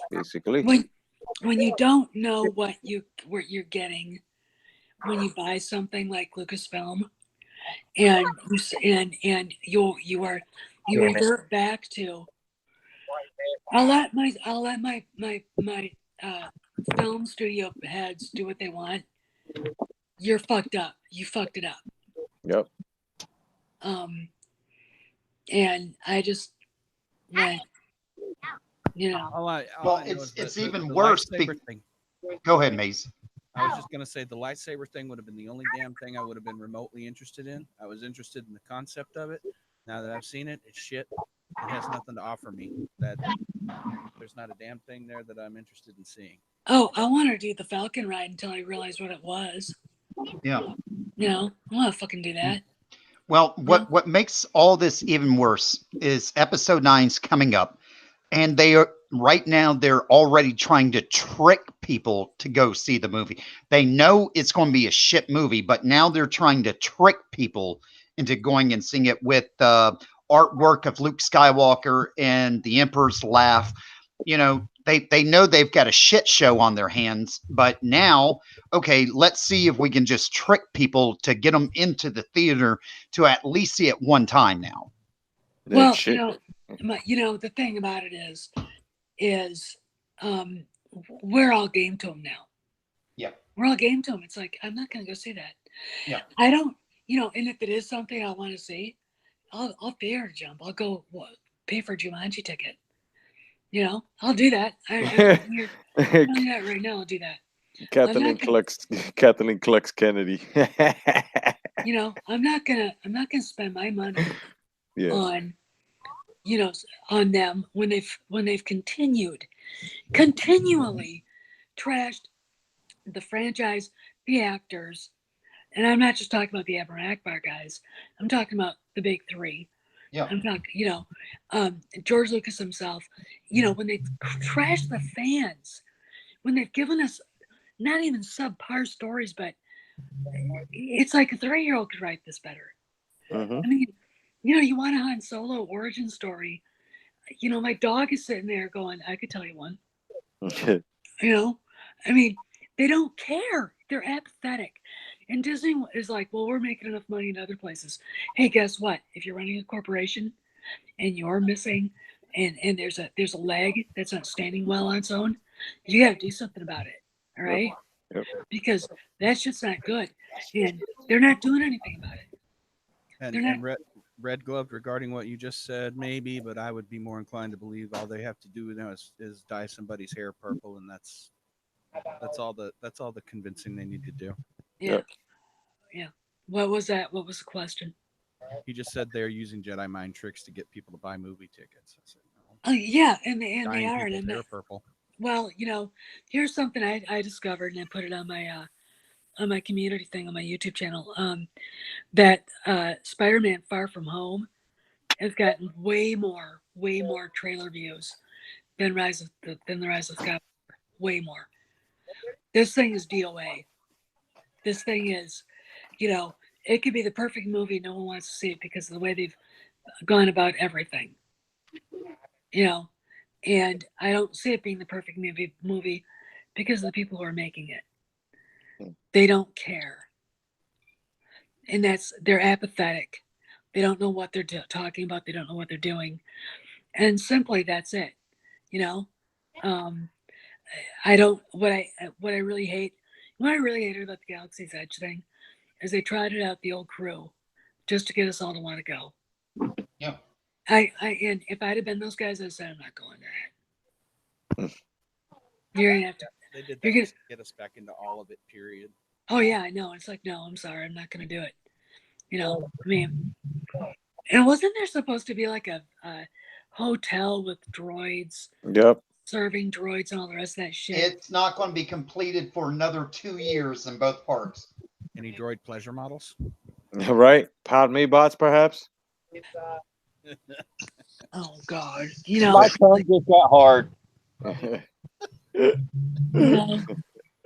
[SPEAKER 1] Basically.
[SPEAKER 2] When you don't know what you're getting when you buy something like Lucasfilm, and you revert back to, I'll let my film studio heads do what they want. You're fucked up. You fucked it up.
[SPEAKER 1] Yep.
[SPEAKER 2] And I just like,
[SPEAKER 5] Well, it's even worse. Go ahead, Maze.
[SPEAKER 3] I was just going to say the lightsaber thing would have been the only damn thing I would have been remotely interested in. I was interested in the concept of it. Now that I've seen it, it's shit. It has nothing to offer me. That there's not a damn thing there that I'm interested in seeing.
[SPEAKER 2] Oh, I want to do the Falcon ride until I realized what it was.
[SPEAKER 5] Yeah.
[SPEAKER 2] I want to fucking do that.
[SPEAKER 5] Well, what makes all this even worse is episode 9's coming up, and they're already trying to trick people to go see the movie. They know it's going to be a shit movie, but now they're trying to trick people into going and seeing it with artwork of Luke Skywalker and the Emperor's Laugh. They know they've got a shit show on their hands, but now, okay, let's see if we can just trick people to get them into the theater to at least see it one time now.
[SPEAKER 2] Well, the thing about it is we're all game to them now.
[SPEAKER 5] Yeah.
[SPEAKER 2] We're all game to them. It's like, I'm not going to go see that.
[SPEAKER 5] Yeah.
[SPEAKER 2] I don't, and if it is something I want to see, I'll theater jump. I'll go pay for a Jumanji ticket. I'll do that. You're doing that right now. I'll do that.
[SPEAKER 1] Kathleen collects Kennedy.
[SPEAKER 2] I'm not gonna spend my money you know, on them when they've continually trashed the franchise, the actors, and I'm not just talking about the Abraham Akbar guys. I'm talking about the big three.
[SPEAKER 5] Yeah.
[SPEAKER 2] I'm talking, George Lucas himself. When they trash the fans, when they've given us not even subpar stories, but it's like a 3-year-old could write this better.
[SPEAKER 1] Mhm.
[SPEAKER 2] I mean, you want a Han Solo origin story. My dog is sitting there going, I could tell you one. I mean, they don't care. They're apathetic. And Disney is like, well, we're making enough money in other places. Hey, guess what? If you're running a corporation and you're missing and there's a leg that's not standing well on its own, you got to do something about it. All right?
[SPEAKER 1] Yep.
[SPEAKER 2] Because that shit's not good. And they're not doing anything about it.
[SPEAKER 3] And red gloved regarding what you just said, maybe, but I would be more inclined to believe all they have to do now is dye somebody's hair purple, and that's all the convincing they need to do.
[SPEAKER 2] Yeah. Yeah. What was that? What was the question?
[SPEAKER 3] He just said they're using Jedi mind tricks to get people to buy movie tickets. I said, no.
[SPEAKER 2] Oh, yeah, and they are.
[SPEAKER 3] People's hair purple.
[SPEAKER 2] Well, here's something I discovered, and I put it on my community thing on my YouTube channel. That Spider-Man: Far From Home has gotten way more trailer views than the Rise of Skywalker. Way more. This thing is DOA. This thing is, it could be the perfect movie. No one wants to see it because of the way they've gone about everything. And I don't see it being the perfect movie because of the people who are making it. They don't care. And they're apathetic. They don't know what they're talking about. They don't know what they're doing. And simply that's it. I don't, what I really hate about the Galaxy's Edge thing is they trotted out the old crew just to get us all to want to go.
[SPEAKER 5] Yeah.
[SPEAKER 2] And if I'd have been those guys, I said, I'm not going there. You're going to have to.
[SPEAKER 3] They did that to get us back into all of it, period.
[SPEAKER 2] Oh, yeah, I know. It's like, no, I'm sorry. I'm not going to do it. I mean, and wasn't there supposed to be like a hotel with droids?
[SPEAKER 1] Yep.
[SPEAKER 2] Serving droids and all the rest of that shit.
[SPEAKER 5] It's not going to be completed for another 2 years in both parks.
[SPEAKER 3] Any droid pleasure models?
[SPEAKER 1] Right. Padme bots, perhaps.
[SPEAKER 2] Oh God.
[SPEAKER 6] My tongue just got hard.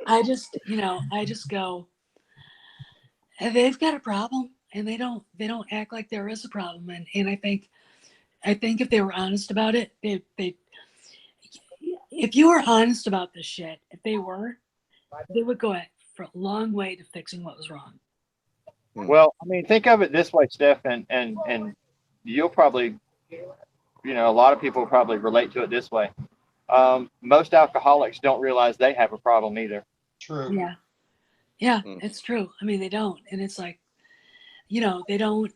[SPEAKER 2] I just go, they've got a problem and they don't act like there is a problem. And I think if they were honest about it, they if you were honest about this shit, if they would go for a long way to fixing what was wrong.
[SPEAKER 6] Well, I mean, think of it this way, Steph, and you'll probably, a lot of people probably relate to it this way. Most alcoholics don't realize they have a problem either.
[SPEAKER 5] True.
[SPEAKER 2] Yeah. Yeah, it's true. I mean, they don't. And it's like, they don't,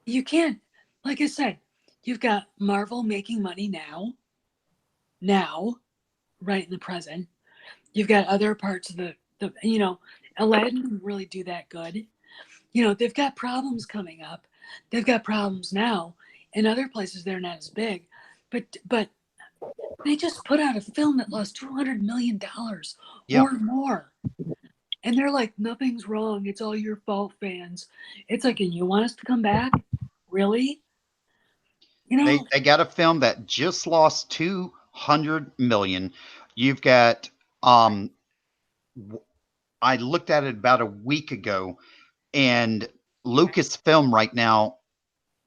[SPEAKER 2] you can't, like I said, you've got Marvel making money now, right in the present. You've got other parts of the Aladdin didn't really do that good. They've got problems coming up. They've got problems now. In other places, they're not as big. But they just put out a film that lost $200 million or more. And they're like, nothing's wrong. It's all your fault, fans. It's like, and you want us to come back? Really?
[SPEAKER 5] They got a film that just lost $200 million. You've got I looked at it about a week ago, and Lucasfilm right now,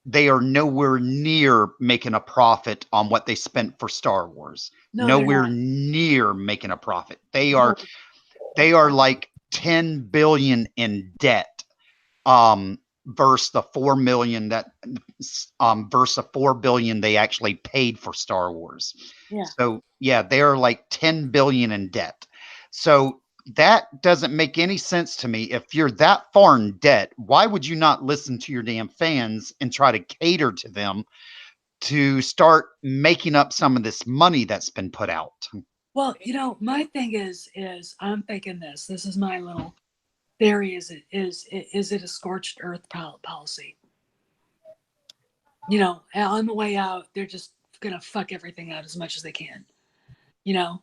[SPEAKER 5] they are nowhere near making a profit on what they spent for Star Wars.
[SPEAKER 2] No,
[SPEAKER 5] nowhere near making a profit. They are like 10 billion in debt. Versus the 4 million versus the 4 billion they actually paid for Star Wars.
[SPEAKER 2] Yeah.
[SPEAKER 5] So yeah, they are like 10 billion in debt. So that doesn't make any sense to me. If you're that far in debt, why would you not listen to your damn fans and try to cater to them to start making up some of this money that's been put out?
[SPEAKER 2] Well, my thing is I'm thinking this is my little theory. Is it a scorched earth policy? You know, and on the way out, they're just gonna fuck everything out as much as they can. You know,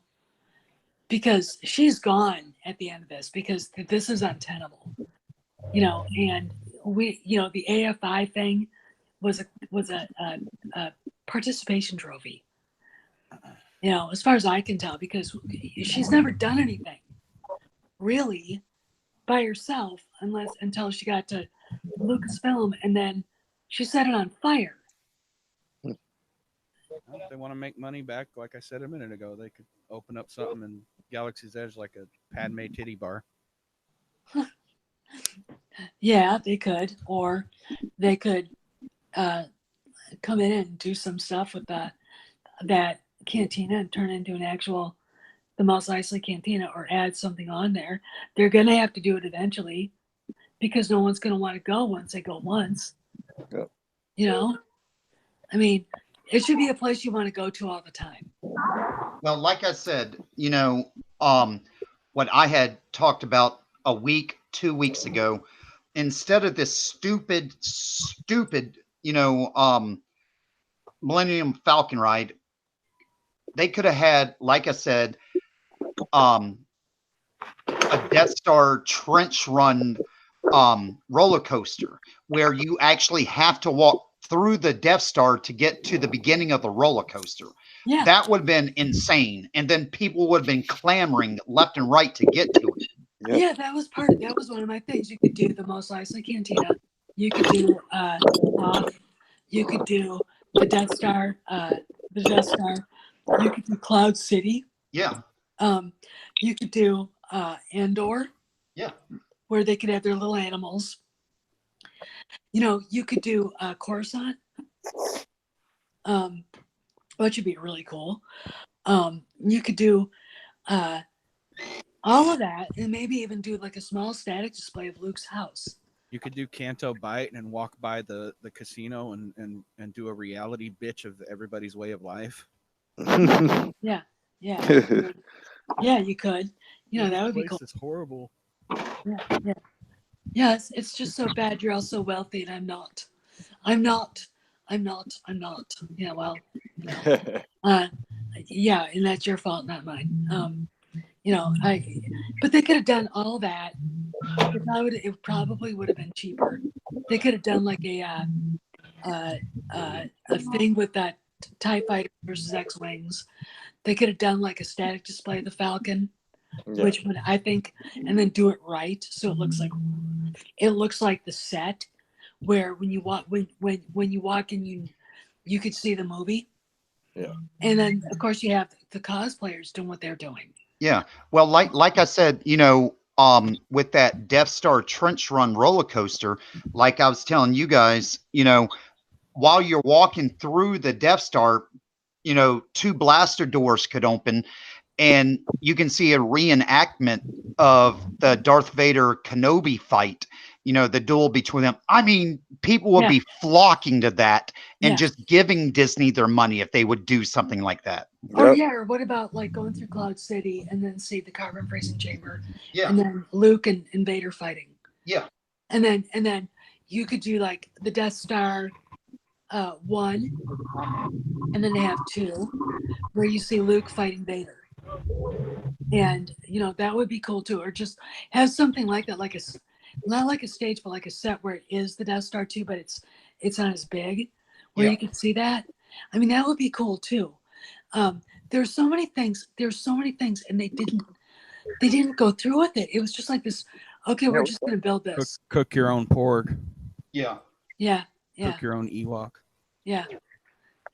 [SPEAKER 2] because she's gone at the end of this because this is untenable. You know, and we, you know, the AFI thing was a participation trophy. You know, as far as I can tell, because she's never done anything really by herself until she got to Lucasfilm, and then she set it on fire.
[SPEAKER 3] Well, if they want to make money back, like I said a minute ago, they could open up something in Galaxy's Edge like a Padme titty bar.
[SPEAKER 2] Yeah, they could, or they could come in and do some stuff with that cantina and turn it into an actual the Mos Eisley Cantina, or add something on there. They're gonna have to do it eventually because no one's gonna want to go once they go once.
[SPEAKER 1] Yeah.
[SPEAKER 2] You know, I mean, it should be a place you want to go to all the time.
[SPEAKER 5] Well, like I said, you know, what I had talked about a week, 2 weeks ago, instead of this stupid, you know, Millennium Falcon ride, they could have had, like I said, a Death Star trench run roller coaster where you actually have to walk through the Death Star to get to the beginning of the roller coaster.
[SPEAKER 2] Yeah.
[SPEAKER 5] That would have been insane. And then people would have been clamoring left and right to get to it.
[SPEAKER 1] Yep.
[SPEAKER 2] Yeah, that was one of my things. You could do the Mos Eisley Cantina. You could do Hoth. You could do the Death Star. You could do Cloud City.
[SPEAKER 5] Yeah.
[SPEAKER 2] You could do Andor.
[SPEAKER 5] Yeah.
[SPEAKER 2] Where they could have their little animals. You know, you could do Coruscant. Which would be really cool. You could do all of that, and maybe even do like a small static display of Luke's house.
[SPEAKER 3] You could do Canto Bight and walk by the casino and do a reality bitch of everybody's way of life.
[SPEAKER 2] Yeah. Yeah, you could. You know, that would be cool.
[SPEAKER 3] It's horrible.
[SPEAKER 2] Yeah. Yes, it's just so bad. You're all so wealthy, and I'm not. Yeah, well, yeah, and that's your fault, not mine. You know, but they could have done all that. It probably would have been cheaper. They could have done like a thing with that TIE Fighter versus X-Wings. They could have done like a static display of the Falcon, which would, I think, and then do it right so it looks like the set where when you walk in, you could see the movie.
[SPEAKER 1] Yeah.
[SPEAKER 2] And then of course you have the cosplayers doing what they're doing.
[SPEAKER 5] Yeah. Well, like I said, you know, with that Death Star trench run roller coaster, like I was telling you guys, you know, while you're walking through the Death Star, you know, 2 blaster doors could open and you can see a reenactment of the Darth Vader Kenobi fight, you know, the duel between them. I mean, people would be flocking to that and just giving Disney their money if they would do something like that.
[SPEAKER 2] Or what about like going through Cloud City and then see the carbon freezing chamber, and then Luke and Vader fighting.
[SPEAKER 5] Yeah.
[SPEAKER 2] And then you could do like the Death Star 1, and then they have 2 where you see Luke fighting Vader. And you know, that would be cool too, or just have something like that, like not like a stage, but like a set where it is the Death Star 2, but it's not as big, where you could see that. I mean, that would be cool too. There's so many things, and they didn't go through with it. It was just like this, okay, we're just gonna build this.
[SPEAKER 3] Cook your own porg.
[SPEAKER 5] Yeah.
[SPEAKER 3] Cook your own Ewok.
[SPEAKER 2] Yeah.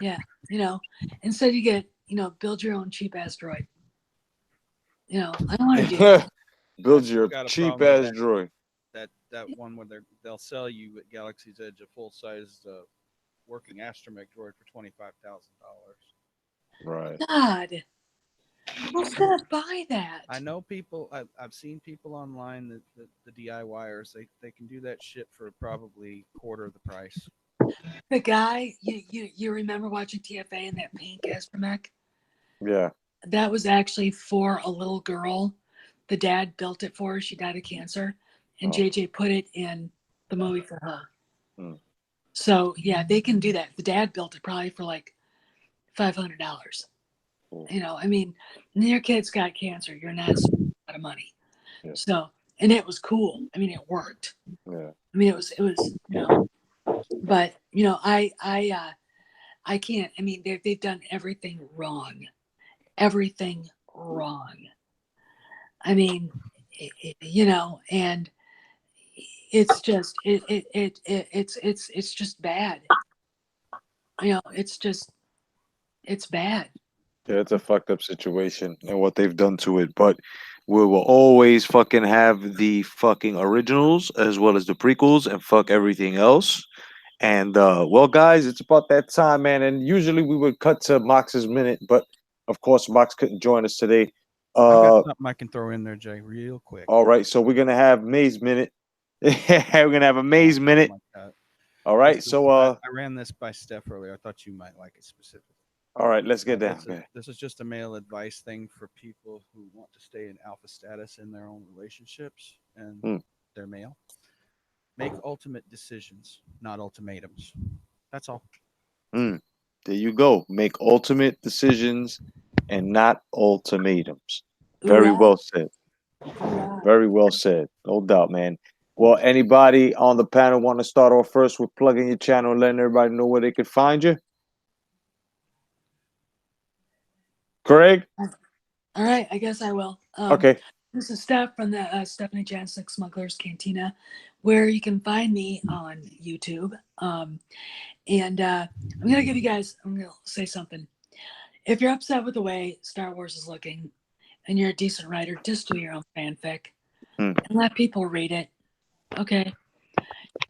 [SPEAKER 2] You know, instead you get, you know, build your own cheap ass droid. You know, I don't want to do that.
[SPEAKER 1] Build your cheap ass droid.
[SPEAKER 3] That one where they'll sell you at Galaxy's Edge a full size working astromech droid for $25,000.
[SPEAKER 1] Right.
[SPEAKER 2] God, who's gonna buy that?
[SPEAKER 3] I know people. I've seen people online that the DIYers they can do that shit for probably quarter of the price.
[SPEAKER 2] The guy you remember watching TFA in that pink astromech?
[SPEAKER 1] Yeah.
[SPEAKER 2] That was actually for a little girl. The dad built it for her. She died of cancer, and JJ put it in the movie for her. So yeah, they can do that. The dad built it probably for like $500. You know, I mean, your kid's got cancer. You're not spending a lot of money.
[SPEAKER 1] Yeah.
[SPEAKER 2] So, and it was cool. I mean, it worked.
[SPEAKER 1] Yeah.
[SPEAKER 2] I mean, it was, you know, but you know, I can't. I mean, they've done everything wrong. Everything wrong. I mean, you know, and it's just it's just bad. You know, it's bad.
[SPEAKER 1] Yeah, it's a fucked up situation and what they've done to it. But we will always fucking have the fucking originals as well as the prequels and fuck everything else. And well, guys, it's about that time, man. And usually we would cut to Mox's minute, but of course Mox couldn't join us today.
[SPEAKER 3] I've got something I can throw in there, Jay, real quick.
[SPEAKER 1] All right, so we're gonna have May's minute. We're gonna have a May's minute. All right, so
[SPEAKER 3] I ran this by Steph earlier. I thought you might like it specifically.
[SPEAKER 1] All right, let's get down.
[SPEAKER 3] This is just a male advice thing for people who want to stay in alpha status in their own relationships and they're male. Make ultimate decisions, not ultimatums. That's all.
[SPEAKER 1] There you go. Make ultimate decisions and not ultimatums. Very well said. Very well said. No doubt, man. Well, anybody on the panel want to start off first with plugging your channel and letting everybody know where they could find you? Craig?
[SPEAKER 2] All right, I guess I will.
[SPEAKER 1] Okay.
[SPEAKER 2] This is Steph from the Stephanie Jancic Smuggler's Cantina, where you can find me on YouTube. And I'm going to say something. If you're upset with the way Star Wars is looking and you're a decent writer, just do your own fanfic and let people read it. Okay.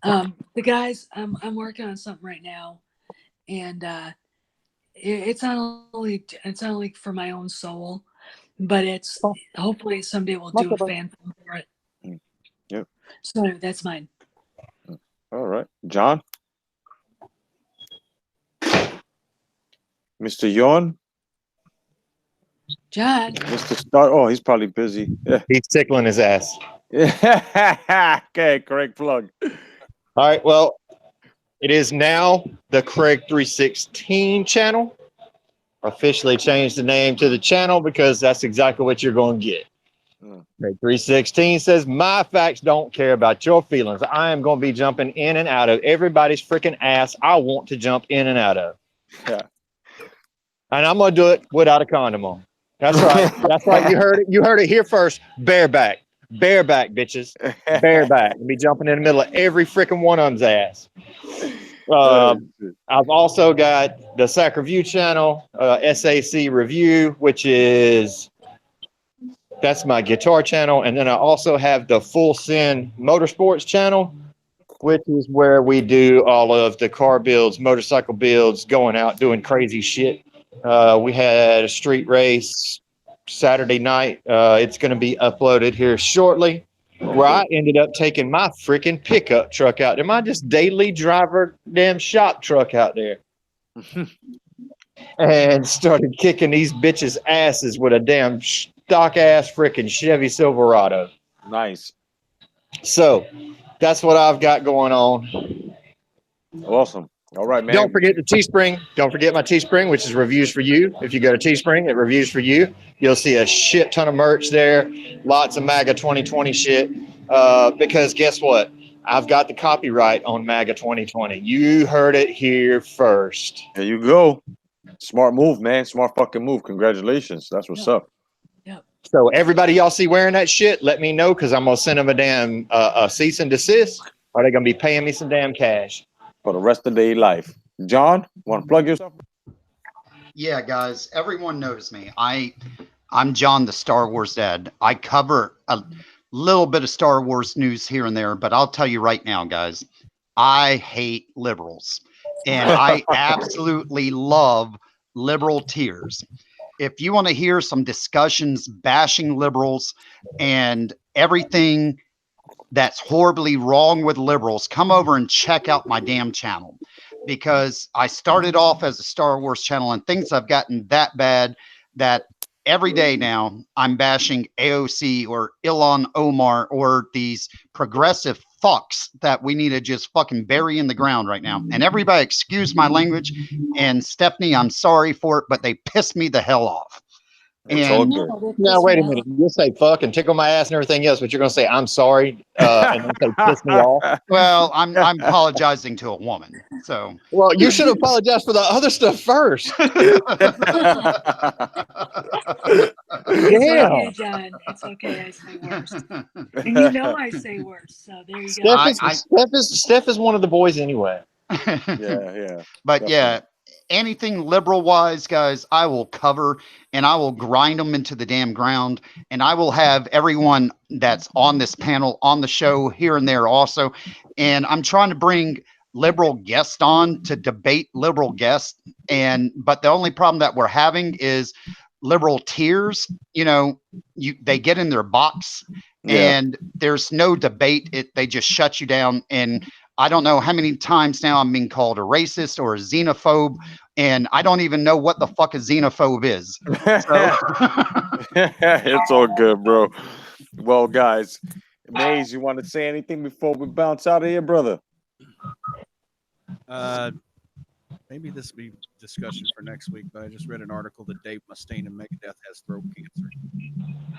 [SPEAKER 2] The guys, I'm working on something right now, and it's not only for my own soul, but it's hopefully someday we'll do a fan film for it.
[SPEAKER 1] Yep.
[SPEAKER 2] So that's mine.
[SPEAKER 1] All right. John? Mr. Yawn?
[SPEAKER 2] John?
[SPEAKER 1] Mr. Star? Oh, he's probably busy. Yeah.
[SPEAKER 4] He's tickling his ass.
[SPEAKER 1] Okay, Craig, plug.
[SPEAKER 4] All right. Well, it is now the Craig 316 channel. Officially changed the name to the channel because that's exactly what you're going to get. Craig 316 says, my facts don't care about your feelings. I am going to be jumping in and out of everybody's freaking ass I want to jump in and out of.
[SPEAKER 1] Yeah.
[SPEAKER 4] And I'm going to do it without a condom on. That's right. That's right. You heard it. You heard it here first. Bareback. Bareback, bitches. Bareback. I'll be jumping in the middle of every freaking one of them's ass. I've also got the SAC Review channel, SAC Review, which is, that's my guitar channel. And then I also have the Full Sin Motorsports channel, which is where we do all of the car builds, motorcycle builds, going out, doing crazy shit. We had a street race Saturday night. It's going to be uploaded here shortly, where I ended up taking my freaking pickup truck out there, my just daily driver damn shop truck out there, and started kicking these bitches' asses with a damn stock ass freaking Chevy Silverado.
[SPEAKER 1] Nice.
[SPEAKER 4] So that's what I've got going on.
[SPEAKER 1] Awesome. All right, man.
[SPEAKER 4] Don't forget the Teespring. Don't forget my Teespring, which is reviews for you. If you go to Teespring, it reviews for you. You'll see a shit ton of merch there. Lots of MAGA 2020 shit. Because guess what? I've got the copyright on MAGA 2020. You heard it here first.
[SPEAKER 1] There you go. Smart move, man. Smart fucking move. Congratulations. That's what's up.
[SPEAKER 2] Yep.
[SPEAKER 4] So everybody y'all see wearing that shit, let me know, because I'm going to send them a damn a cease and desist. Or they're going to be paying me some damn cash.
[SPEAKER 1] For the rest of their life. John, want to plug yourself?
[SPEAKER 5] Yeah, guys, everyone knows me. I'm John, the Star Wars dad. I cover a little bit of Star Wars news here and there, but I'll tell you right now, guys, I hate liberals. And I absolutely love liberal tears. If you want to hear some discussions bashing liberals and everything that's horribly wrong with liberals, come over and check out my damn channel, because I started off as a Star Wars channel and things have gotten that bad that every day now I'm bashing AOC or Ilhan Omar or these progressive fucks that we need to just fucking bury in the ground right now. And everybody excuse my language. And Stephanie, I'm sorry for it, but they pissed me the hell off.
[SPEAKER 1] It's all
[SPEAKER 5] And
[SPEAKER 1] good.
[SPEAKER 2] No, they
[SPEAKER 6] Now
[SPEAKER 2] pissed
[SPEAKER 6] wait
[SPEAKER 2] me
[SPEAKER 6] a minute.
[SPEAKER 2] off.
[SPEAKER 6] You'll say fuck and tickle my ass and everything else, but you're gonna say I'm sorry and then say piss me off.
[SPEAKER 5] well, I'm apologizing to a woman. So
[SPEAKER 6] Well, you should apologize for the other stuff first.
[SPEAKER 2] It's
[SPEAKER 6] Damn.
[SPEAKER 2] okay, John. It's okay. I say worse. And you know I say worse. So there you go.
[SPEAKER 6] Steph is one of the boys anyway.
[SPEAKER 1] Yeah.
[SPEAKER 5] But yeah, anything liberal wise, guys, I will cover and I will grind them into the damn ground. And I will have everyone that's on this panel on the show here and there also. And I'm trying to bring liberal guests on to debate liberal guests. But the only problem that we're having is liberal tears. You know, they get in their box and there's no debate. They just shut you down. And I don't know how many times now I'm being called a racist or a xenophobe, and I don't even know what the fuck a xenophobe is.
[SPEAKER 1] It's all good, bro. Well, guys, Maze, you want to say anything before we bounce out of here, brother?
[SPEAKER 3] Maybe this will be discussion for next week, but I just read an article that Dave Mustaine and Megadeth has throat cancer.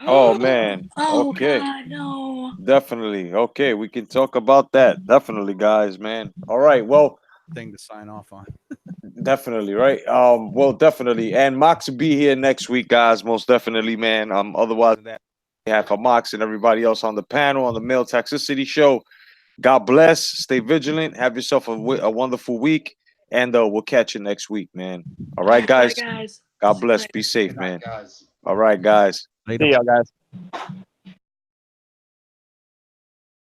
[SPEAKER 1] Oh, man.
[SPEAKER 2] Oh,
[SPEAKER 1] Okay.
[SPEAKER 2] God, no.
[SPEAKER 1] Definitely. Okay, we can talk about that. Definitely, guys, man. All right. Well,
[SPEAKER 3] Thing to sign off on.
[SPEAKER 1] definitely, right? Well, definitely. And Mox will be here next week, guys. Most definitely, man. Otherwise than that, we have for Mox and everybody else on the panel on the Male Toxicity Show. God bless. Stay vigilant. Have yourself a wonderful week. And we'll catch you next week, man. All right, guys.
[SPEAKER 2] Bye, guys.
[SPEAKER 1] God bless. Be safe,
[SPEAKER 5] Good night,
[SPEAKER 1] man.
[SPEAKER 5] guys.
[SPEAKER 1] All right, guys.
[SPEAKER 3] Later.
[SPEAKER 6] See y'all guys.